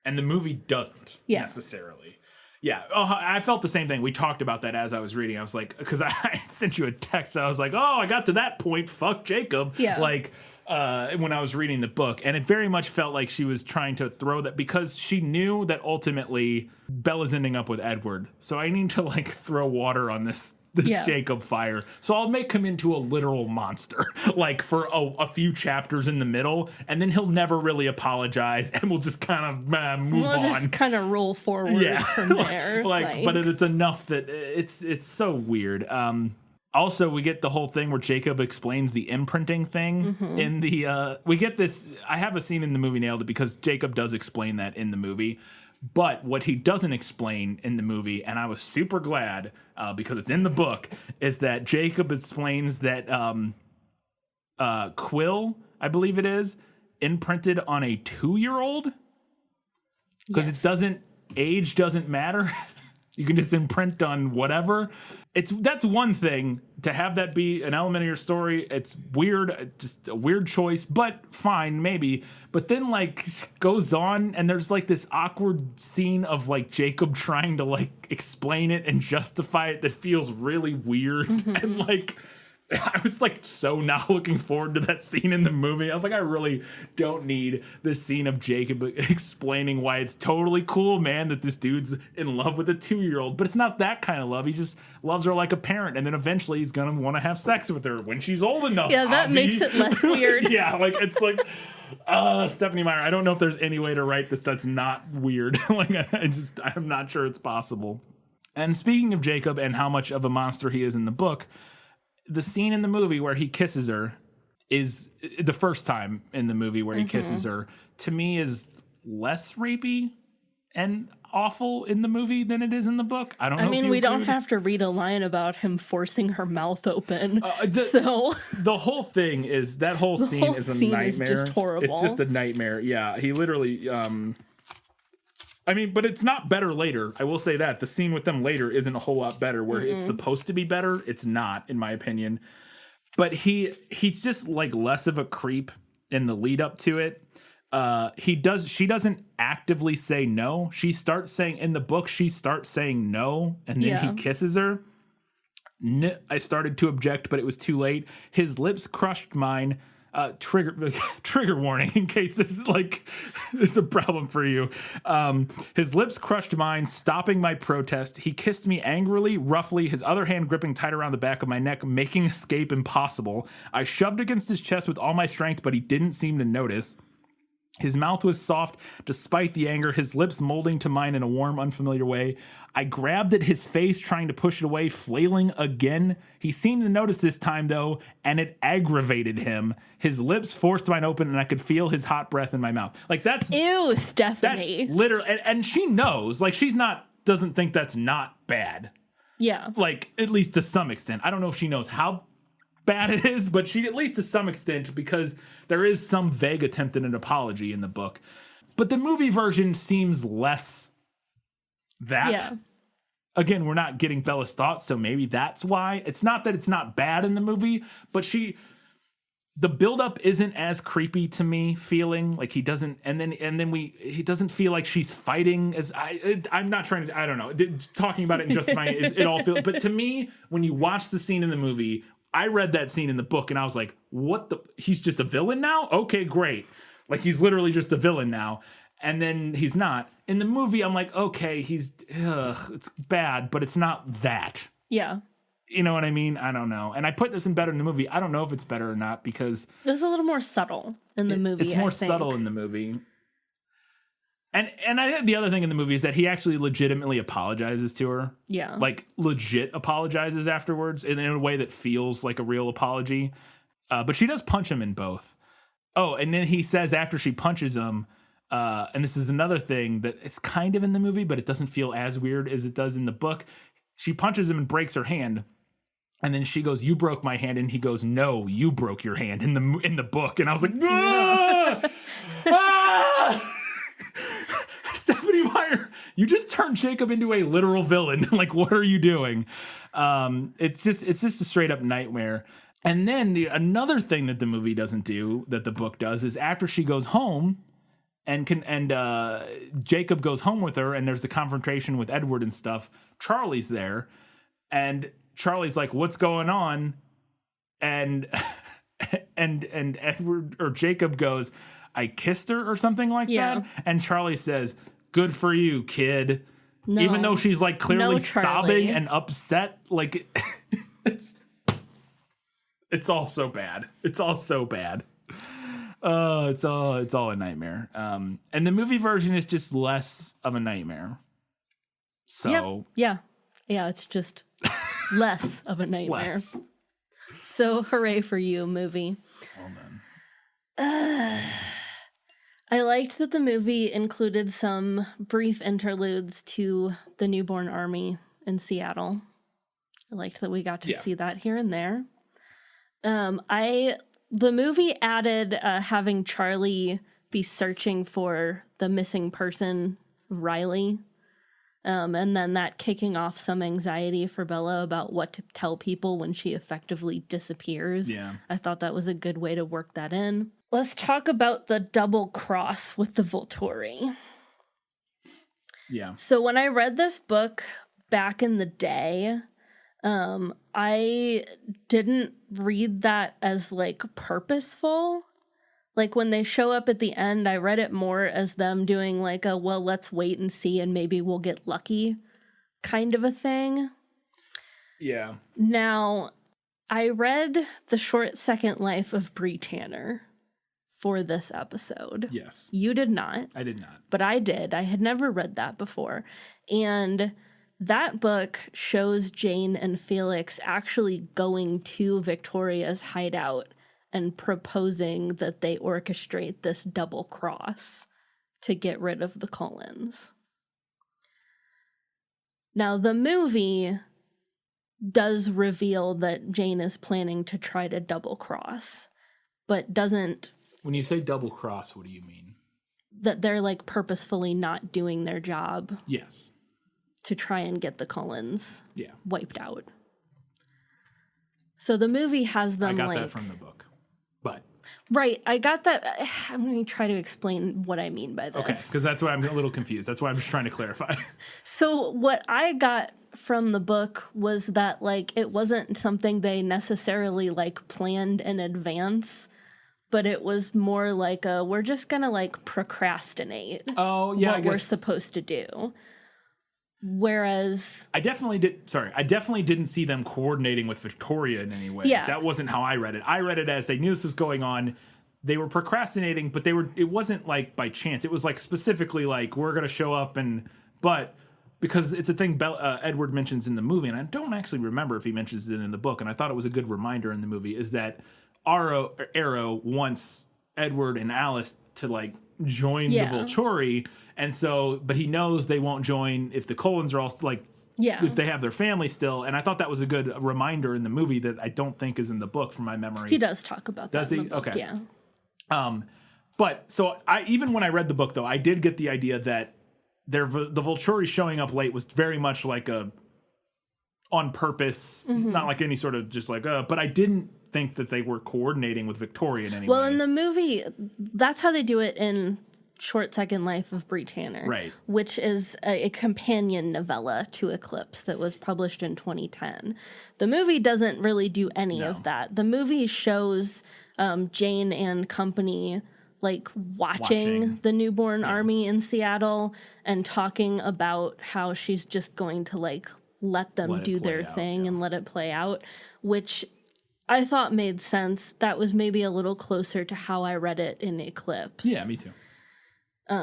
A: And the movie doesn't necessarily. Yeah, I felt the same thing. We talked about that as I was reading. I was like, because I sent you a text. I was like, oh, I got to that point. Fuck Jacob.
B: Yeah.
A: Like, when I was reading the book. And it very much felt like she was trying to throw that because she knew that ultimately Bella's ending up with Edward. So I need to, like, throw water on this Jacob fire. So I'll make him into a literal monster, like, for a few chapters in the middle. And then he'll never really apologize. And we'll just kind of move on.
B: We'll just kind of roll forward from there.
A: But it's enough that it's so weird. Also, we get the whole thing where Jacob explains the imprinting thing in the. We get this. I have a scene in the movie Nailed It because Jacob does explain that in the movie. But what he doesn't explain in the movie, and I was super glad because it's in the book, is that Jacob explains that Quill, I believe it is, imprinted on a 2-year-old because age doesn't matter. You can just imprint on whatever. That's one thing to have that be an element of your story. It's weird, just a weird choice, but fine, maybe. But then like goes on and there's like this awkward scene of like Jacob trying to like explain it and justify it that feels really weird. And like, I was like so not looking forward to that scene in the movie. I was like, I really don't need this scene of Jacob explaining why it's totally cool, man, that this dude's in love with a 2-year-old. But it's not that kind of love. He just loves her like a parent. And then eventually he's going to want to have sex with her when she's old enough.
B: Yeah, that makes it less weird.
A: Yeah, like it's like, Stephenie Meyer, I don't know if there's any way to write this that's not weird. Like, I'm not sure it's possible. And speaking of Jacob and how much of a monster he is in the book, the scene in the movie where he kisses her is the first time in the movie where he kisses her, to me, is less rapey and awful in the movie than it is in the book. I don't know. I mean,
B: we don't have to read a line about him forcing her mouth open.
A: The whole thing is that whole scene is a nightmare.
B: Is just horrible.
A: It's just a nightmare. Yeah, he literally. I mean, but it's not better later. I will say that the scene with them later isn't a whole lot better. Where it's supposed to be better, it's not, in my opinion. But he's just like less of a creep in the lead up to it. She doesn't actively say no. She starts saying in the book, she starts saying no, and then he kisses her. I started to object, but it was too late. His lips crushed mine. Trigger warning in case this is a problem for you. His lips crushed mine, stopping my protest. He kissed me angrily, roughly, his other hand gripping tight around the back of my neck, making escape impossible. I shoved against his chest with all my strength, but he didn't seem to notice. His mouth was soft despite the anger, his lips molding to mine in a warm, unfamiliar way. I grabbed at his face, trying to push it away, flailing again. He seemed to notice this time, though, and it aggravated him. His lips forced mine open, and I could feel his hot breath in my mouth. Like, that's...
B: Ew, Stephanie.
A: That's literally... And she knows. Like, doesn't think that's not bad.
B: Yeah.
A: Like, at least to some extent. I don't know if she knows how bad it is, but she, at least to some extent, because there is some vague attempt at an apology in the book. But the movie version seems less that.
B: Yeah.
A: Again, we're not getting Bella's thoughts, so maybe that's why. It's not that it's not bad in the movie, but the buildup isn't as creepy to me feeling. Like he doesn't, he doesn't feel like she's fighting as I'm not trying to, I don't know, talking about it and justifying it all feels, but to me, when you watch the scene in the movie, I read that scene in the book and I was like, he's just a villain now? Okay, great. Like he's literally just a villain now. And then he's not. In the movie, I'm like, okay, it's bad, but it's not that.
B: Yeah.
A: You know what I mean? I don't know. And I put this in better in the movie. I don't know if it's better or not because...
B: It's a little more subtle in the movie,
A: It's more subtle in the movie. And I think the other thing in the movie is that he actually legitimately apologizes to her.
B: Yeah.
A: Like, legit apologizes afterwards in a way that feels like a real apology. But she does punch him in both. Oh, and then he says after she punches him... and this is another thing that it's kind of in the movie, but it doesn't feel as weird as it does in the book. She punches him and breaks her hand. And then she goes, "You broke my hand." And he goes, "No, you broke your hand," in the book. And I was like, ah! Ah! Stephanie Meyer, you just turned Jacob into a literal villain. Like, what are you doing? It's just a straight up nightmare. And then another thing that the movie doesn't do that the book does is after she goes home, and Jacob goes home with her, and there's the confrontation with Edward and stuff. Charlie's there, and Charlie's like, "What's going on?" And Edward or Jacob goes, "I kissed her," or something like that. And Charlie says, "Good for you, kid." No, even though she's like clearly sobbing and upset, like it's all so bad. It's all so bad. It's all a nightmare. And the movie version is just less of a nightmare. So
B: yeah, it's just less of a nightmare. Less. So hooray for you, movie. Well done. I liked that the movie included some brief interludes to the newborn army in Seattle. I liked that we got to see that here and there. The movie added having Charlie be searching for the missing person, Riley, and then that kicking off some anxiety for Bella about what to tell people when she effectively disappears. Yeah. I thought that was a good way to work that in. Let's talk about the double cross with the Volturi.
A: Yeah.
B: So when I read this book back in the day... I didn't read that as like purposeful. Like when they show up at the end, I read it more as them doing like a, well, let's wait and see and maybe we'll get lucky kind of a thing.
A: Yeah.
B: Now, I read The Short Second Life of Bree Tanner for this episode.
A: Yes.
B: You did not.
A: I did not.
B: But I did. I had never read that before. And that book shows Jane and Felix actually going to Victoria's hideout and proposing that they orchestrate this double cross to get rid of the Cullens. Now, the movie does reveal that Jane is planning to try to double cross, but doesn't...
A: When you say double cross, what do you mean?
B: That they're like purposefully not doing their job.
A: Yes.
B: To try and get the Cullens wiped out. So the movie has them
A: I got that from the book. But
B: right, I got that. I'm going to try to explain what I mean by this.
A: Okay, because that's why I'm a little confused. That's why I'm just trying to clarify.
B: So what I got from the book was that like it wasn't something they necessarily like planned in advance, but it was more like we're just gonna like procrastinate.
A: Oh yeah,
B: what we're supposed to do. Whereas
A: I definitely didn't see them coordinating with Victoria in any way.
B: Yeah.
A: That wasn't how I read it. I read it as they knew this was going on. They were procrastinating, but it wasn't like by chance. It was like specifically like, we're going to show up but because it's a thing Edward mentions in the movie, and I don't actually remember if he mentions it in the book, and I thought it was a good reminder in the movie, is that Arrow wants Edward and Alice to like join the Volturi, and so, but he knows they won't join if the Colons are all like, if they have their family still. And I thought that was a good reminder in the movie that I don't think is in the book from my memory.
B: He does talk about that.
A: Does he?
B: In the book,
A: okay.
B: Yeah.
A: But so even when I read the book though, I did get the idea that the Volturi showing up late was very much like on purpose, not like any sort of just like, but I didn't think that they were coordinating with Victoria in any way.
B: Well, in the movie, that's how they do it in Short Second Life of Bree Tanner,
A: right?
B: Which is a companion novella to Eclipse that was published in 2010. The movie doesn't really do any of that. The movie shows Jane and company like watching the newborn army in Seattle and talking about how she's just going to like let them do their thing and let it play out, which I thought made sense. That was maybe a little closer to how I read it in Eclipse.
A: Yeah, me too.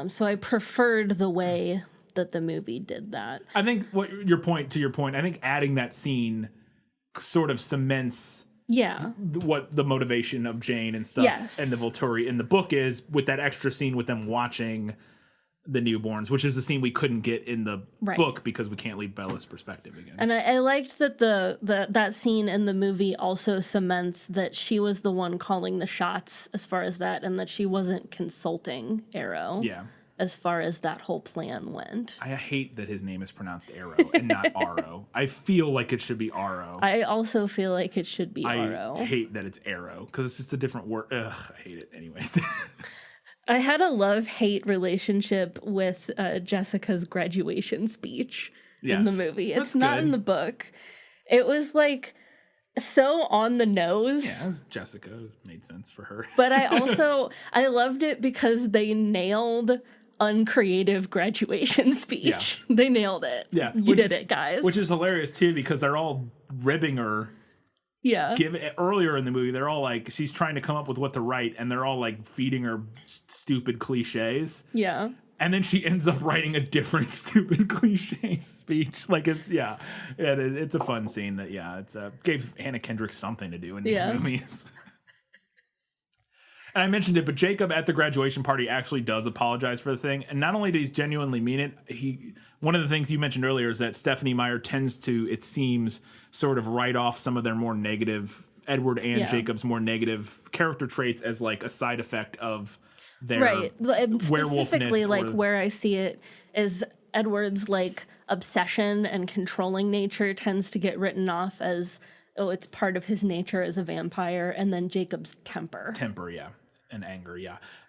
B: So I preferred the way that the movie did that.
A: I think your point, I think adding that scene sort of cements what the motivation of Jane and stuff and the Volturi in the book is, with that extra scene with them watching the newborns, which is the scene we couldn't get in the book because we can't leave Bella's perspective again.
B: And I liked that that scene in the movie also cements that she was the one calling the shots as far as that, and that she wasn't consulting Arrow as far as that whole plan went.
A: I hate that his name is pronounced Arrow and not Arrow. I feel like it should be Arrow.
B: I also feel like it should be Arrow.
A: I hate that it's Arrow because it's just a different word. Ugh, I hate it anyways.
B: I had a love-hate relationship with Jessica's graduation speech in the movie. It's not in the book. It was like so on the nose.
A: Yeah, it was Jessica. It made sense for her.
B: But I loved it because they nailed uncreative graduation speech. Yeah. They nailed it.
A: Yeah.
B: You did it, guys.
A: Which is hilarious too, because they're all ribbing her.
B: Yeah.
A: Earlier in the movie, they're all like, she's trying to come up with what to write, and they're all like feeding her stupid cliches.
B: Yeah.
A: And then she ends up writing a different stupid cliche speech. Like it's a fun scene that it's gave Anna Kendrick something to do in these movies. And I mentioned it, but Jacob at the graduation party actually does apologize for the thing. And not only does he genuinely mean it, one of the things you mentioned earlier is that Stephenie Meyer tends to, it seems, sort of write off some of their more negative, Edward and Jacob's more negative character traits as like a side effect of their werewolfness.
B: Specifically, like where I see it is Edward's like obsession and controlling nature tends to get written off as, oh, it's part of his nature as a vampire, and then Jacob's temper,
A: and anger,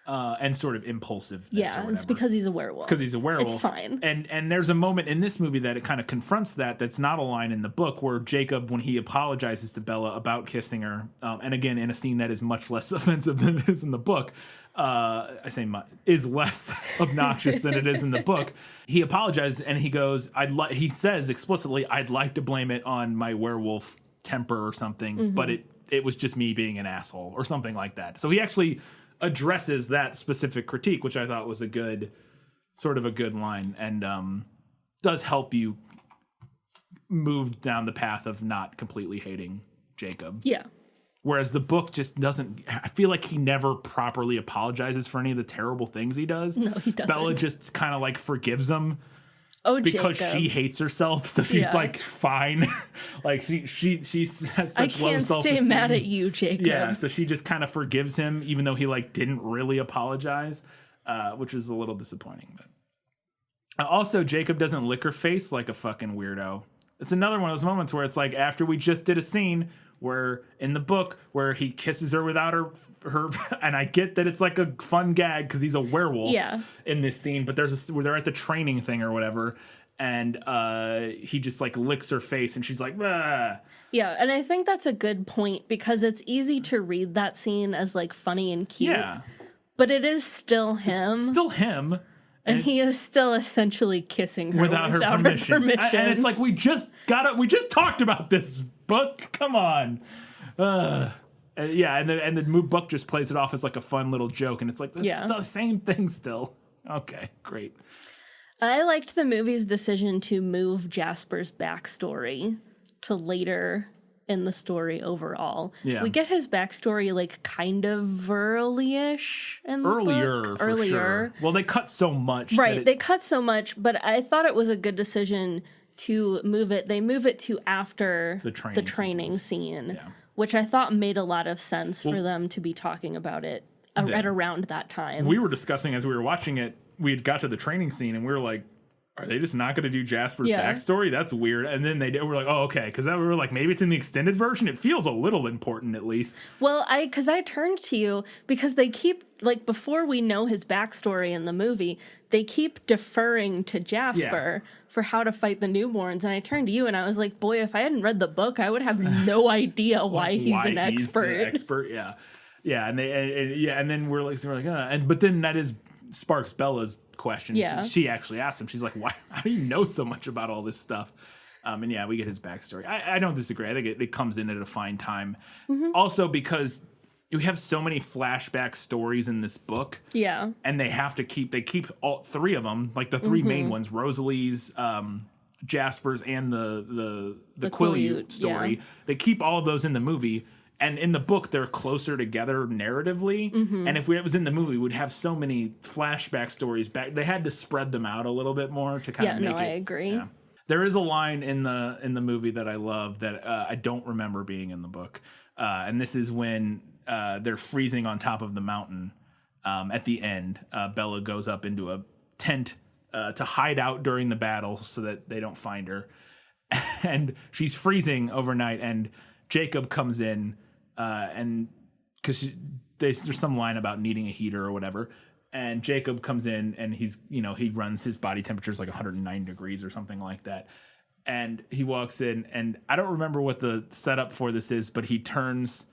A: and sort of impulsiveness.
B: Yeah, it's because he's a werewolf.
A: It's because he's a werewolf.
B: It's fine.
A: And there's a moment in this movie that it kind of confronts that's not a line in the book, where Jacob, when he apologizes to Bella about kissing her, and again in a scene that is much less offensive than it is in the book, is less obnoxious than it is in the book. He apologizes and he goes, he says explicitly, I'd like to blame it on my werewolf temper or something, but it was just me being an asshole or something like that. So he actually addresses that specific critique, which I thought was a good line, and does help you move down the path of not completely hating Jacob.
B: Yeah.
A: Whereas the book just doesn't, I feel like he never properly apologizes for any of the terrible things he does.
B: No, he doesn't.
A: Bella just kind of like forgives him.
B: Oh,
A: because
B: Jacob.
A: she hates herself, so she's like fine. Like she has such low self-esteem.
B: I can't stay mad at you, Jacob.
A: Yeah, so she just kind of forgives him, even though he like didn't really apologize, which is a little disappointing. But also, Jacob doesn't lick her face like a fucking weirdo. It's another one of those moments where it's like, after we just did a scene where in the book where he kisses her without her and I get that it's like a fun gag because he's a werewolf in this scene, but they're at the training thing or whatever, and he just like licks her face, and she's like, ah.
B: Yeah, and I think that's a good point because it's easy to read that scene as like funny and cute.
A: Yeah.
B: But it is still him.
A: It's still him.
B: And he is still essentially kissing her
A: without her permission. And it's like, we just talked about this book. Come on. Yeah, and the book just plays it off as like a fun little joke, and it's like, that's the same thing still. Okay, great.
B: I liked the movie's decision to move Jasper's backstory to later in the story overall. Yeah. We get his backstory like kind of early-ish in the book.
A: Earlier. Sure. Well, they cut so much.
B: Right, they cut so much, but I thought it was a good decision to move it. They move it to after the training scene, which I thought made a lot of sense for them to be talking about it at around that time.
A: We were discussing as we were watching it, we had got to the training scene, and we were like, are they just not going to do Jasper's backstory? That's weird. And then they did. We're like, oh, okay. Because we were like, maybe it's in the extended version. It feels a little important, at least.
B: Well, because I turned to you because they keep, like, before we know his backstory in the movie, they keep deferring to Jasper for how to fight the newborns. And I turned to you and I was like, boy, if I hadn't read the book, I would have no idea why he's an expert.
A: The expert, yeah. Yeah. And then we're like, but then that is sparks Bella's question. Yeah. She actually asked him, she's like, why, how do you know so much about all this stuff? And yeah, we get his backstory. I don't disagree. I think it comes in at a fine time. Mm-hmm. Also because we have so many flashback stories in this book. Yeah. And they keep all three of them, like the three main ones, Rosalie's, Jasper's, and the Quileute story. Yeah. They keep all of those in the movie. And in the book, they're closer together narratively. Mm-hmm. And if it was in the movie, we'd have so many flashback stories back. They had to spread them out a little bit more to kind of make it.
B: I agree. Yeah.
A: There is a line in the movie that I love that I don't remember being in the book. And this is when they're freezing on top of the mountain at the end. Bella goes up into a tent to hide out during the battle so that they don't find her. And she's freezing overnight, and Jacob comes in. And because there's some line about needing a heater or whatever, and Jacob comes in and he runs, his body temperature is like 109 degrees or something like that. And he walks in, and I don't remember what the setup for this is, but he turns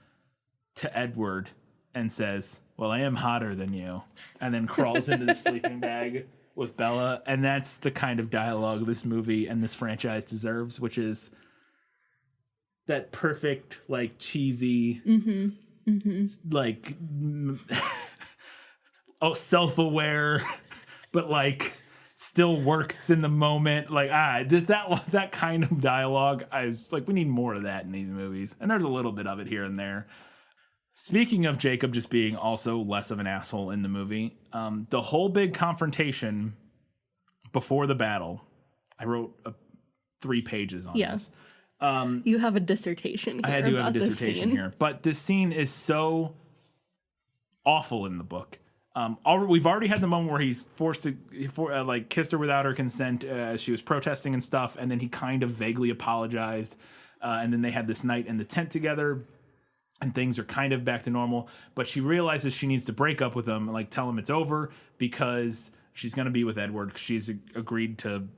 A: to Edward and says, well, I am hotter than you, and then crawls into the sleeping bag with Bella. And that's the kind of dialogue this movie and this franchise deserves, which is that perfect, like, cheesy, like, self-aware, but, like, still works in the moment. Like, just that kind of dialogue. I was like, we need more of that in these movies. And there's a little bit of it here and there. Speaking of Jacob just being also less of an asshole in the movie, the whole big confrontation before the battle, I wrote 3 pages on this.
B: You have a dissertation here.
A: I do have a dissertation here. But this scene is so awful in the book. We've already had the moment where he's forced to kissed her without her consent as she was protesting and stuff, and then he kind of vaguely apologized. And then they had this night in the tent together, and things are kind of back to normal. But she realizes she needs to break up with him, like tell him it's over, because she's going to be with Edward, because she's agreed to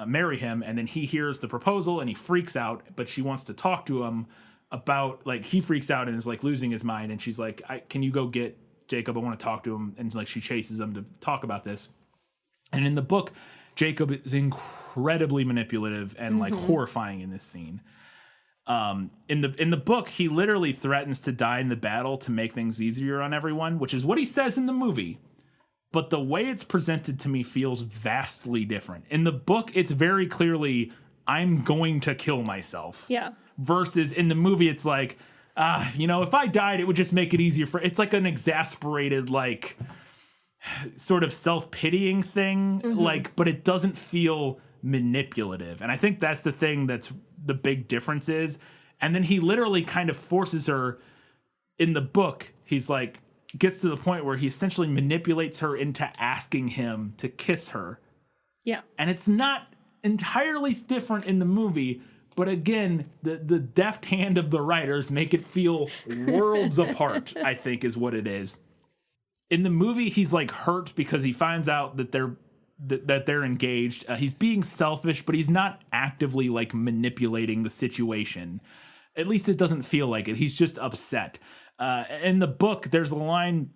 A: marry him. And then he hears the proposal and he freaks out, but she wants to talk to him about, like, he freaks out and is like losing his mind, and she's like, can you go get Jacob? I want to talk to him. And like she chases him to talk about this. And in the book, Jacob is incredibly manipulative and like horrifying in this scene. In the book, he literally threatens to die in the battle to make things easier on everyone, which is what he says in the movie. But the way it's presented to me feels vastly different. In the book, it's very clearly, I'm going to kill myself. Yeah. Versus in the movie, it's like, if I died, it would just make it easier it's like an exasperated, like, sort of self-pitying thing. Like, but it doesn't feel manipulative. And I think that's the thing that's the big difference is. And then he literally kind of forces her in the book. He's like, gets to the point where he essentially manipulates her into asking him to kiss her. Yeah. And it's not entirely different in the movie, but again, the deft hand of the writers make it feel worlds apart, I think is what it is. In the movie, he's like hurt because he finds out that they're that they're engaged. He's being selfish, but he's not actively like manipulating the situation. At least it doesn't feel like it. He's just upset. In the book, there's a line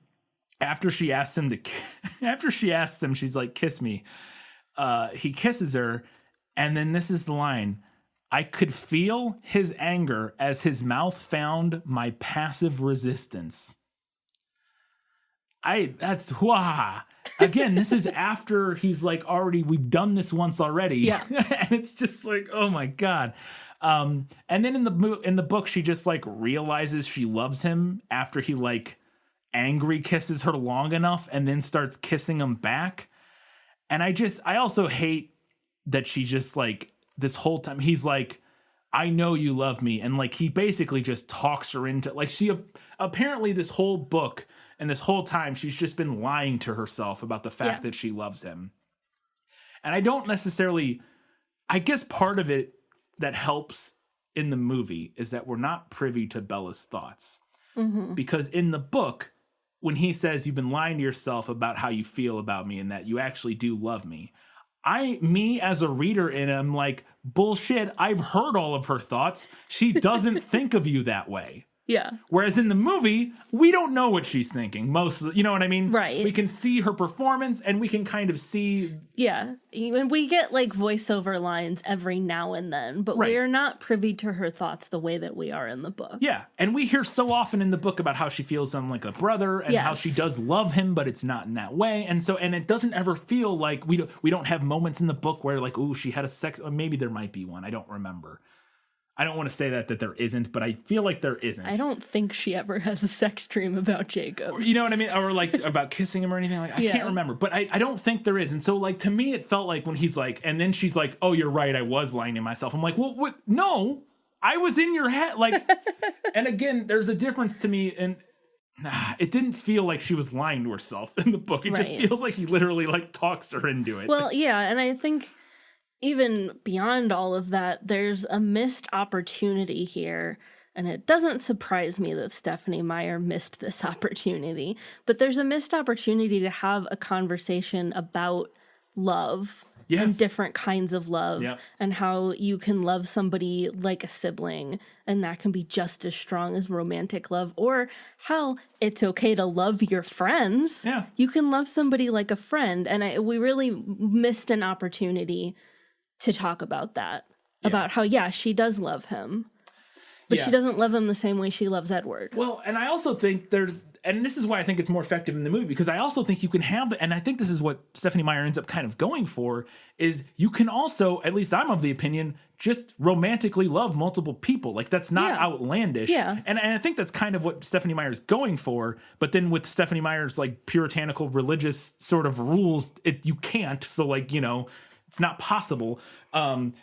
A: after she asks him she's like, kiss me. He kisses her. And then this is the line. I could feel his anger as his mouth found my passive resistance. Again, this is after he's like we've done this once already.
B: Yeah.
A: And it's just like, oh my God. And then in the book, she just like realizes she loves him after he like angry kisses her long enough and then starts kissing him back. And I also hate that she just like this whole time he's like, I know you love me. And like, he basically just talks her into like, she apparently this whole book and this whole time she's just been lying to herself about the fact that she loves him. And I don't necessarily, I guess part of it that helps in the movie is that we're not privy to Bella's thoughts. Mm-hmm. Because in the book, when he says you've been lying to yourself about how you feel about me and that you actually do love me, me as a reader and I'm like, bullshit, I've heard all of her thoughts. She doesn't think of you that way.
B: Yeah.
A: Whereas in the movie, we don't know what she's thinking. You know what I mean?
B: Right.
A: We can see her performance and we can kind of see.
B: Yeah. And we get like voiceover lines every now and then, but
A: Right.
B: we are not privy to her thoughts the way that we are in the book.
A: Yeah. And we hear so often in the book about how she feels him like a brother and how she does love him, but it's not in that way. And so, and it doesn't ever feel like we don't have moments in the book where like, ooh, she had a sex, or maybe there might be one. I don't remember. I don't want to say that there isn't, but I feel like there isn't.
B: I don't think she ever has a sex dream about Jacob.
A: You know what I mean? Or like about kissing him or anything like I can't remember, but I don't think there is. And so like to me, it felt like when he's like, and then she's like, oh, you're right. I was lying to myself. I'm like, well, what? No, I was in your head. Like, and again, there's a difference to me. And it didn't feel like she was lying to herself in the book. It just feels like he literally like talks her into it.
B: Well, yeah. And I think even beyond all of that, there's a missed opportunity here. And it doesn't surprise me that Stephenie Meyer missed this opportunity. But there's a missed opportunity to have a conversation about love. Yes. And different kinds of love. Yep. And how you can love somebody like a sibling. And that can be just as strong as romantic love. Or how it's okay to love your friends.
A: Yeah.
B: You can love somebody like a friend. And we really missed an opportunity to talk about that, about how, she does love him, but she doesn't love him the same way she loves Edward.
A: Well, and I also think and this is why I think it's more effective in the movie, because I also think you can have, and I think this is what Stephenie Meyer ends up kind of going for, is you can also, at least I'm of the opinion, just romantically love multiple people. Like, that's not outlandish.
B: Yeah.
A: And I think that's kind of what Stephenie Meyer's going for, but then with Stephenie Meyer's, like, puritanical religious sort of rules, you can't, so, like, you know, it's not possible. And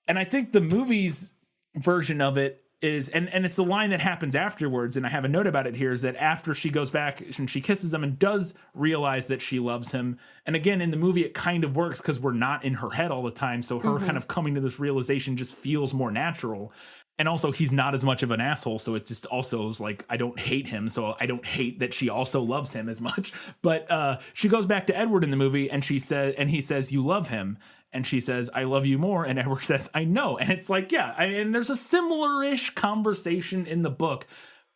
A: I think the movie's version of it is, and it's a line that happens afterwards, and I have a note about it here, is that after she goes back and she kisses him and does realize that she loves him, and again, in the movie, it kind of works because we're not in her head all the time, so her kind of coming to this realization just feels more natural. And also, he's not as much of an asshole, so it just also is like, I don't hate him, so I don't hate that she also loves him as much. But she goes back to Edward in the movie, and he says, you love him. And she says, I love you more. And Edward says, I know. And it's like, and there's a similar-ish conversation in the book.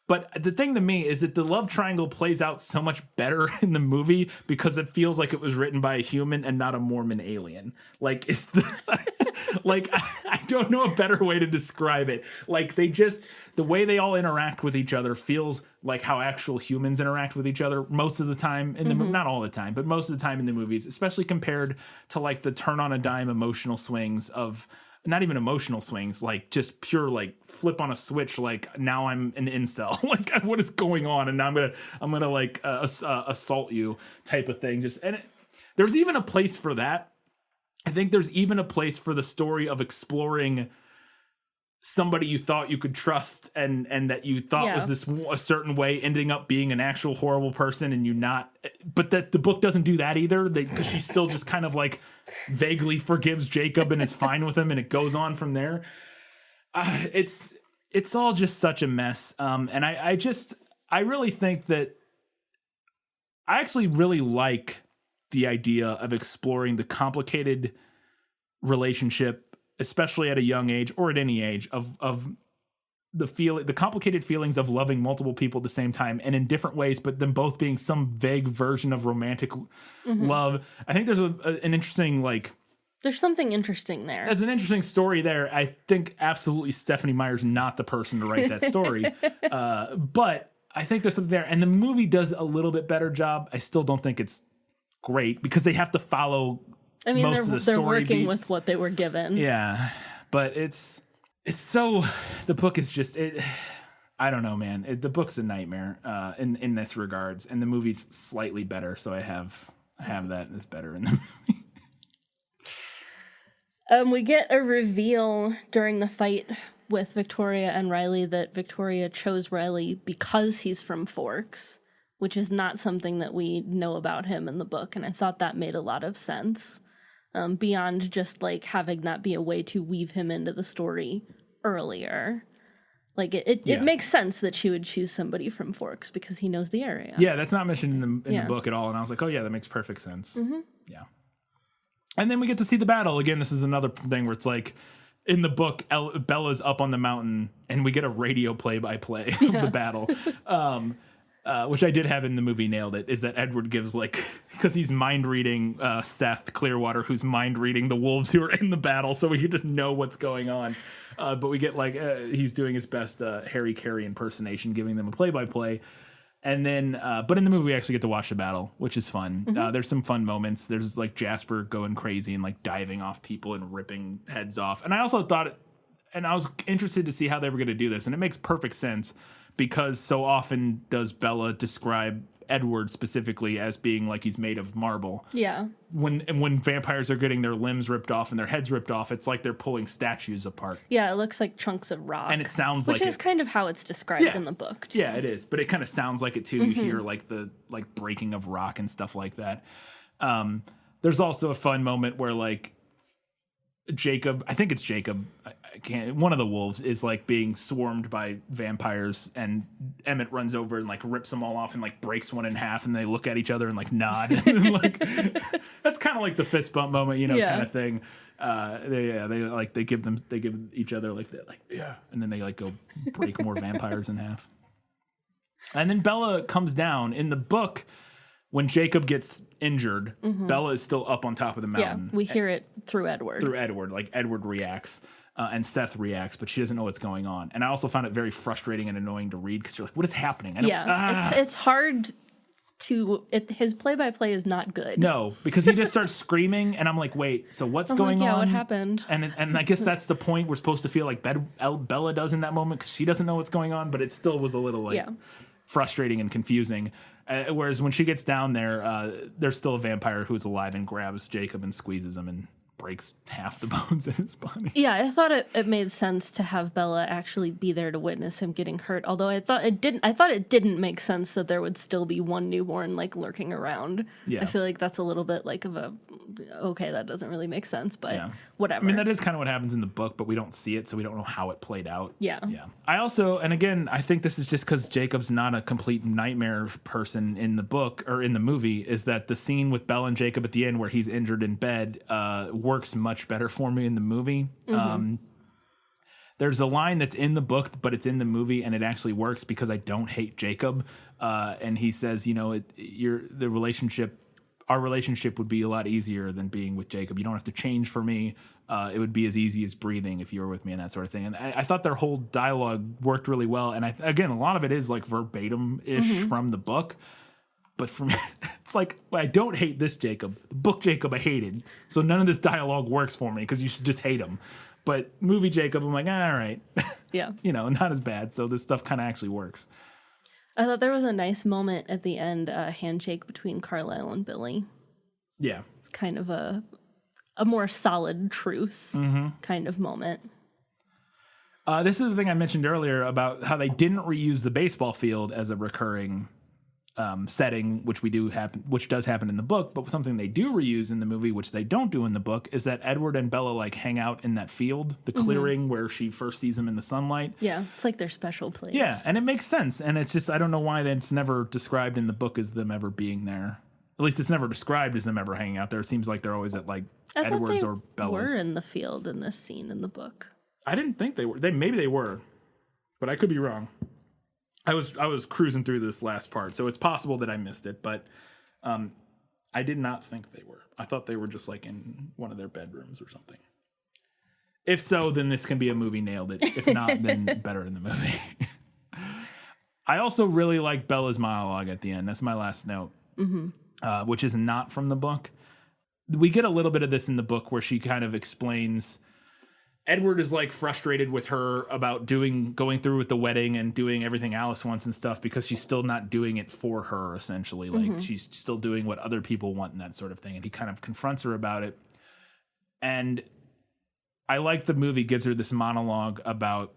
A: But the thing to me is that the love triangle plays out so much better in the movie because it feels like it was written by a human and not a Mormon alien. Like, it's like, I don't know a better way to describe it. Like, the way they all interact with each other feels like how actual humans interact with each other most of the time in the not all the time, but most of the time in the movies, especially compared to like the turn on a dime emotional swings of, not even emotional swings, like just pure like flip on a switch, like now I'm an incel, like what is going on, and now I'm gonna like assault you type of thing. There's even a place for that. I think there's even a place for the story of exploring somebody you thought you could trust and that you thought was a certain way, ending up being an actual horrible person, and but that the book doesn't do that either, because she still just kind of like vaguely forgives Jacob and is fine with him, and it goes on from there. It's all just such a mess. And I really think that I actually really like the idea of exploring the complicated relationship, especially at a young age or at any age, of the complicated feelings of loving multiple people at the same time and in different ways, but them both being some vague version of romantic love. I think there's an interesting, like,
B: there's something interesting there.
A: there's an interesting story there. I think absolutely Stephanie Meyer's not the person to write that story. But I think there's something there. And the movie does a little bit better job. I still don't think it's great because they have to follow most of the story
B: they're working
A: beats.
B: with what they were given.
A: Yeah. But it's so, the book is just, I don't know, man. The book's a nightmare in this regards. And the movie's slightly better. So I have that as better in the movie.
B: We get a reveal during the fight with Victoria and Riley that Victoria chose Riley because he's from Forks, which is not something that we know about him in the book. And I thought that made a lot of sense, beyond just like having that be a way to weave him into the story earlier. Like it makes sense that she would choose somebody from Forks because he knows the area.
A: Yeah, that's not mentioned in the book at all. And I was like, oh yeah, that makes perfect sense. Yeah. And then we get to see the battle. Again, this is another thing where it's like, in the book, Bella's up on the mountain, and we get a radio play-by-play of the battle. Which I did have in the movie, nailed it, is that Edward gives, like, because he's mind-reading Seth Clearwater, who's mind-reading the wolves who are in the battle, so we just know what's going on. But we get, like, he's doing his best Harry Carey impersonation, giving them a play-by-play. And then, but in the movie, we actually get to watch the battle, which is fun. There's some fun moments. There's like Jasper going crazy and like diving off people and ripping heads off. And I also thought, and I was interested to see how they were going to do this. And it makes perfect sense because so often does Bella describe Edward specifically as being like he's made of marble.
B: Yeah.
A: When vampires are getting their limbs ripped off and their heads ripped off, it's like they're pulling statues apart.
B: Yeah, it looks like chunks of rock.
A: And it sounds
B: which
A: like
B: is kind of how it's described in the book, too.
A: Yeah, it is. But it kind of sounds like it too. You hear like the breaking of rock and stuff like that. There's also a fun moment where like Jacob, I think it's Jacob, I can't, one of the wolves is like being swarmed by vampires, and Emmett runs over and like rips them all off and like breaks one in half, and they look at each other and like nod. And, like, that's kind of like the fist bump moment, kind of thing. They give each other like that, like, yeah, and then they like go break more vampires in half. And then Bella comes down. In the book, when Jacob gets injured, Bella is still up on top of the mountain.
B: Yeah, we hear it through Edward.
A: Like Edward reacts. And Seth reacts, but she doesn't know what's going on. And I also found it very frustrating and annoying to read because you're like, what is happening?
B: It's hard to... his play-by-play is not good.
A: No, because he just starts screaming, and I'm like, wait, so what's going on?
B: What happened?
A: And I guess that's the point we're supposed to feel like Bella does in that moment because she doesn't know what's going on, but it still was a little like frustrating and confusing. Whereas when she gets down there, there's still a vampire who's alive and grabs Jacob and squeezes him and breaks half the bones in his body.
B: Yeah, I thought it made sense to have Bella actually be there to witness him getting hurt. Although I thought it didn't make sense that there would still be one newborn like lurking around. Yeah. I feel like that's a little bit like of a that doesn't really make sense, but whatever.
A: I mean, that is kind of what happens in the book, but we don't see it, so we don't know how it played out.
B: Yeah.
A: I also, and again, I think this is just because Jacob's not a complete nightmare person in the book or in the movie, is that the scene with Bella and Jacob at the end where he's injured in bed works much better for me in the movie. There's a line that's in the book, but it's in the movie, and it actually works because I don't hate Jacob. And he says, our relationship would be a lot easier than being with Jacob. You don't have to change for me. It would be as easy as breathing if you were with me, and that sort of thing. And I thought their whole dialogue worked really well. And again, a lot of it is like verbatim-ish from the book. But for me, it's like, I don't hate this Jacob. The book Jacob I hated. So none of this dialogue works for me because you should just hate him. But movie Jacob, I'm like, all right.
B: Yeah.
A: Not as bad. So this stuff kind of actually works.
B: I thought there was a nice moment at the end, a handshake between Carlisle and Billy.
A: Yeah.
B: It's kind of a more solid truce kind of moment.
A: This is the thing I mentioned earlier about how they didn't reuse the baseball field as a recurring setting, which does happen in the book, but something they do reuse in the movie, which they don't do in the book, is that Edward and Bella like hang out in that field, the clearing where she first sees him in the sunlight.
B: Yeah, it's like their special place.
A: Yeah, and it makes sense, and it's just I don't know why that's never described in the book as them ever being there. At least it's never described as them ever hanging out there. It seems like they're always at like
B: I thought
A: Edward's
B: they
A: or Bella's.
B: were in the field in this scene in the book.
A: I didn't think they were. Maybe they were, but I could be wrong. I was cruising through this last part, so it's possible that I missed it, but I did not think they were. I thought they were just like in one of their bedrooms or something. If so, then this can be a movie nailed it. If not, then better in the movie. I also really like Bella's monologue at the end. That's my last note, which is not from the book. We get a little bit of this in the book where she kind of explains Edward is like frustrated with her about going through with the wedding and doing everything Alice wants and stuff because she's still not doing it for her, essentially. Like she's still doing what other people want and that sort of thing. And he kind of confronts her about it. And I like the movie gives her this monologue about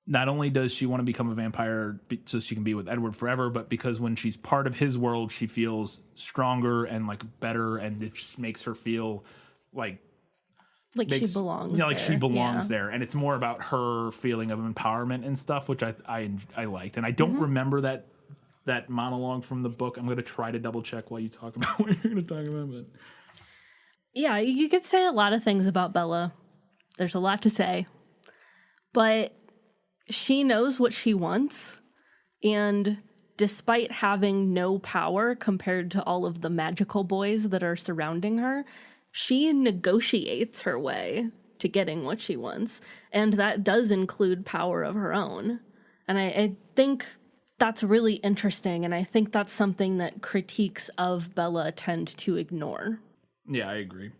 A: not only does she want to become a vampire so she can be with Edward forever, but because when she's part of his world, she feels stronger and like better, and it just makes her feel like
B: she belongs.
A: Like she belongs there, and it's more about her feeling of empowerment and stuff, which I liked, and I don't remember that monologue from the book. I'm going to try to double check while you talk about what you're going to talk about, but
B: yeah, you could say a lot of things about Bella. There's a lot to say, but she knows what she wants, and despite having no power compared to all of the magical boys that are surrounding her, she negotiates her way to getting what she wants, and that does include power of her own. And I think that's really interesting, and I think that's something that critiques of Bella tend to ignore.
A: Yeah, I agree.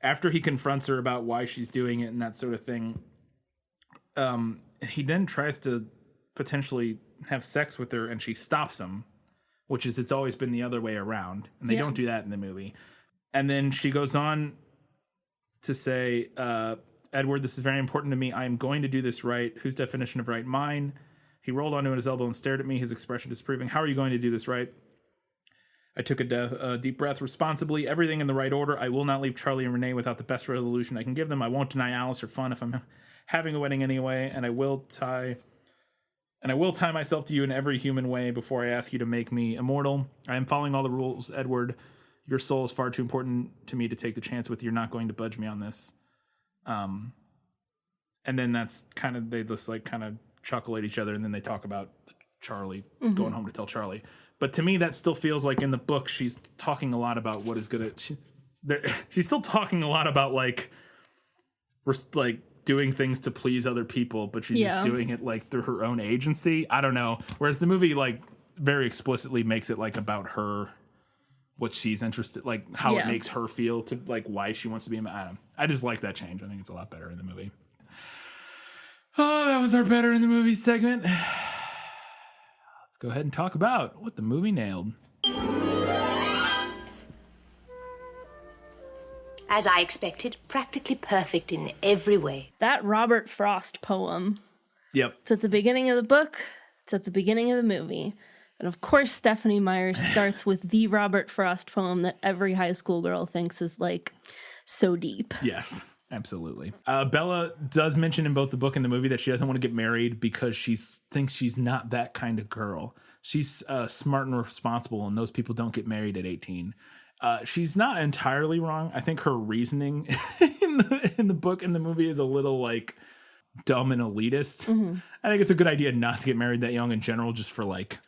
A: After he confronts her about why she's doing it and that sort of thing, he then tries to potentially have sex with her, and she stops him, which is it's always been the other way around, and they don't do that in the movie. And then she goes on to say, Edward, this is very important to me. I am going to do this right. Whose definition of right? Mine. He rolled onto his elbow and stared at me, his expression disapproving. How are you going to do this right? I took a deep breath. Responsibly, everything in the right order. I will not leave Charlie and Renee without the best resolution I can give them. I won't deny Alice her fun if I'm having a wedding anyway, and I will tie myself to you in every human way before I ask you to make me immortal. I am following all the rules, Edward. Your soul is far too important to me to take the chance with. You're not going to budge me on this. And then that's kind of, they just like kind of chuckle at each other, and then they talk about Charlie going home to tell Charlie. But to me, that still feels like in the book, she's talking a lot about what is good at. She's still talking a lot about like doing things to please other people, but she's just doing it like through her own agency. I don't know. Whereas the movie like very explicitly makes it like about her, what she's interested, like how it makes her feel to like why she wants to be. I don't know. I just like that change. I think it's a lot better in the movie. Oh, that was our better in the movie segment. Let's go ahead and talk about what the movie nailed.
G: As I expected, practically perfect in every way.
B: That Robert Frost poem.
A: Yep.
B: It's at the beginning of the book. It's at the beginning of the movie. And of course, Stephanie Meyer starts with the Robert Frost poem that every high school girl thinks is like so deep.
A: Yes, absolutely. Bella does mention in both the book and the movie that she doesn't want to get married because she thinks she's not that kind of girl. She's smart and responsible, and those people don't get married at 18. She's not entirely wrong. I think her reasoning in the book and the movie is a little like dumb and elitist. I think it's a good idea not to get married that young in general, just for like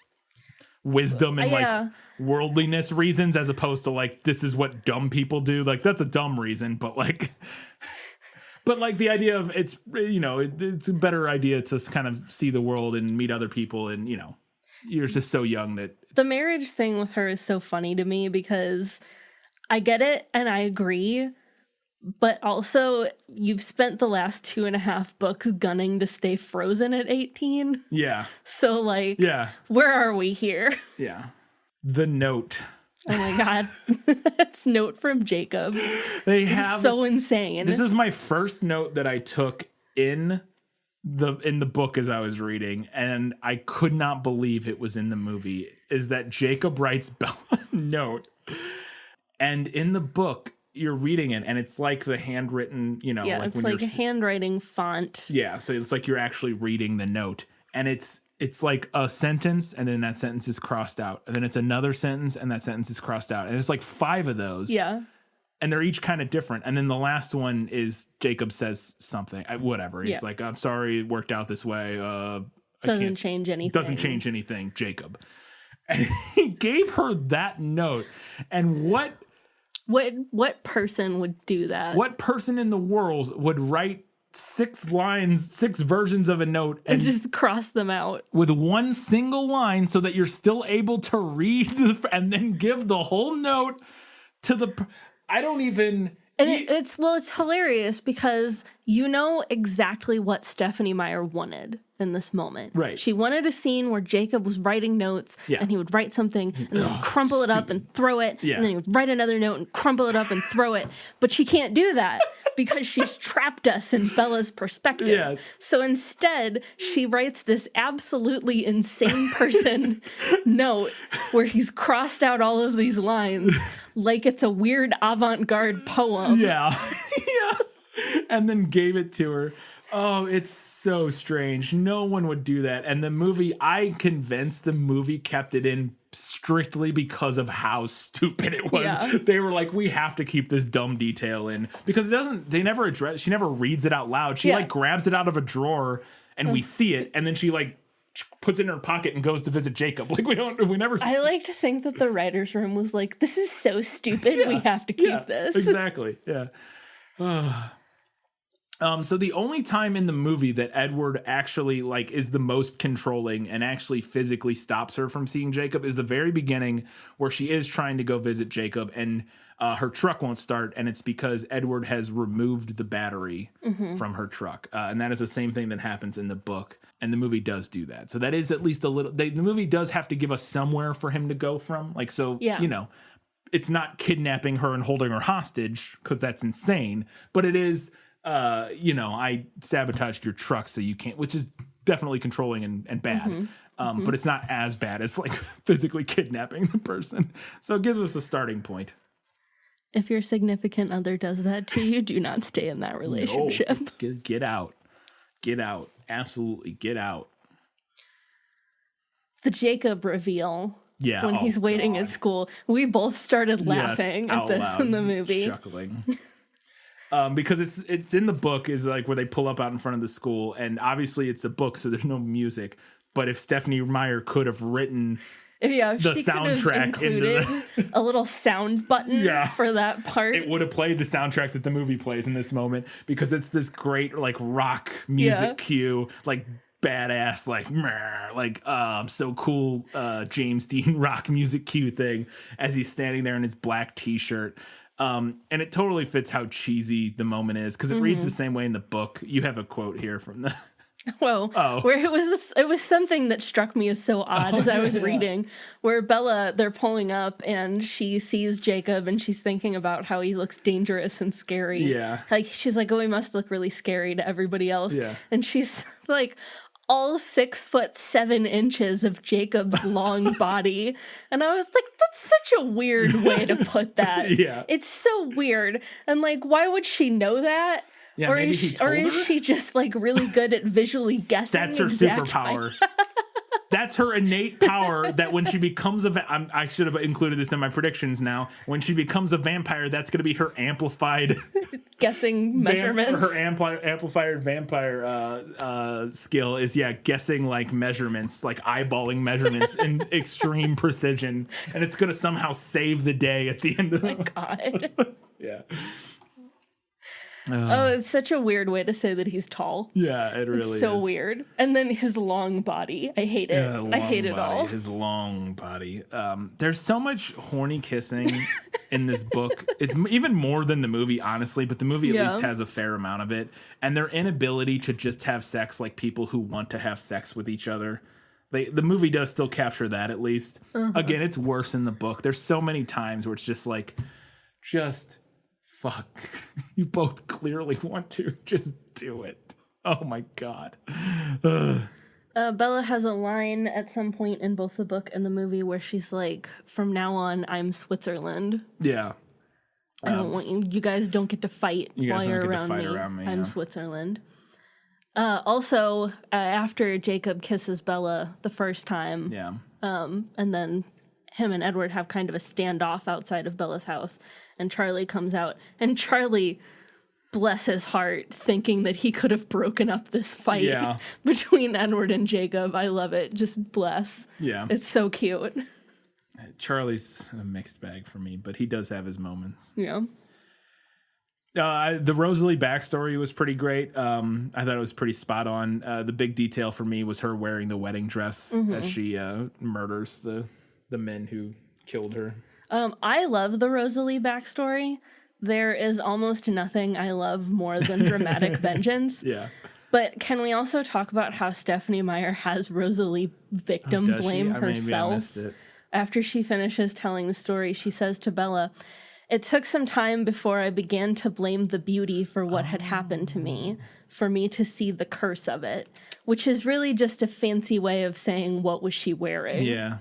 A: wisdom and like worldliness reasons, as opposed to like this is what dumb people do. Like that's a dumb reason, but like the idea of it's, you know, it's a better idea to kind of see the world and meet other people, and you know, you're just so young that
B: the marriage thing with her is so funny to me because I get it and I agree, but also you've spent the last 2.5 books gunning to stay frozen at 18.
A: Yeah.
B: So like, where are we here?
A: Yeah. The Note.
B: Oh my God. That's Note from Jacob.
A: This is
B: so insane.
A: This is my first note that I took in the book as I was reading, and I could not believe it was in the movie, is that Jacob writes Bella a note. And in the book, you're reading it, and it's like the handwritten, you know.
B: Yeah,
A: like
B: it's like a handwriting font.
A: Yeah, so it's like you're actually reading the note. And it's it's like a sentence and then that sentence is crossed out. And then it's another sentence and that sentence is crossed out. And it's like 5 of those.
B: Yeah.
A: And they're each kind of different. And then the last one is Jacob says something, whatever. He's like, I'm sorry it worked out this way.
B: Doesn't change anything.
A: Doesn't change anything, Jacob. And he gave her that note. And what person would do that?
B: What
A: person in the world would write 6 lines, 6 versions of a note
B: and just cross them out
A: with one single line so that you're still able to read and then give the whole note to the... I don't even...
B: And it's hilarious because you know exactly what Stephenie Meyer wanted in this moment.
A: Right.
B: She wanted a scene where Jacob was writing notes and he would write something and then crumple it up and throw it. And then he would write another note and crumple it up and throw it. But she can't do that because she's trapped us in Bella's perspective.
A: Yes.
B: So instead, she writes this absolutely insane person note where he's crossed out all of these lines like it's a weird avant-garde poem.
A: Yeah. Yeah. And then gave it to her. Oh, it's so strange. No one would do that. And the movie, I'm convinced the movie kept it in strictly because of how stupid it was.
B: Yeah.
A: They were like, we have to keep this dumb detail in because she never reads it out loud. She like grabs it out of a drawer and we see it. And then she like puts it in her pocket and goes to visit Jacob. Like we never
B: I like to think that the writer's room was like, this is so stupid. We have to keep this.
A: Exactly. Yeah. So the only time in the movie that Edward actually like is the most controlling and actually physically stops her from seeing Jacob is the very beginning where she is trying to go visit Jacob and her truck won't start, and it's because Edward has removed the battery from her truck. And that is the same thing that happens in the book, and the movie does do that. So that is at least a little... The movie does have to give us somewhere for him to go from. Like, so, you know, it's not kidnapping her and holding her hostage, because that's insane, but it is... you know, I sabotaged your truck so you can't, which is definitely controlling and bad. But it's not as bad as like physically kidnapping the person. So it gives us a starting point.
B: If your significant other does that to you, do not stay in that relationship.
A: No, get out. Get out. Absolutely get out.
B: The Jacob reveal.
A: Yeah.
B: When he's waiting at school. We both started laughing at this in the movie.
A: Chuckling. Because it's in the book is like where they pull up out in front of the school, and obviously it's a book, so there's no music. But if Stephenie Meyer could have written the soundtrack into
B: a little sound button for that part,
A: it would have played the soundtrack that the movie plays in this moment, because it's this great like rock music cue, like badass, like so cool James Dean rock music cue thing as he's standing there in his black t-shirt. And it totally fits how cheesy the moment is, because it reads the same way in the book. You have a quote here from the...
B: where it was something that struck me as so odd as I was reading, where Bella, they're pulling up and she sees Jacob and she's thinking about how he looks dangerous and scary.
A: Yeah.
B: Like, she's like, oh, he must look really scary to everybody else.
A: Yeah.
B: And she's like... all 6'7" of Jacob's long body. And I was like, that's such a weird way to put that.
A: Yeah.
B: It's so weird. And like, why would she know that?
A: Yeah,
B: or
A: maybe
B: is,
A: he told
B: or is
A: her?
B: she just like really good at visually guessing?
A: That's her superpower. That's her innate power, that when she becomes I should have included this in my predictions now. When she becomes a vampire, that's going to be her amplified...
B: guessing measurements.
A: Her amplified vampire skill is, guessing like measurements, like eyeballing measurements in extreme precision. And it's going to somehow save the day at the end of the...
B: Oh, my God.
A: Yeah.
B: Oh, it's such a weird way to say that he's tall.
A: Yeah, it really is.
B: So weird. And then his long body. I hate it. I hate it all.
A: His long body. There's so much horny kissing in this book. It's even more than the movie, honestly, but the movie at least has a fair amount of it. And their inability to just have sex like people who want to have sex with each other. The movie does still capture that, at least. Again, it's worse in the book. There's so many times where it's just like, fuck. You both clearly want to. Just do it. Oh my God.
B: Bella has a line at some point in both the book and the movie where she's like, from now on, I'm Switzerland.
A: Yeah.
B: I don't want you guys don't get to fight while you're around me. I'm
A: yeah.
B: Switzerland. Also, after Jacob kisses Bella the first time,
A: Yeah.
B: and then him and Edward have kind of a standoff outside of Bella's house, and Charlie comes out, and Charlie, bless his heart, thinking that he could have broken up this fight between Edward and Jacob. I love it. Just bless.
A: Yeah.
B: It's so cute.
A: Charlie's a mixed bag for me, but he does have his moments.
B: Yeah.
A: The Rosalie backstory was pretty great. I thought it was pretty spot on. The big detail for me was her wearing the wedding dress as she murders the men who killed her.
B: I love the Rosalie backstory. There is almost nothing I love more than dramatic vengeance.
A: Yeah.
B: But can we also talk about how Stephanie Meyer has Rosalie victim blame herself?
A: Maybe I missed it.
B: After she finishes telling the story, she says to Bella, "It took some time before I began to blame the beauty for what had happened to me, for me to see the curse of it," which is really just a fancy way of saying what was she wearing.
A: Yeah.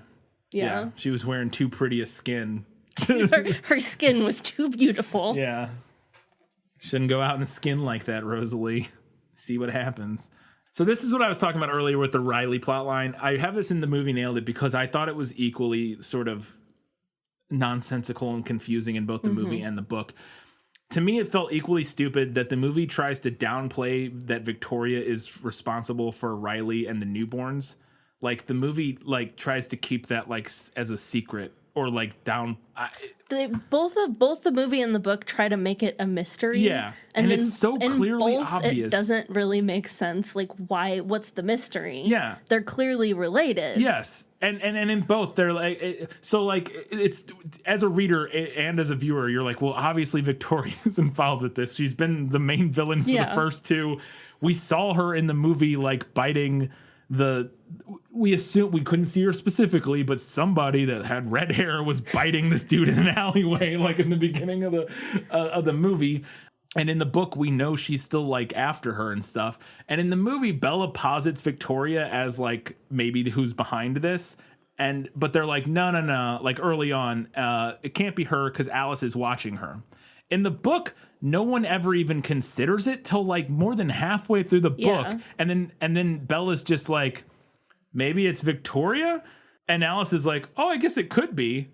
A: She was wearing too pretty a skin.
B: her skin was too beautiful.
A: Yeah. Shouldn't go out in a skin like that, Rosalie. See what happens. So this is what I was talking about earlier with the Riley plotline. I have this in the movie Nailed It because I thought it was equally sort of nonsensical and confusing in both the movie and the book. To me, it felt equally stupid that the movie tries to downplay that Victoria is responsible for Riley and the newborns. Like, the movie, like, tries to keep that, like, as a secret or, like, down...
B: Both the movie and the book try to make it a mystery.
A: Yeah, and it's so clearly obvious.
B: It doesn't really make sense. Like, what's the mystery?
A: Yeah.
B: They're clearly related.
A: Yes. And in both, they're like... So, like, it's... As a reader and as a viewer, you're like, well, obviously Victoria's involved with this. She's been the main villain for the first two. We saw her in the movie, like, biting... we assume we couldn't see her specifically, but somebody that had red hair was biting this dude in an alleyway, like in the beginning of the movie. And in the book, we know she's still like after her and stuff. And in the movie, Bella posits Victoria as like maybe who's behind this. But they're like, no. Like early on, it can't be her because Alice is watching her. In the book, no one ever even considers it till like more than halfway through the book. And then Bella's just like, maybe it's Victoria? And Alice is like, oh, I guess it could be.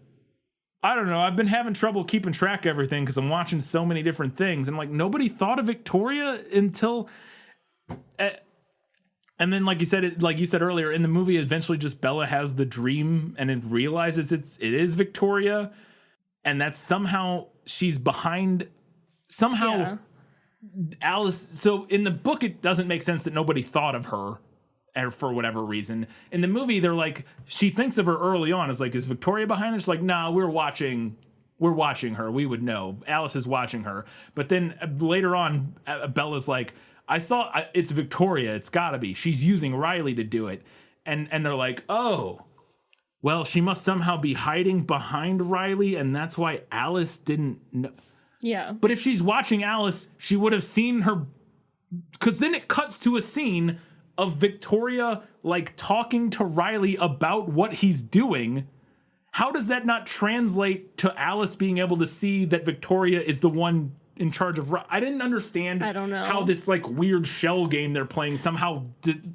A: I don't know. I've been having trouble keeping track of everything because I'm watching so many different things. And like, nobody thought of Victoria until... and then, like you said earlier, in the movie, eventually just Bella has the dream and it realizes it is Victoria. And that's somehow she's behind... Somehow, Alice... So in the book, it doesn't make sense that nobody thought of her for whatever reason. In the movie, they're like... She thinks of her early on as like, is Victoria behind her? It's like, nah, we're watching her. We would know. Alice is watching her. But then later on, Bella's like, it's Victoria. It's gotta be. She's using Riley to do it. And they're like, oh... Well, she must somehow be hiding behind Riley, and that's why Alice didn't know...
B: Yeah.
A: But if she's watching Alice, she would have seen her... Because then it cuts to a scene of Victoria, like, talking to Riley about what he's doing. How does that not translate to Alice being able to see that Victoria is the one in charge of... I didn't understand
B: I don't know.
A: how this, like, weird shell game they're playing somehow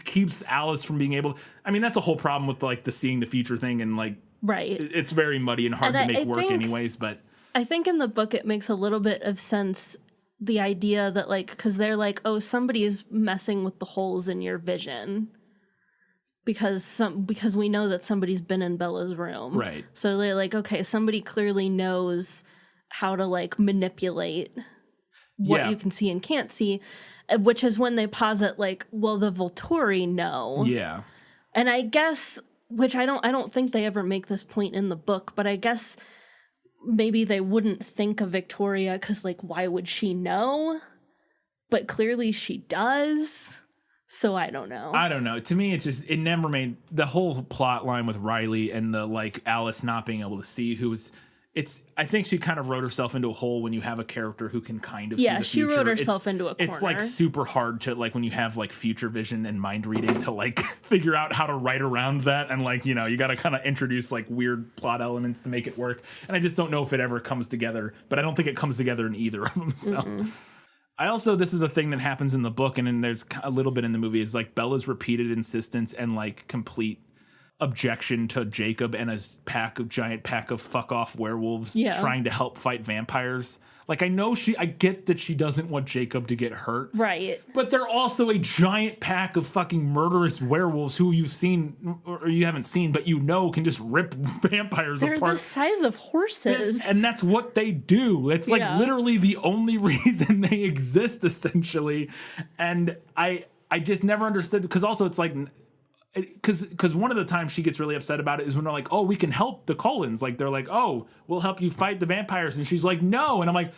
A: keeps Alice from being able... I mean, that's a whole problem with, like, the seeing the future thing, and, like...
B: Right.
A: It's very muddy and hard to make work anyways, but...
B: I think in the book it makes a little bit of sense, the idea that, like, because they're like, oh, somebody is messing with the holes in your vision because we know that somebody's been in Bella's room.
A: Right.
B: So they're like, okay, somebody clearly knows how to, like, manipulate what you can see and can't see, which is when they posit, like, well, the Volturi know.
A: Yeah.
B: And I guess, which I don't think they ever make this point in the book, but I guess... Maybe they wouldn't think of Victoria because, like, why would she know? But clearly she does. So I don't know. To me, it never made the whole plot line with Riley and the, like, Alice not being able to see who was... I think she kind of wrote herself into a hole when you have a character who can kind of see the future. Yeah, she wrote herself into a corner.
A: It's, like, super hard to, like, when you have, like, future vision and mind reading to, like, figure out how to write around that. And, like, you know, you got to kind of introduce, like, weird plot elements to make it work. And I just don't know if it ever comes together. But I don't think it comes together in either of them. So. I also, this is a thing that happens in the book, and then there's a little bit in the movie, is like Bella's repeated insistence and like complete objection to Jacob and a giant pack of fuck off werewolves trying to help fight vampires. Like, I get that she doesn't want Jacob to get hurt.
B: Right.
A: But they're also a giant pack of fucking murderous werewolves who you've seen, or you haven't seen, but you know can just rip vampires apart.
B: They're the size of horses.
A: And that's what they do. It's like literally the only reason they exist, essentially. And I just never understood, because also it's like, because one of the times she gets really upset about it is when they're like, oh, we can help the Cullens. Like, they're like, oh, we'll help you fight the vampires. And she's like, no. And I'm like,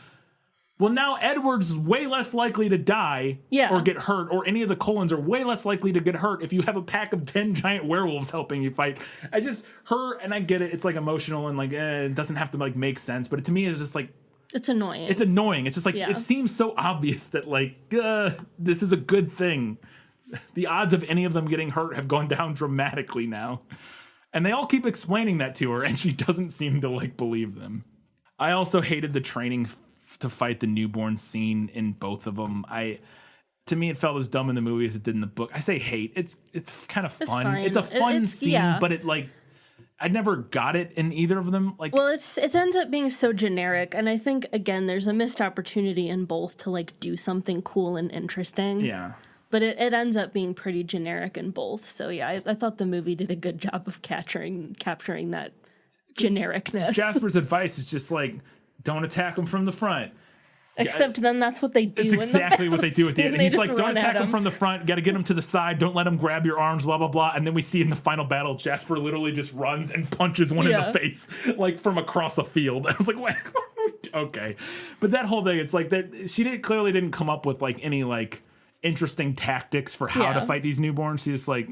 A: well, now Edward's way less likely to die or get hurt, or any of the Cullens are way less likely to get hurt if you have a pack of 10 giant werewolves helping you fight. And I get it. It's like emotional and like, it doesn't have to like make sense. But to me, it's just like,
B: it's annoying.
A: It's annoying. It's just like, it seems so obvious that like, this is a good thing. The odds of any of them getting hurt have gone down dramatically now. And they all keep explaining that to her, and she doesn't seem to like believe them. I also hated the training to fight the newborn scene in both of them. To me, it felt as dumb in the movie as it did in the book. I say hate. It's kind of fun. It's a fun scene, but it like, I never got it in either of them. Like, well,
B: it ends up being so generic, and I think again, there's a missed opportunity in both to like do something cool and interesting.
A: Yeah.
B: But it ends up being pretty generic in both. So yeah, I thought the movie did a good job of capturing that genericness.
A: Jasper's advice is just like, don't attack them from the front.
B: Except then that's what they do.
A: It's exactly what they do at the end. And he's like, don't attack them
B: him
A: from the front. Got to get them to the side. Don't let them grab your arms, blah, blah, blah. And then we see in the final battle, Jasper literally just runs and punches one in the face, like from across a field. I was like, what? Okay. But that whole thing, it's like that she clearly didn't come up with like any like interesting tactics for how to fight these newborns. She's just like,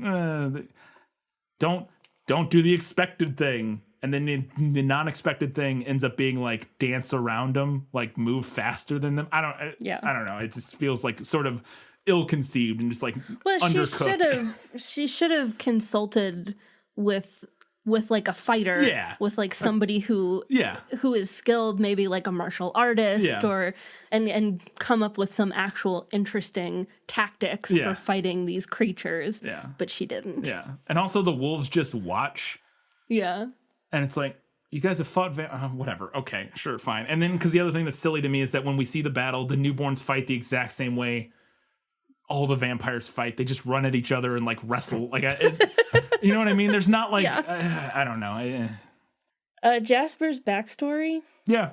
A: don't do the expected thing. And then the non-expected thing ends up being like dance around them, like move faster than them. I don't know. It just feels like sort of ill-conceived and just like undercooked.
B: She should have consulted with like a fighter, with like somebody who is skilled, maybe like a martial artist, or and come up with some actual interesting tactics for fighting these creatures. Yeah, but she didn't.
A: Yeah, and also the wolves just watch.
B: Yeah.
A: And it's like, you guys have fought, whatever. Okay, sure, fine. And then, because the other thing that's silly to me is that when we see the battle, the newborns fight the exact same way all the vampires fight. They just run at each other and like wrestle. Like, you know what I mean? There's not like, I don't know.
B: Jasper's backstory.
A: Yeah.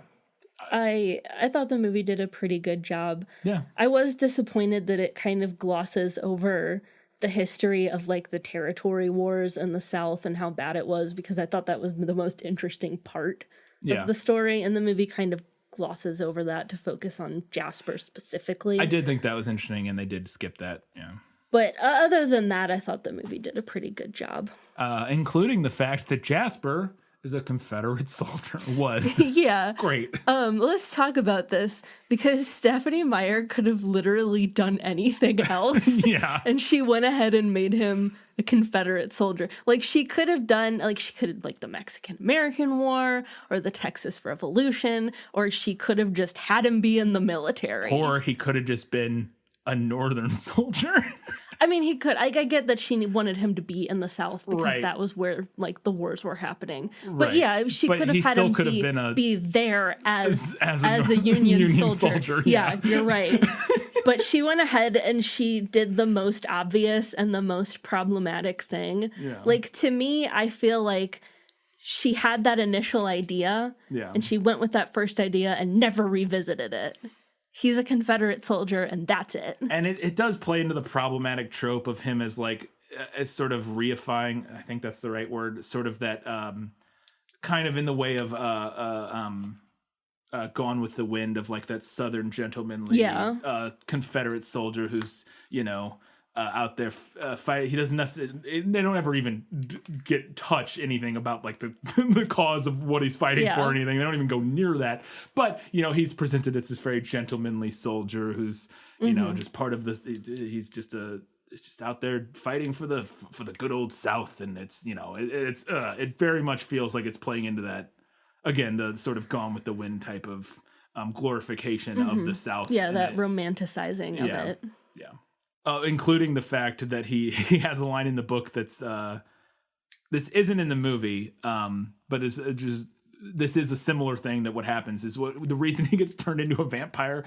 B: I thought the movie did a pretty good job.
A: Yeah.
B: I was disappointed that it kind of glosses over the history of like the territory wars in the South and how bad it was, because I thought that was the most interesting part of the story, and the movie kind of glosses over that to focus on Jasper specifically.
A: I did think that was interesting, and they did skip that. Yeah.
B: But other than that, I thought the movie did a pretty good job.
A: Including the fact that Jasper is a Confederate soldier. Was.
B: Yeah.
A: Great.
B: Let's talk about this, because Stephenie Meyer could have literally done anything else.
A: Yeah.
B: And she went ahead and made him a Confederate soldier. Like, she could have done, like the Mexican-American War, or the Texas Revolution, or she could have just had him be in the military.
A: Or he could have just been a Northern soldier.
B: I mean, he could. I get that she wanted him to be in the South because that was where like the wars were happening. But yeah, she could have had him be there as a Union soldier. Yeah, you're right. But she went ahead and she did the most obvious and the most problematic thing. Yeah. Like, to me, I feel like she had that initial idea, and she went with that first idea and never revisited it. He's a Confederate soldier, and that's it.
A: And it does play into the problematic trope of him as like, as sort of reifying, I think that's the right word, sort of that kind of in the way of Gone with the Wind, of like that Southern gentlemanly Confederate soldier who's, out there fight. He doesn't necessarily, they don't ever even touch anything about like the cause of what he's fighting for or anything. They don't even go near that. But, he's presented as this very gentlemanly soldier who's, just part of this. He's just out there fighting for the good old South. And it's, it very much feels like it's playing into that, again, the sort of Gone with the Wind type of glorification of the South.
B: Yeah, that romanticizing of it.
A: Yeah. Including the fact that he has a line in the book that's this isn't in the movie, but is just this is a similar thing that what happens is the reason he gets turned into a vampire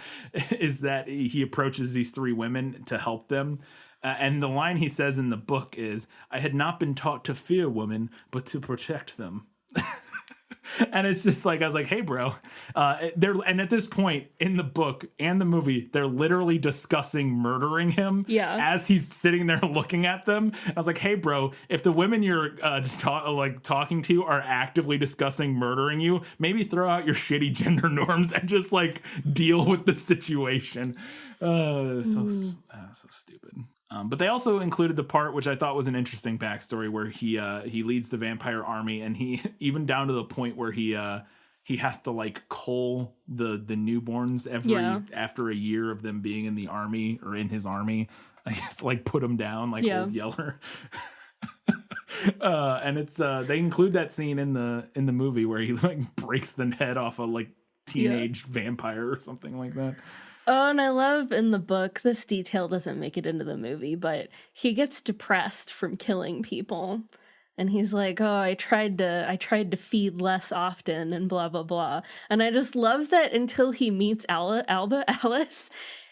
A: is that he approaches these three women to help them. And the line he says in the book is, "I had not been taught to fear women, but to protect them." And it's just like, I was like, hey, bro. And at this point in the book and the movie, they're literally discussing murdering him as he's sitting there looking at them. I was like, hey, bro, if the women you're talking to are actively discussing murdering you, maybe throw out your shitty gender norms and just like deal with the situation. So stupid. But they also included the part which I thought was an interesting backstory where he leads the vampire army, and he even down to the point where he has to like cull the newborns after a year of them being in the army or in his army. I guess like put them down like Old Yeller. And it's they include that scene in the movie where he like breaks the head off a like teenage vampire or something like that.
B: Oh, and I love in the book, this detail doesn't make it into the movie, but he gets depressed from killing people. And he's like, oh, I tried to feed less often and blah, blah, blah. And I just love that until he meets Alice,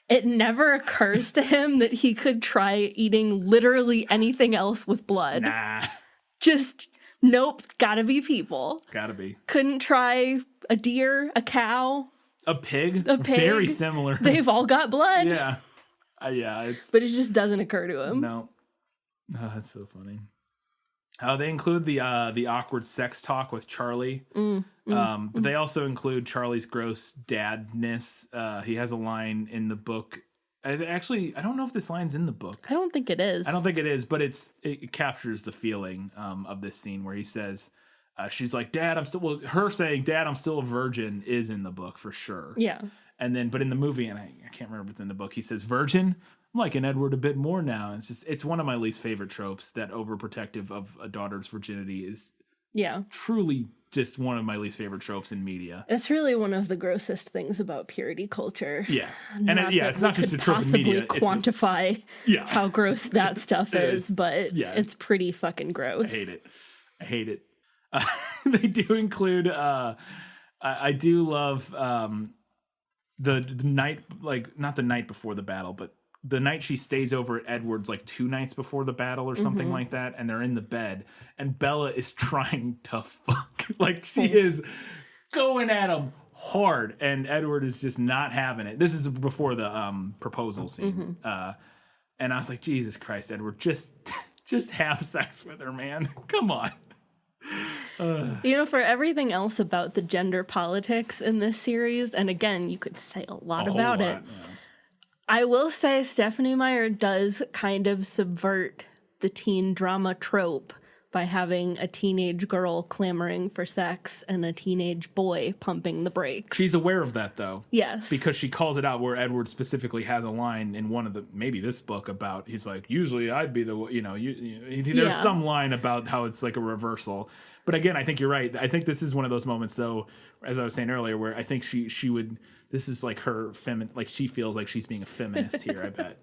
B: it never occurs to him that he could try eating literally anything else with blood.
A: Nah.
B: Just, nope, gotta be people.
A: Gotta be.
B: Couldn't try a deer, a cow.
A: A pig? Very similar.
B: They've all got blood.
A: Yeah. But
B: it just doesn't occur to him.
A: No. Oh, that's so funny. They include the awkward sex talk with Charlie. But they also include Charlie's gross dadness. He has a line in the book. I don't know if this line's in the book.
B: I don't think it is.
A: I don't think it is, but it captures the feeling of this scene where he says, she's like, Dad, her saying, Dad, I'm still a virgin is in the book for sure.
B: Yeah.
A: And then, but in the movie, and I can't remember what's in the book, he says, virgin? I'm liking Edward a bit more now. It's one of my least favorite tropes, that overprotective of a daughter's virginity is truly just one of my least favorite tropes in media.
B: It's really one of the grossest things about purity culture.
A: Yeah. And it's not just a trope in media.
B: Quantify how gross that stuff is, but it's pretty fucking gross.
A: I hate it. They do include I do love the night, like not the night before the battle, but the night she stays over at Edward's like 2 nights before the battle or something like that, and they're in the bed and Bella is trying to fuck. Like she is going at him hard and Edward is just not having it. This is before the proposal scene. And I was like, Jesus Christ, Edward, just have sex with her, man. Come on.
B: For everything else about the gender politics in this series, and again, you could say a lot about it. Yeah. I will say Stephenie Meyer does kind of subvert the teen drama trope by having a teenage girl clamoring for sex and a teenage boy pumping the brakes.
A: She's aware of that, though.
B: Yes.
A: Because she calls it out where Edward specifically has a line in one of maybe this book about, he's like, usually I'd be the, there's some line about how it's like a reversal. But again, I think you're right. I think this is one of those moments, though, as I was saying earlier, where I think she would, this is like her like she feels like she's being a feminist here, I bet.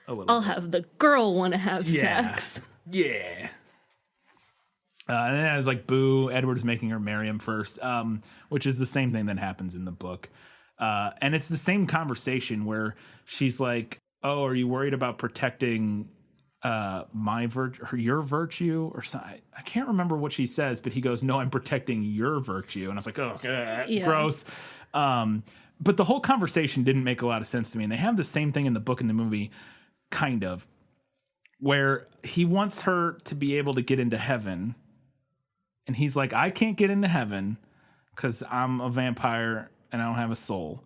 A: A little
B: I'll
A: bit.
B: have the girl want to have sex.
A: Yeah. And then I was like, boo, Edward's making her marry him first, which is the same thing that happens in the book. And it's the same conversation where she's like, oh, are you worried about protecting your virtue or something? I can't remember what she says, but he goes, no, I'm protecting your virtue. And I was like, oh, gross. But the whole conversation didn't make a lot of sense to me. And they have the same thing in the book and the movie, kind of, where he wants her to be able to get into heaven. And he's like, I can't get into heaven because I'm a vampire and I don't have a soul.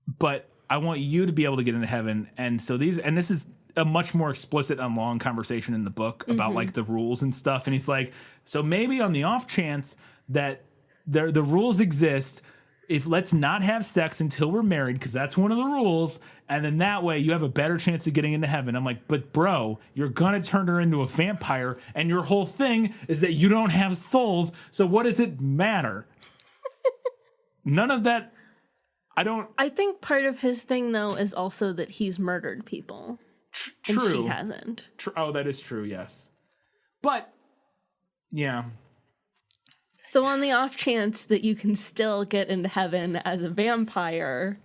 A: But I want you to be able to get into heaven. And so this is a much more explicit and long conversation in the book about like the rules and stuff. And he's like, so maybe on the off chance that the rules exist, if let's not have sex until we're married, because that's one of the rules, and then that way you have a better chance of getting into heaven. I'm like, but bro, you're gonna turn her into a vampire, and your whole thing is that you don't have souls, so what does it matter? None of that
B: I think part of his thing, though, is also that he's murdered people.
A: True.
B: And she hasn't.
A: Oh, that is true, yes. But, yeah.
B: So on the off chance that you can still get into heaven as a vampire,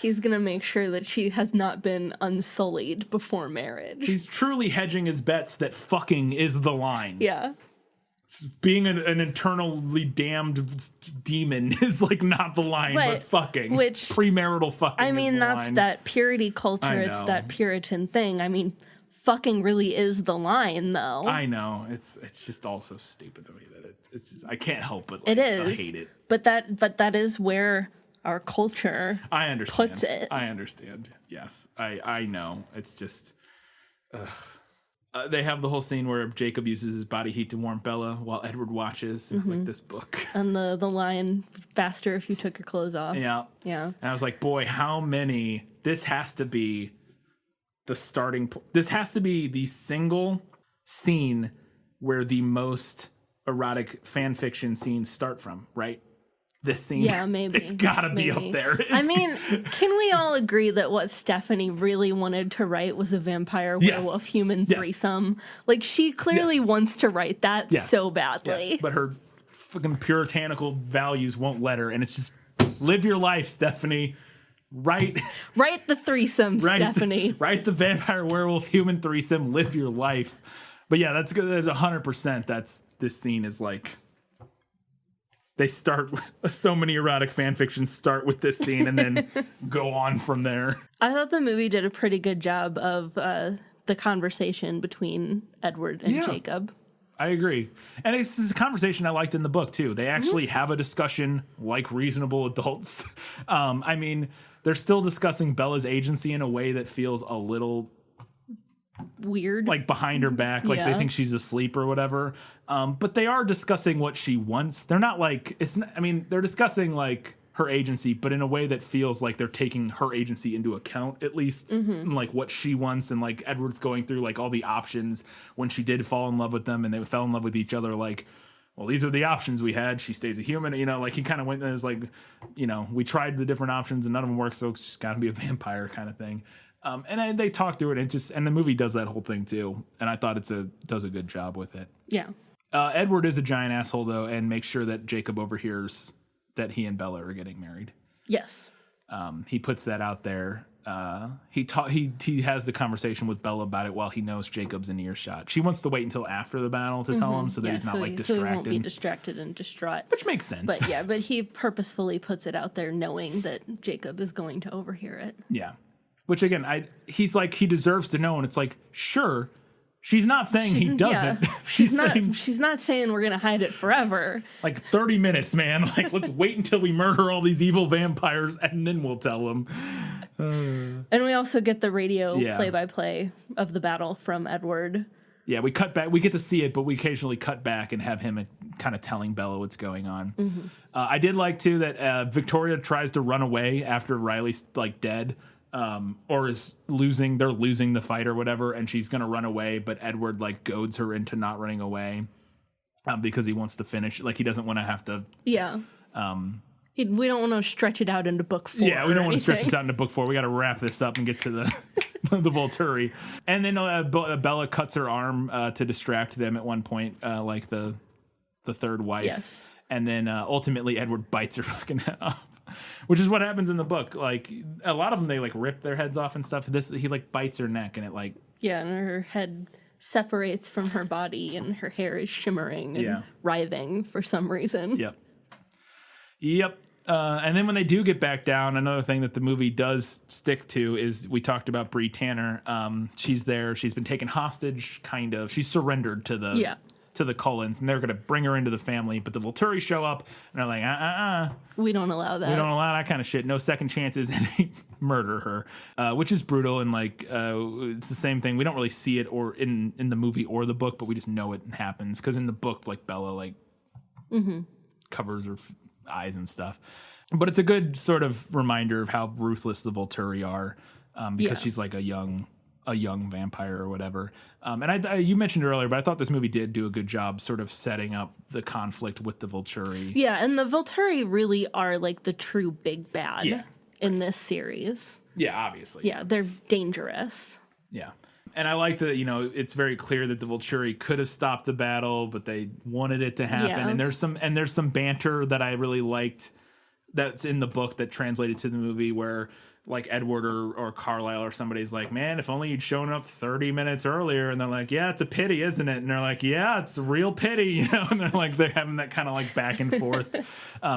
B: he's going to make sure that she has not been unsullied before marriage.
A: He's truly hedging his bets that fucking is the line.
B: Yeah.
A: Being an eternally damned demon is like not the line, but fucking.
B: Which,
A: premarital fucking.
B: I mean, that's
A: line.
B: that purity culture. It's that Puritan thing. I mean, fucking really is the line, though.
A: I know. It's just all so stupid to me that it's just, I can't help but
B: it is.
A: I hate it.
B: But that is where our culture puts it.
A: I understand. Yes, I know. It's just. They have the whole scene where Jacob uses his body heat to warm Bella while Edward watches. And it's like, this book. And
B: the line, faster if you took your clothes off.
A: Yeah.
B: Yeah.
A: And I was like, boy, how many... This has to be the starting... This has to be the single scene where the most erotic fan fiction scenes start from, right? This scene.
B: Yeah, maybe.
A: It's gotta be up there.
B: I mean, can we all agree that what Stephanie really wanted to write was a vampire werewolf human threesome? Like, she clearly wants to write that so badly.
A: Yes. But her fucking puritanical values won't let her, and it's just live your life, Stephanie. Write
B: the threesome, Stephanie.
A: Write the vampire werewolf human threesome. Live your life. But yeah, that's good. There's 100%. This scene is like. They start, so many erotic fan fictions start with this scene and then go on from there.
B: I thought the movie did a pretty good job of the conversation between Edward and Jacob.
A: I agree. And it's a conversation I liked in the book, too. They actually have a discussion like reasonable adults. I mean, they're still discussing Bella's agency in a way that feels a little...
B: weird,
A: like behind her back, like they think she's asleep or whatever. But they are discussing what she wants. They're not like they're discussing like her agency, but in a way that feels like they're taking her agency into account, at least, and like what she wants. And like Edward's going through like all the options when she did fall in love with them and they fell in love with each other. Like, well, these are the options we had. She stays a human, like he kind of went and was like, we tried the different options and none of them worked, so it's just got to be a vampire kind of thing. And they talk through it, and the movie does that whole thing too. And I thought does a good job with it.
B: Yeah.
A: Edward is a giant asshole though, and makes sure that Jacob overhears that he and Bella are getting married.
B: Yes.
A: He puts that out there. He has the conversation with Bella about it while he knows Jacob's in earshot. She wants to wait until after the battle to tell him, so that he's not distracted.
B: So he won't be distracted and distraught.
A: Which makes sense.
B: But he purposefully puts it out there, knowing that Jacob is going to overhear it.
A: Yeah. Which again, he's like, he deserves to know, and it's like, sure, she's not saying he doesn't.
B: Yeah. She's not saying we're gonna hide it forever.
A: Like 30 minutes, man. Like, let's wait until we murder all these evil vampires, and then we'll tell them.
B: And we also get the radio play-by-play of the battle from Edward.
A: Yeah, we cut back. We get to see it, but we occasionally cut back and have him kind of telling Bella what's going on. Mm-hmm. I did like too that Victoria tries to run away after Riley's like dead. Or is losing, they're losing the fight or whatever, and she's going to run away, but Edward like goads her into not running away because he wants to finish. Like, he doesn't want to have to. Yeah.
B: We don't want to stretch it out into book 4.
A: Yeah, we don't want to stretch this out into book 4. We got to wrap this up and get to the the Volturi. And then Bella cuts her arm to distract them at one point, like the third wife. Yes. And then ultimately Edward bites her fucking head off. Which is what happens in the book. Like, a lot of them, they like rip their heads off and stuff. He like bites her neck, and it like... Yeah,
B: and her head separates from her body, and her hair is shimmering and writhing for some reason.
A: Yep. And then when they do get back down, another thing that the movie does stick to is, we talked about Bree Tanner. She's there. She's been taken hostage, kind of. She's surrendered to the Cullens, and they're going to bring her into the family, but the Volturi show up, and they're like,
B: we don't allow that.
A: We don't allow that kind of shit. No second chances, and they murder her, which is brutal, and like, it's the same thing. We don't really see it or in the movie or the book, but we just know it happens, because in the book, like, Bella, like, covers her eyes and stuff. But it's a good sort of reminder of how ruthless the Volturi are, because she's like a young a young vampire or whatever. And you mentioned earlier, but I thought this movie did do a good job sort of setting up the conflict with the Volturi.
B: Yeah, and the Volturi really are like the true big bad in this series.
A: Yeah, obviously.
B: Yeah, they're dangerous.
A: Yeah. And I like that, it's very clear that the Volturi could have stopped the battle, but they wanted it to happen.
B: Yeah.
A: And there's some banter that I really liked that's in the book that translated to the movie where like Edward or Carlisle or somebody's like, man, if only you'd shown up 30 minutes earlier. And they're like, yeah, it's a pity, isn't it? And they're like, yeah, it's a real pity, And they're having that kind of like back and forth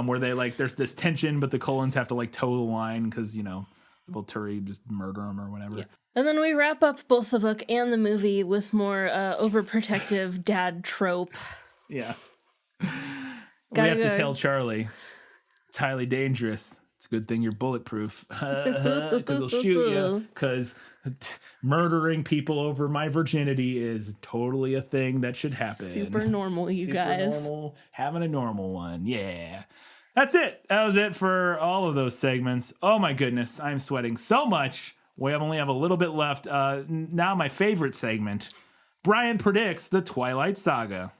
A: where they like, there's this tension, but the Cullens have to like toe the line because, Volturi just murder them or whatever.
B: Yeah. And then we wrap up both the book and the movie with more overprotective dad trope.
A: Yeah. We have to tell Charlie, it's highly dangerous. It's a good thing you're bulletproof because they'll shoot you. Because murdering people over my virginity is totally a thing that should happen.
B: Super normal, you guys.
A: Normal, having a normal one. Yeah. That's it. That was it for all of those segments. Oh my goodness. I'm sweating so much. We only have a little bit left. Now my favorite segment. Bryan predicts the Twilight Saga.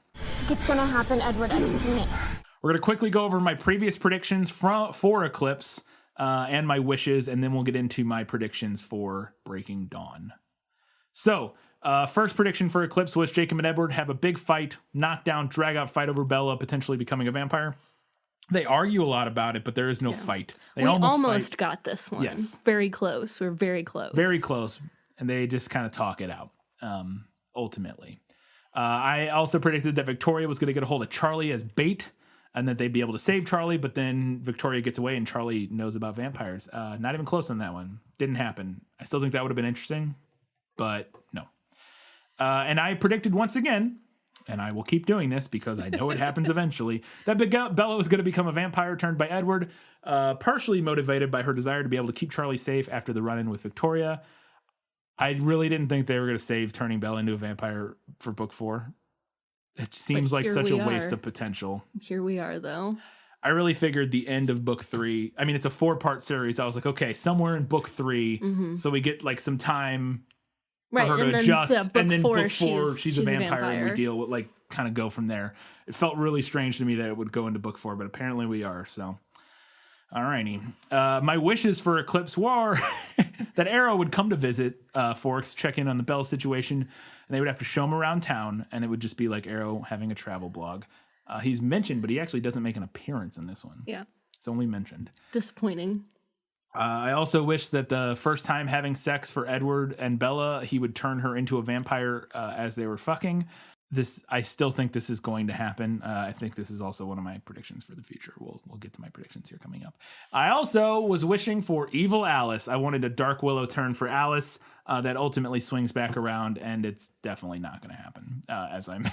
E: It's gonna happen, Edward. I've seen it.
A: We're going to quickly go over my previous predictions for Eclipse and my wishes, and then we'll get into my predictions for Breaking Dawn. So, first prediction for Eclipse was Jacob and Edward have a big fight, knockdown, drag-out fight over Bella potentially becoming a vampire. They argue a lot about it, but there is no fight. They
B: we almost got this one.
A: Yes.
B: Very close. We're very close.
A: Very close. And they just kind of talk it out, ultimately. I also predicted that Victoria was going to get a hold of Charlie as bait, and that they'd be able to save Charlie, but then Victoria gets away and Charlie knows about vampires. Not even close on that one. Didn't happen. I still think that would have been interesting, but no. And I predicted once again, and I will keep doing this because I know it happens eventually, that Bella was going to become a vampire turned by Edward, partially motivated by her desire to be able to keep Charlie safe after the run-in with Victoria. I really didn't think they were going to save turning Bella into a vampire for book 4. It seems like such a waste of potential.
B: Here we are, though.
A: I really figured the end of book 3. I mean, it's a 4-part series. I was like, okay, somewhere in book 3, so we get like some time for her to adjust, and then book 4, she's a vampire, and we deal with like kind of go from there. It felt really strange to me that it would go into book 4, but apparently we are. So, alrighty. My wishes for Eclipse were that Arrow would come to visit Forks, check in on the Bell situation. And they would have to show him around town, and it would just be like Arrow having a travel blog. He's mentioned, but he actually doesn't make an appearance in this one.
B: Yeah.
A: It's only mentioned.
B: Disappointing.
A: I also wish that the first time having sex for Edward and Bella, he would turn her into a vampire as they were fucking. I still think this is going to happen. I think this is also one of my predictions for the future. We'll get to my predictions here coming up. I also was wishing for evil Alice. I wanted a Dark Willow turn for Alice that ultimately swings back around, and it's definitely not going to happen. As I'm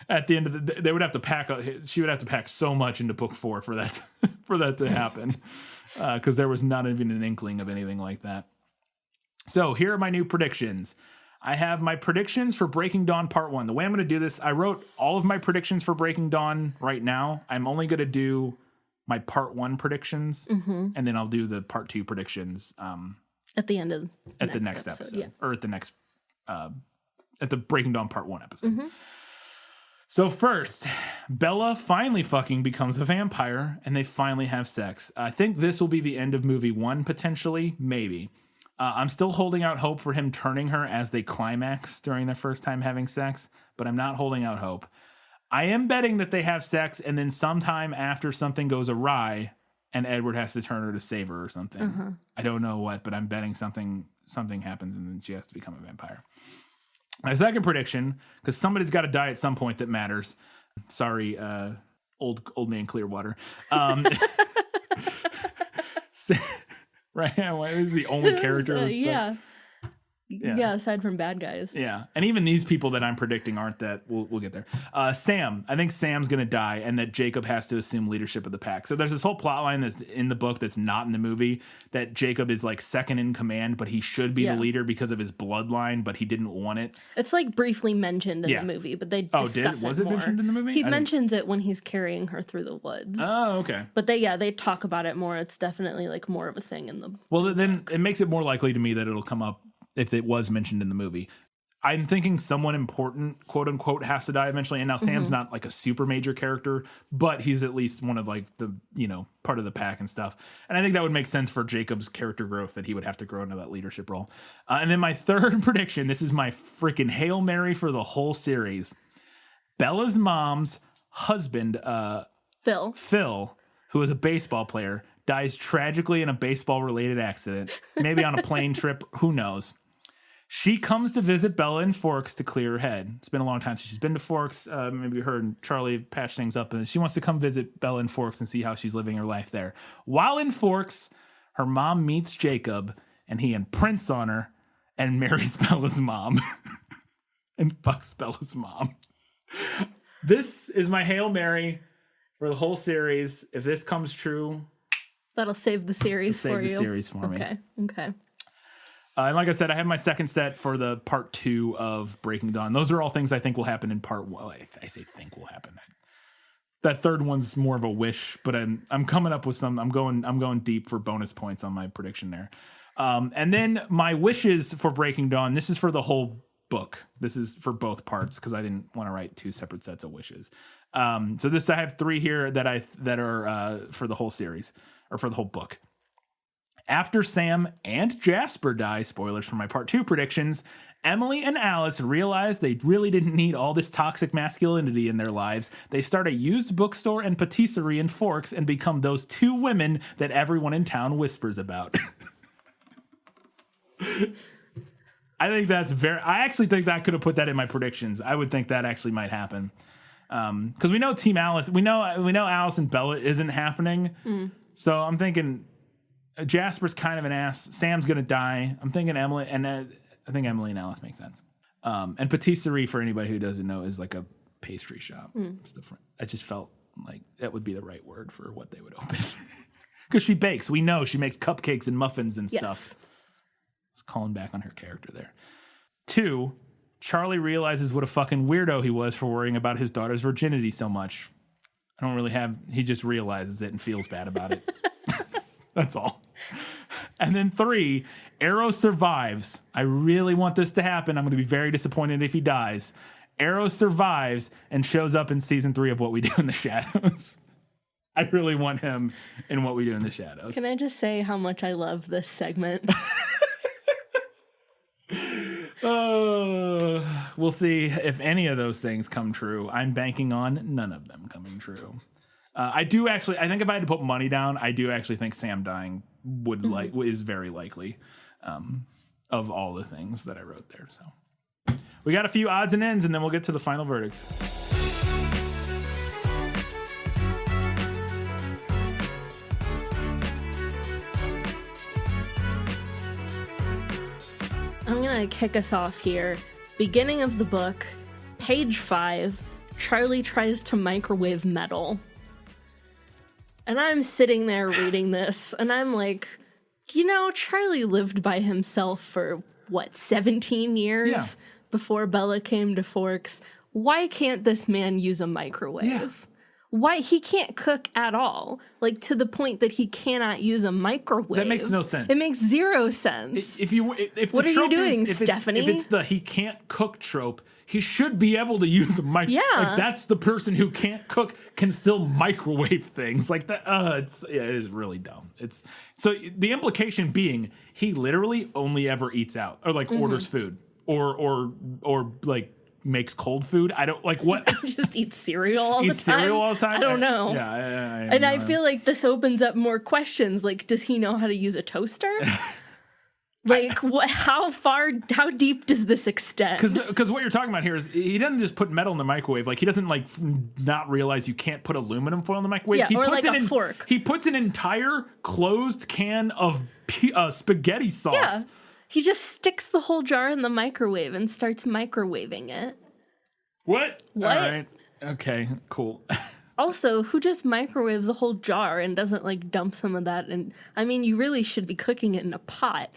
A: at the end of the day, they would have to pack. She would have to pack so much into book 4 for that for that to happen, because there was not even an inkling of anything like that. So here are my new predictions. I have my predictions for Breaking Dawn Part 1. The way I'm going to do this, I wrote all of my predictions for Breaking Dawn right now. I'm only going to do my Part 1 predictions, and then I'll do the Part 2 predictions
B: at the end of
A: the next episode. Or at the next at the Breaking Dawn Part 1 episode. So first, Bella finally fucking becomes a vampire, and they finally have sex. I think this will be the end of movie 1, potentially, maybe. I'm still holding out hope for him turning her as they climax during their first time having sex, but I'm not holding out hope. I am betting that they have sex, and then sometime after something goes awry, and Edward has to turn her to save her or something. I don't know what, but I'm betting something happens, and then she has to become a vampire. My second prediction, because somebody's got to die at some point that matters. Sorry, old man Clearwater. Right? This is the only character.
B: Yeah, aside from bad guys.
A: Yeah, and even these people that I'm predicting aren't that. We'll get there. Sam, I think Sam's going to die, and that Jacob has to assume leadership of the pack. So there's this whole plot line that's in the book that's not in the movie, that Jacob is like second in command, but he should be the leader because of his bloodline, but he didn't want it.
B: It's like briefly mentioned in the movie, but they discuss
A: Was it
B: more.
A: Mentioned in the movie?
B: He mentions it when he's carrying her through the woods.
A: Oh, okay.
B: But they talk about it more. It's definitely like more of a thing in the
A: Well, then it makes it more likely to me that it'll come up if it was mentioned in the movie. I'm thinking someone important, quote unquote, has to die eventually. And now Sam's not like a super major character, but he's at least one of like the, part of the pack and stuff. And I think that would make sense for Jacob's character growth, that he would have to grow into that leadership role. And then my third prediction, this is my freaking Hail Mary for the whole series. Bella's mom's husband, Phil, who is a baseball player, dies tragically in a baseball related accident, maybe on a plane trip, who knows. She comes to visit Bella in Forks to clear her head. It's been a long time since she's been to Forks. Maybe her and Charlie patched things up, and she wants to come visit Bella in Forks and see how she's living her life there. While in Forks, her mom meets Jacob, and he imprints on her and marries Bella's mom and fucks Bella's mom. This is my Hail Mary for the whole series. If this comes true,
B: that'll save the series for you.
A: Save the series for me.
B: Okay.
A: And like I said, I have my second set for the part 2 of Breaking Dawn. Those are all things I think will happen in part 1. I say think will happen. That third one's more of a wish, but I'm coming up with some. I'm going deep for bonus points on my prediction there. And then my wishes for Breaking Dawn. This is for the whole book. This is for both parts because I didn't want to write 2 separate sets of wishes. So I have 3 here that are for the whole series or for the whole book. After Sam and Jasper die, spoilers for my part 2 predictions, Emily and Alice realize they really didn't need all this toxic masculinity in their lives. They start a used bookstore and patisserie in Forks and become those 2 women that everyone in town whispers about. I actually think that could have put that in my predictions. I would think that actually might happen. Because we know Team Alice, we know Alice and Bella isn't happening. So I'm thinking Jasper's kind of an ass. Sam's gonna die. I'm thinking Emily, and I think Emily and Alice make sense. And patisserie, for anybody who doesn't know, is like a pastry shop. It's different. I just felt like that would be the right word for what they would open. Because she bakes. We know she makes cupcakes and muffins and stuff. I was calling back on her character there. 2, Charlie realizes what a fucking weirdo he was for worrying about his daughter's virginity so much. He just realizes it and feels bad about it. That's all. And then 3, Arrow survives. I really want this to happen. I'm going to be very disappointed if he dies. Arrow survives and shows up in season 3 of What We Do in the Shadows. I really want him in What We Do in the Shadows.
B: Can I just say how much I love this segment?
A: We'll see if any of those things come true. I'm banking on none of them coming true. I think if I had to put money down, I do actually think Sam dying is very likely of all the things that I wrote there. So we got a few odds and ends, and then we'll get to the final verdict.
B: I'm going to kick us off here. Beginning of the book, page 5, Charlie tries to microwave metal. And I'm sitting there reading this, and I'm like, Charlie lived by himself for, 17 years before Bella came to Forks. Why can't this man use a microwave?
A: Yeah.
B: Why? He can't cook at all. Like, to the point that he cannot use a microwave.
A: That makes no sense.
B: It makes zero sense.
A: What
B: are you doing, Stephanie?
A: If it's the he can't cook trope, he should be able to use a microwave.
B: Yeah.
A: Like, that's the person who can't cook can still microwave things. Like that. It is really dumb. So the implication being he literally only ever eats out or orders food or like makes cold food. I don't like what.
B: Just eat cereal all the time.
A: Eat cereal all the time.
B: I don't know.
A: Yeah,
B: I feel like this opens up more questions. Like, does he know how to use a toaster? Like, how deep does this extend?
A: Because what you're talking about here is he doesn't just put metal in the microwave. Like, he doesn't not realize you can't put aluminum foil in the microwave.
B: Yeah,
A: He
B: or
A: puts
B: like a fork.
A: He puts an entire closed can of spaghetti sauce.
B: Yeah. He just sticks the whole jar in the microwave and starts microwaving it.
A: What?
B: What?
A: All right. Okay, cool.
B: Also, who just microwaves a whole jar and doesn't dump some of that? And I mean, you really should be cooking it in a pot.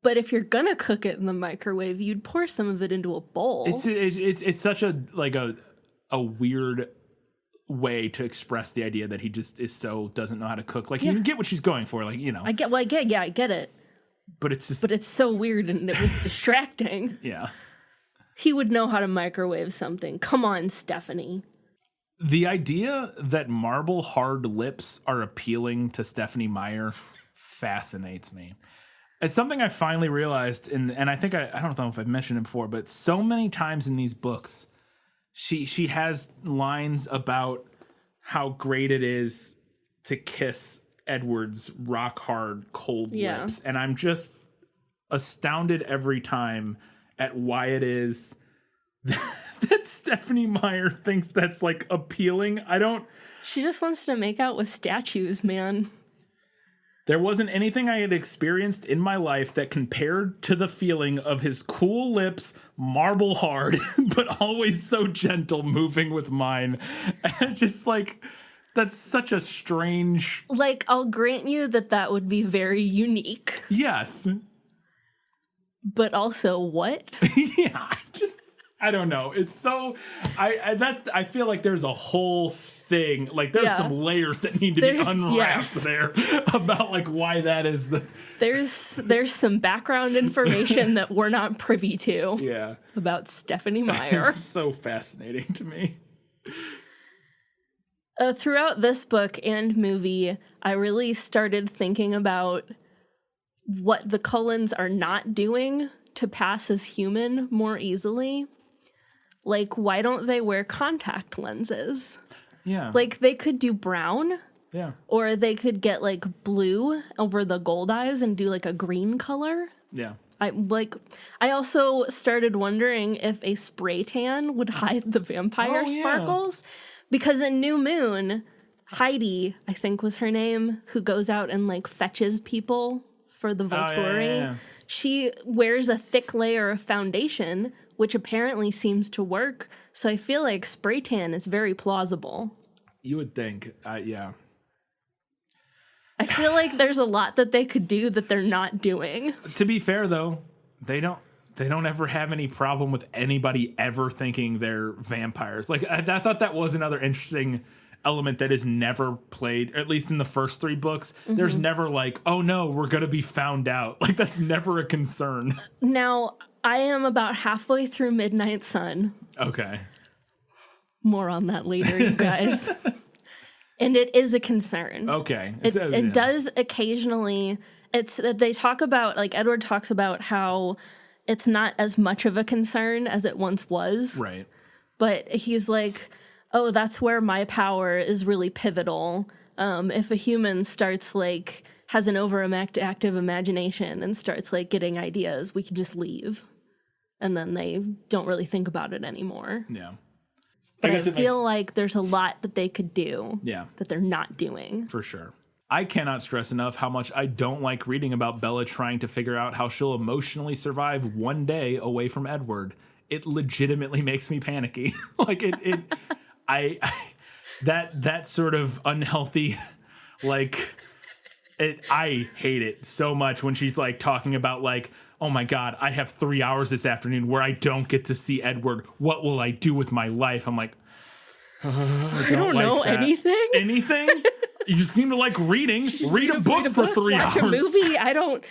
B: But if you're gonna cook it in the microwave, you'd pour some of it into a bowl.
A: It's such a weird way to express the idea that he just doesn't know how to cook. Like, you can get what she's going for. Like,
B: I get it.
A: But it's just...
B: But it's so weird and it was distracting.
A: Yeah.
B: He would know how to microwave something. Come on, Stephanie.
A: The idea that marble hard lips are appealing to Stephanie Meyer fascinates me. It's something I finally realized, and I think I don't know if I've mentioned it before, but so many times in these books, she has lines about how great it is to kiss Edward's rock hard cold lips, and I'm just astounded every time at why it is that Stephanie Meyer thinks that's like appealing.
B: She just wants to make out with statues, man.
A: There wasn't anything I had experienced in my life that compared to the feeling of his cool lips, marble hard, but always so gentle, moving with mine. And just like, that's such a strange...
B: Like, I'll grant you that would be very unique.
A: Yes.
B: But also, what?
A: Yeah, I don't know. It's so... I feel like there's a whole thing, like there's some layers that need to be unwrapped there about like why that is the...
B: There's some background information that we're not privy to about Stephanie Meyer.
A: It's so fascinating to me.
B: Throughout this book and movie, I really started thinking about what the Cullens are not doing to pass as human more easily. Like, why don't they wear contact lenses?
A: Yeah.
B: Like, they could do brown.
A: Yeah.
B: Or they could get, like, blue over the gold eyes and do, like, a green color.
A: Yeah.
B: I also started wondering if a spray tan would hide the vampire sparkles. Because in New Moon, Heidi, I think was her name, who goes out and, like, fetches people for the Volturi, she wears a thick layer of foundation, which apparently seems to work. So I feel like spray tan is very plausible.
A: You would think, yeah.
B: I feel like there's a lot that they could do that they're not doing.
A: To be fair, though, they don't ever have any problem with anybody ever thinking they're vampires. Like, I thought that was another interesting element that is never played, at least in the first 3 books. Mm-hmm. There's never like, oh no, we're going to be found out. Like, that's never a concern.
B: Now, I am about halfway through Midnight Sun.
A: Okay.
B: More on that later, you guys. And it is a concern.
A: Okay.
B: It does occasionally. They talk about, like, Edward talks about how it's not as much of a concern as it once was.
A: Right.
B: But he's like, oh, that's where my power is really pivotal. If a human starts, like, has an overactive imagination and starts, like, getting ideas, we can just leave. And then they don't really think about it anymore.
A: Yeah.
B: But I feel like there's a lot that they could do that they're not doing.
A: For sure. I cannot stress enough how much I don't like reading about Bella trying to figure out how she'll emotionally survive one day away from Edward. It legitimately makes me panicky. Like, that sort of unhealthy, like, I hate it so much when she's like talking about like, oh my God, I have 3 hours this afternoon where I don't get to see Edward. What will I do with my life? I'm like,
B: I don't know anything.
A: Anything? You seem to like reading. Read a book for 3 hours.
B: Watch a movie. I don't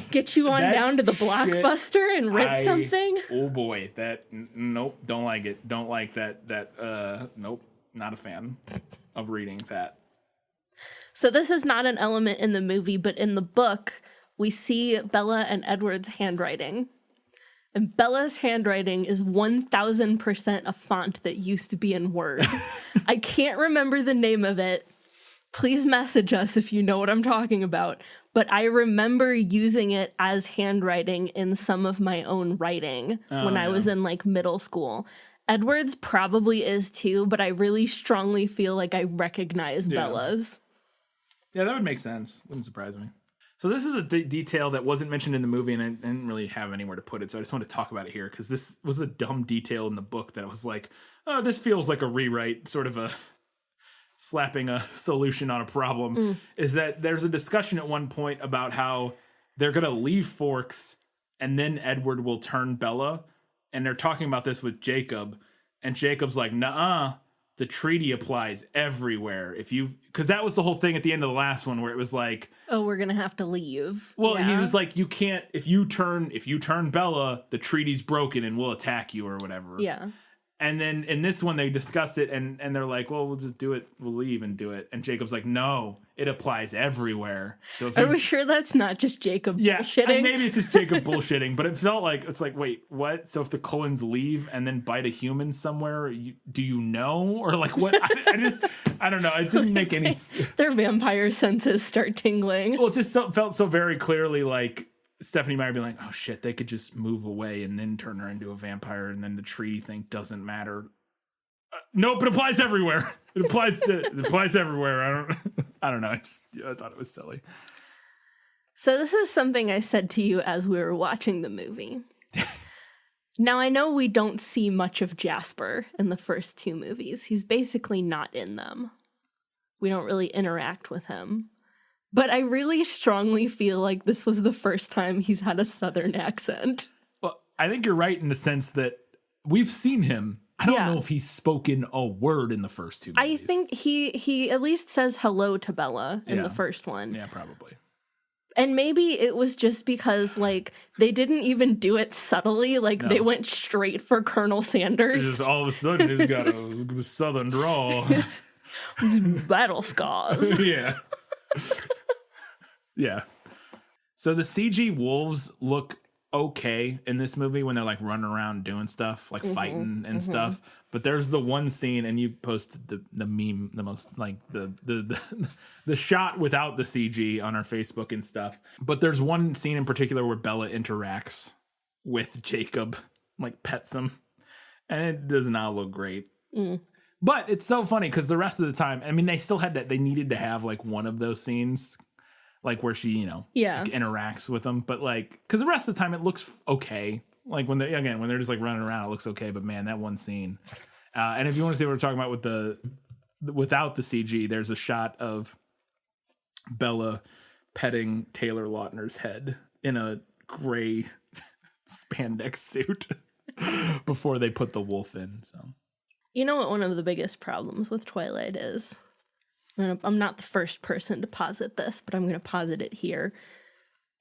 B: get you on down to the Blockbuster and rent something.
A: Oh boy, nope, don't like it. Don't like that. Nope, not a fan of reading that.
B: So this is not an element in the movie, but in the book, we see Bella and Edward's handwriting. And Bella's handwriting is 1000% a font that used to be in Word. I can't remember the name of it. Please message us if you know what I'm talking about. But I remember using it as handwriting in some of my own writing when I was in like middle school. Edward's probably is too, but I really strongly feel like I recognize Bella's.
A: Yeah, that would make sense. Wouldn't surprise me. So this is a detail that wasn't mentioned in the movie, and I didn't really have anywhere to put it, so I just want to talk about it here, because this was a dumb detail in the book that I was like, oh, this feels like a rewrite, sort of a slapping a solution on a problem, is that there's a discussion at one point about how they're going to leave Forks, and then Edward will turn Bella, and they're talking about this with Jacob, and Jacob's like, nuh-uh, the treaty applies everywhere. Because that was the whole thing at the end of the last one where it was like,
B: oh, we're gonna have to leave.
A: well,
B: Yeah.
A: he was like, you can't, if you turn Bella, the treaty's broken and we'll attack you or whatever.
B: Yeah.
A: And then in this one, they discuss it and they're like, well, we'll just do it. We'll leave and do it. And Jacob's like, no, it applies everywhere. So if
B: Are we sure that's not just Jacob bullshitting?
A: maybe it's just Jacob bullshitting, but it felt like, it's like, wait, what? So if the Cullens leave and then bite a human somewhere, do you know? Or like what? I don't know. It didn't make any sense.
B: Their vampire senses start tingling.
A: Well, it just felt so very clearly like Stephanie Meyer being like, oh shit, they could just move away and then turn her into a vampire and then the treaty thing doesn't matter. Nope, it applies everywhere. It applies everywhere. I don't know. I thought it was silly.
B: So this is something I said to you as we were watching the movie. Now, I know we don't see much of Jasper in the first two movies. He's basically not in them. We don't really interact with him. But I really strongly feel like this was the first time he's had a Southern accent.
A: Well, I think you're right in the sense that we've seen him. I don't know if he's spoken a word in the first two movies.
B: I think he at least says hello to Bella in the first one.
A: Yeah, probably.
B: And maybe it was just because, like, they didn't even do it subtly. Like, they went straight for Colonel Sanders.
A: Just all of a sudden, he's got a Southern drawl.
B: Battle scars.
A: Yeah. Yeah. So the CG wolves look okay in this movie when they're like running around doing stuff, like fighting and stuff. But there's the one scene, and you posted the meme, the most like the shot without the CG on our Facebook and stuff. But there's one scene in particular where Bella interacts with Jacob, like pets him, and it does not look great. But it's so funny because the rest of the time, I mean, they still had that. They needed to have like one of those scenes, like where she, like, interacts with them. But like, because the rest of the time it looks okay. Like when they're just like running around, it looks okay. But man, that one scene. And if you want to see what we're talking about with without the CG, there's a shot of Bella petting Taylor Lautner's head in a gray spandex suit before they put the wolf in. So.
B: You know what one of the biggest problems with Twilight is? I'm not the first person to posit this, but I'm going to posit it here.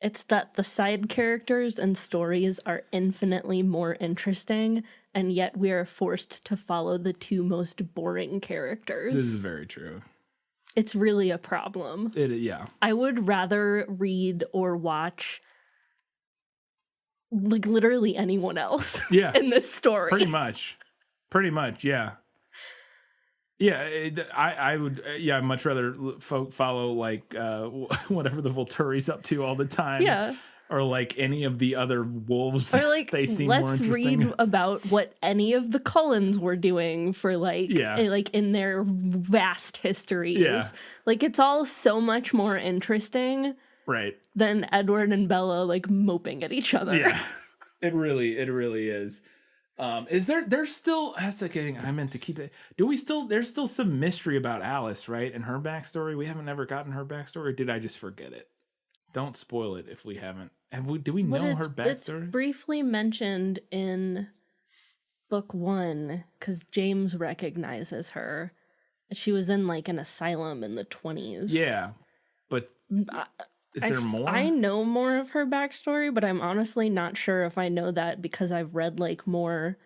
B: It's that the side characters and stories are infinitely more interesting, and yet we are forced to follow the two most boring characters.
A: This is very true.
B: It's really a problem.
A: Yeah.
B: I would rather read or watch like literally anyone else in this story.
A: Pretty much, yeah. Yeah, I would. Yeah, I'd much rather follow like whatever the Volturi's up to all the time.
B: Yeah,
A: or like any of the other wolves.
B: Or like,
A: they seem more interesting.
B: Read about what any of the Cullens were doing for like in their vast histories.
A: Yeah.
B: Like it's all so much more interesting,
A: right? Than
B: Edward and Bella like moping at each other.
A: Yeah, it really is. Is there's still, that's the thing I meant to keep it. There's still some mystery about Alice, right? And her backstory. We haven't ever gotten her backstory. Or did I just forget it? Don't spoil it if we haven't. Do we know her backstory?
B: It's briefly mentioned in book 1 because James recognizes her. She was in like an asylum in the 20s.
A: Yeah. But is there more?
B: I know more of her backstory, but I'm honestly not sure if I know that because I've read like more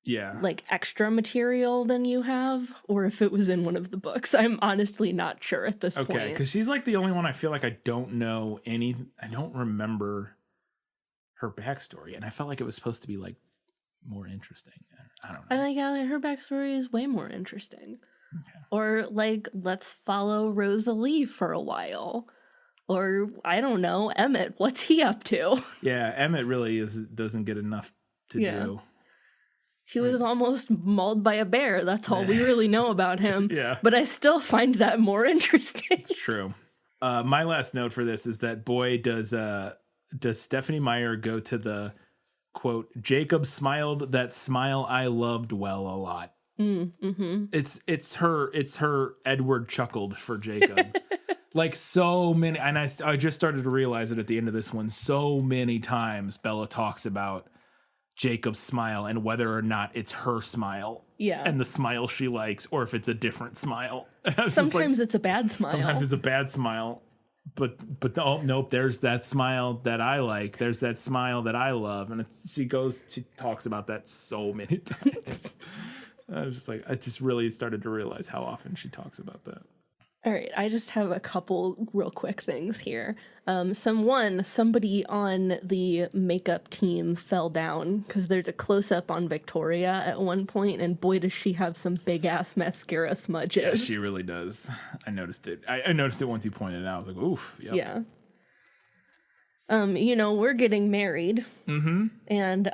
B: like extra material than you have, or if it was in one of the books. I'm honestly not sure at this point.
A: Okay, because she's like the only one I feel like I don't know I don't remember her backstory, and I felt like it was supposed to be like more interesting. I don't know.
B: I like her backstory is way more interesting. Okay. Or like, let's follow Rosalie for a while. Or, I don't know, Emmett, what's he up to?
A: Yeah, Emmett really doesn't get enough to do.
B: He was almost mauled by a bear. That's all we really know about him.
A: Yeah.
B: But I still find that more interesting.
A: It's true. My last note for this is that, boy, does Stephanie Meyer go to the, quote, Jacob smiled that smile I loved well a lot.
B: Mm-hmm.
A: It's her Edward chuckled for Jacob. Like so many, and I just started to realize it at the end of this one. So many times Bella talks about Jacob's smile and whether or not it's her smile.
B: Yeah.
A: And the smile she likes, or if it's a different smile.
B: Sometimes it's a bad smile.
A: Sometimes it's a bad smile. But oh nope, there's that smile that I like. There's that smile that I love. And she talks about that so many times. I was just like, I just really started to realize how often she talks about that.
B: All right, I just have a couple real quick things here. Somebody on the makeup team fell down because there's a close-up on Victoria at one point, and boy, does she have some big-ass mascara smudges.
A: Yeah, she really does. I noticed it. I noticed it once you pointed it out. I was like, oof. Yep.
B: Yeah. We're getting married. Mm-hmm. And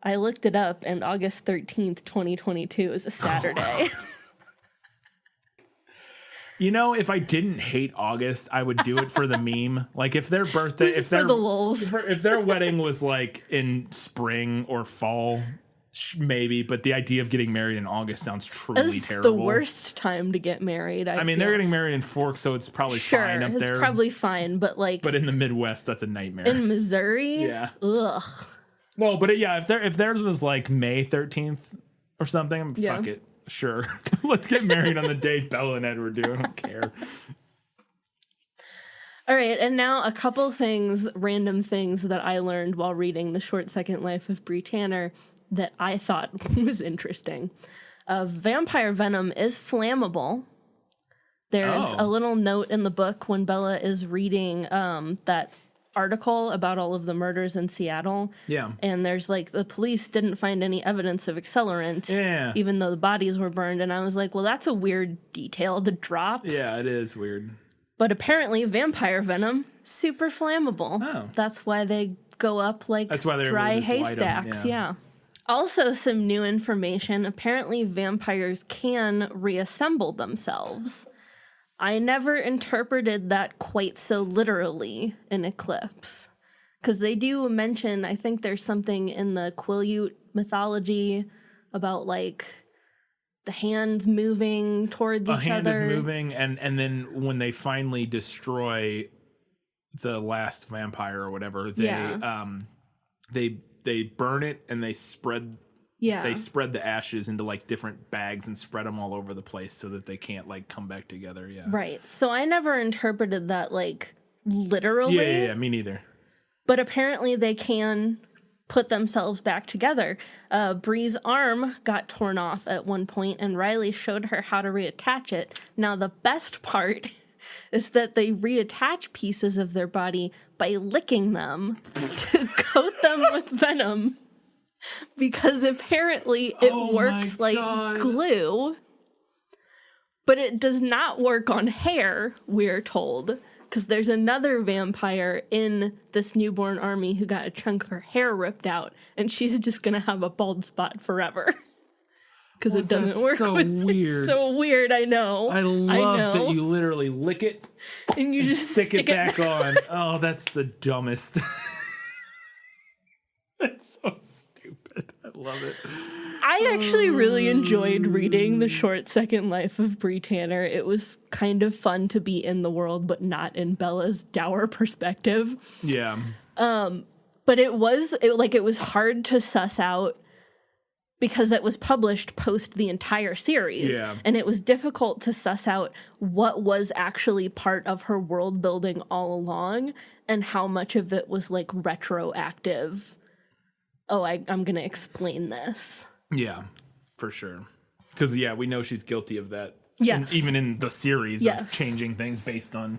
B: I looked it up, and August 13th, 2022 is a Saturday. Oh.
A: If I didn't hate August, I would do it for the meme. Like if their birthday, if
B: the lulz.
A: if their wedding was like in spring or fall, maybe. But the idea of getting married in August sounds truly terrible.
B: The worst time to get married.
A: I mean, they're getting married in Forks, so it's probably fine up there.
B: It's probably fine, but
A: in the Midwest, that's a nightmare.
B: In Missouri,
A: yeah,
B: ugh.
A: No, but if theirs was like May 13th or something, fuck it. Sure. Let's get married on the day Bella and Edward do. I don't care.
B: All right, and now a couple random things that I learned while reading The Short Second Life of Bree Tanner that I thought was interesting. Vampire venom is flammable. There's a little note in the book when Bella is reading that article about all of the murders in Seattle.
A: Yeah.
B: And there's the police didn't find any evidence of accelerant.
A: Yeah.
B: Even though the bodies were burned. And I was like, well, that's a weird detail to drop.
A: Yeah, it is weird.
B: But apparently vampire venom, super flammable.
A: Oh.
B: That's why they go up like dry haystacks. Yeah. Also, some new information. Apparently vampires can reassemble themselves. I never interpreted that quite so literally in Eclipse. Because they do mention, I think there's something in the Quileute mythology about the hands moving towards each other. A hand is
A: moving, and then when they finally destroy the last vampire or whatever, they burn it and they spread the ashes into different bags and spread them all over the place so that they can't come back together. Yeah.
B: Right. So I never interpreted that literally.
A: Yeah, me neither.
B: But apparently they can put themselves back together. Bree's arm got torn off at one point and Riley showed her how to reattach it. Now the best part is that they reattach pieces of their body by licking them to coat them with venom. Because apparently it works like glue, but it does not work on hair, we're told, because there's another vampire in this newborn army who got a chunk of her hair ripped out, and she's just going to have a bald spot forever. Because it doesn't work.
A: So weird.
B: It's so weird, I know.
A: I love that you literally lick it
B: and you just
A: stick it back on. Oh, that's the dumbest. That's so stupid. I love it.
B: I actually really enjoyed reading The Short Second Life of Bree Tanner. It was kind of fun to be in the world, but not in Bella's dour perspective.
A: Yeah.
B: But it was hard to suss out because it was published post the entire series.
A: Yeah.
B: And it was difficult to suss out what was actually part of her world building all along and how much of it was retroactive. Oh, I'm going to explain this.
A: Yeah, for sure. Because, we know she's guilty of that.
B: Yes.
A: Even in the series of changing things based on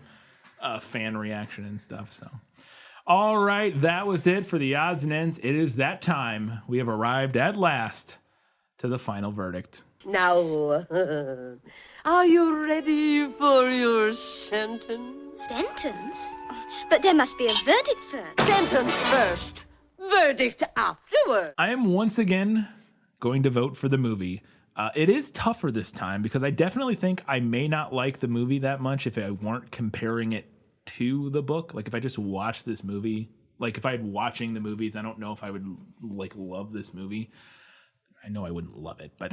A: fan reaction and stuff. So, all right, that was it for the odds and ends. It is that time. We have arrived at last to the final verdict.
H: Now, are you ready for your sentence?
E: Sentence? But there must be a verdict first.
H: Sentence first. Verdict afterward.
A: I am once again going to vote for the movie. It is tougher this time because I definitely think I may not like the movie that much if I weren't comparing it to the book. If I just watched this movie, if I had watching the movies, I don't know if I would love this movie. I know I wouldn't love it, but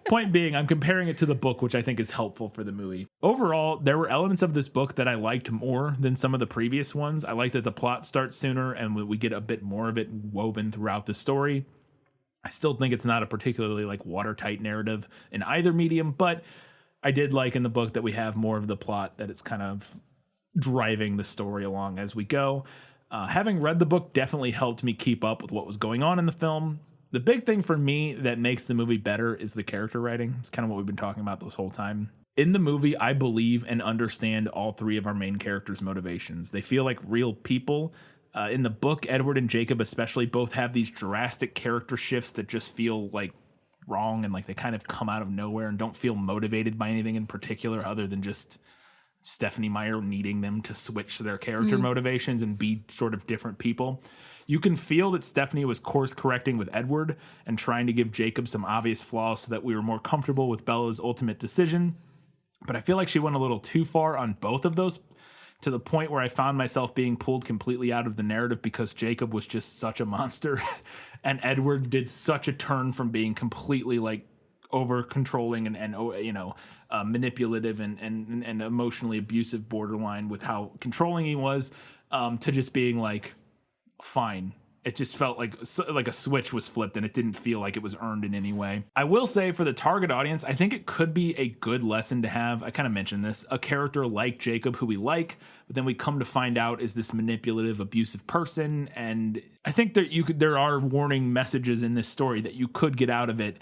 A: point being, I'm comparing it to the book, which I think is helpful for the movie. Overall, there were elements of this book that I liked more than some of the previous ones. I like that the plot starts sooner and we get a bit more of it woven throughout the story. I still think it's not a particularly like watertight narrative in either medium, but I did like in the book that we have more of the plot, that it's kind of driving the story along as we go. Having read the book definitely helped me keep up with what was going on in the film. The big thing for me that makes the movie better is the character writing. It's kind of what we've been talking about this whole time. In the movie, I believe and understand all three of our main characters' motivations. They feel like real people. In the book, Edward and Jacob especially both have these drastic character shifts that just feel like wrong and like they kind of come out of nowhere and don't feel motivated by anything in particular other than just Stephenie Meyer needing them to switch their character motivations and be sort of different people. You can feel that Stephenie was course correcting with Edward and trying to give Jacob some obvious flaws so that we were more comfortable with Bella's ultimate decision. But I feel like she went a little too far on both of those, to the point where I found myself being pulled completely out of the narrative because Jacob was just such a monster and Edward did such a turn from being completely like over controlling and manipulative and emotionally abusive borderline with how controlling he was, to just being like, fine. It just felt like a switch was flipped and it didn't feel like it was earned in any way. I will say for the target audience, I think it could be a good lesson to have, I kind of mentioned this, a character like Jacob who we like, but then we come to find out is this manipulative, abusive person. And I think that there are warning messages in this story that you could get out of it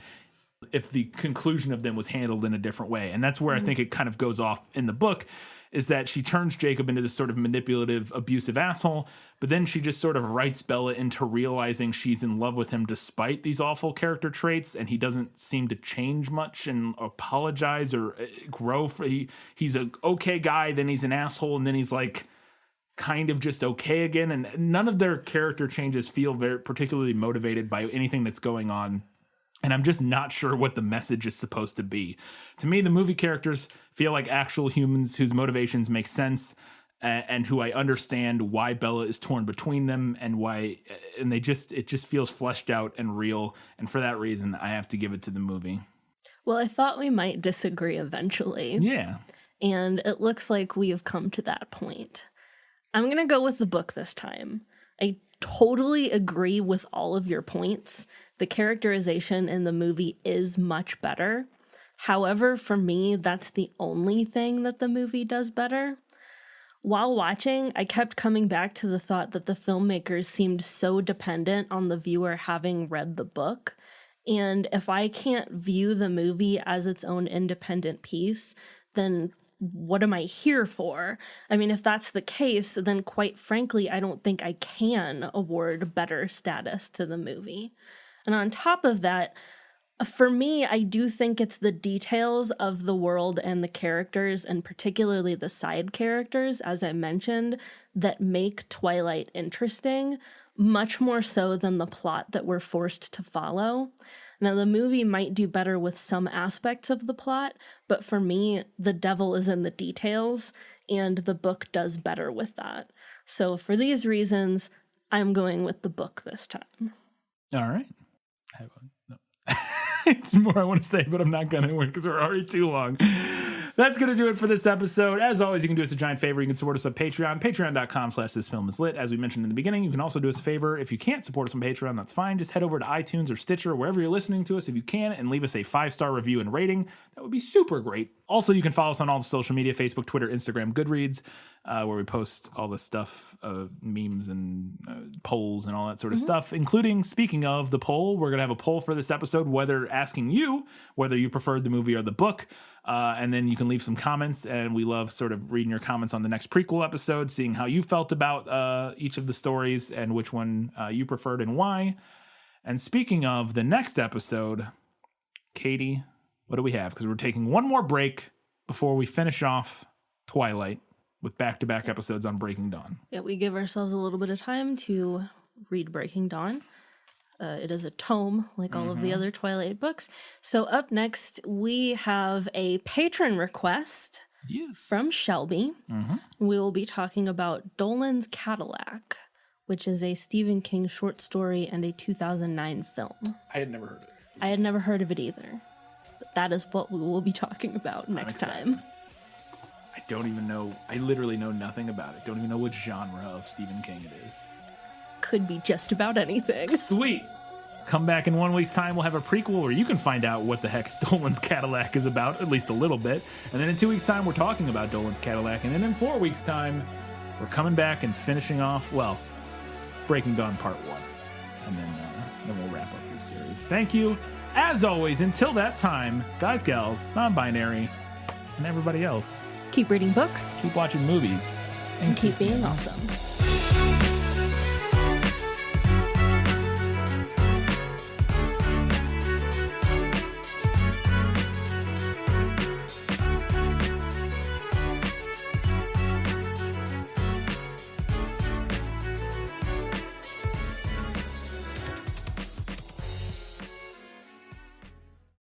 A: if the conclusion of them was handled in a different way. And that's where I think it kind of goes off in the book, is that she turns Jacob into this sort of manipulative, abusive asshole, but then she just sort of writes Bella into realizing she's in love with him despite these awful character traits, and he doesn't seem to change much and apologize or grow. He's an okay guy, then he's an asshole, and then he's like kind of just okay again, and none of their character changes feel very particularly motivated by anything that's going on. And I'm just not sure what the message is supposed to be. To me, the movie characters feel like actual humans whose motivations make sense and who I understand why Bella is torn between them and it just feels fleshed out and real. And for that reason, I have to give it to the movie.
B: Well, I thought we might disagree eventually.
A: Yeah.
B: And it looks like we have come to that point. I'm going to go with the book this time. I totally agree with all of your points. The characterization in the movie is much better. However, for me, that's the only thing that the movie does better. While watching, I kept coming back to the thought that the filmmakers seemed so dependent on the viewer having read the book. And if I can't view the movie as its own independent piece, then what am I here for? I mean, if that's the case, then quite frankly, I don't think I can award better status to the movie. And on top of that, for me, I do think it's the details of the world and the characters, and particularly the side characters, as I mentioned, that make Twilight interesting, much more so than the plot that we're forced to follow. Now, the movie might do better with some aspects of the plot, but for me, the devil is in the details, and the book does better with that. So for these reasons, I'm going with the book this time.
A: All right. It's more I want to say, but I'm not going to because we're already too long. That's going to do it for this episode. As always, you can do us a giant favor. You can support us on Patreon, patreon.com/thisfilmislit. As we mentioned in the beginning, you can also do us a favor. If you can't support us on Patreon, that's fine. Just head over to iTunes or Stitcher, wherever you're listening to us, if you can, and leave us a 5-star review and rating. That would be super great. Also, you can follow us on all the social media, Facebook, Twitter, Instagram, Goodreads, where we post all this stuff, memes and polls and all that sort of stuff, including, speaking of the poll, we're going to have a poll for this episode, asking you whether you preferred the movie or the book. And then you can leave some comments, and we love sort of reading your comments on the next prequel episode, seeing how you felt about each of the stories and which one you preferred and why. And speaking of the next episode, Katie, what do we have? Because we're taking one more break before we finish off Twilight with back-to-back episodes on Breaking Dawn.
B: Yeah, we give ourselves a little bit of time to read Breaking Dawn. It is a tome, like all of the other Twilight books. So up next, we have a patron request from Shelby. We will be talking about Dolan's Cadillac, which is a Stephen King short story and a 2009 film.
A: I had never heard of it.
B: I had never heard of it either. But that is what we will be talking about next time.
A: I don't even know. I literally know nothing about it. Don't even know which genre of Stephen King it is.
B: Could be just about anything.
A: Sweet. Come back in 1 week's time. We'll have a prequel where you can find out what the heck Dolan's Cadillac is about, at least a little bit. And then in 2 weeks' time, we're talking about Dolan's Cadillac. And then in 4 weeks' time, we're coming back and finishing off, well, Breaking Dawn Part 1. And then we'll wrap up this series. Thank you. As always, until that time, guys, gals, non-binary, and everybody else.
B: Keep reading books.
A: Keep watching movies.
B: And keep being awesome.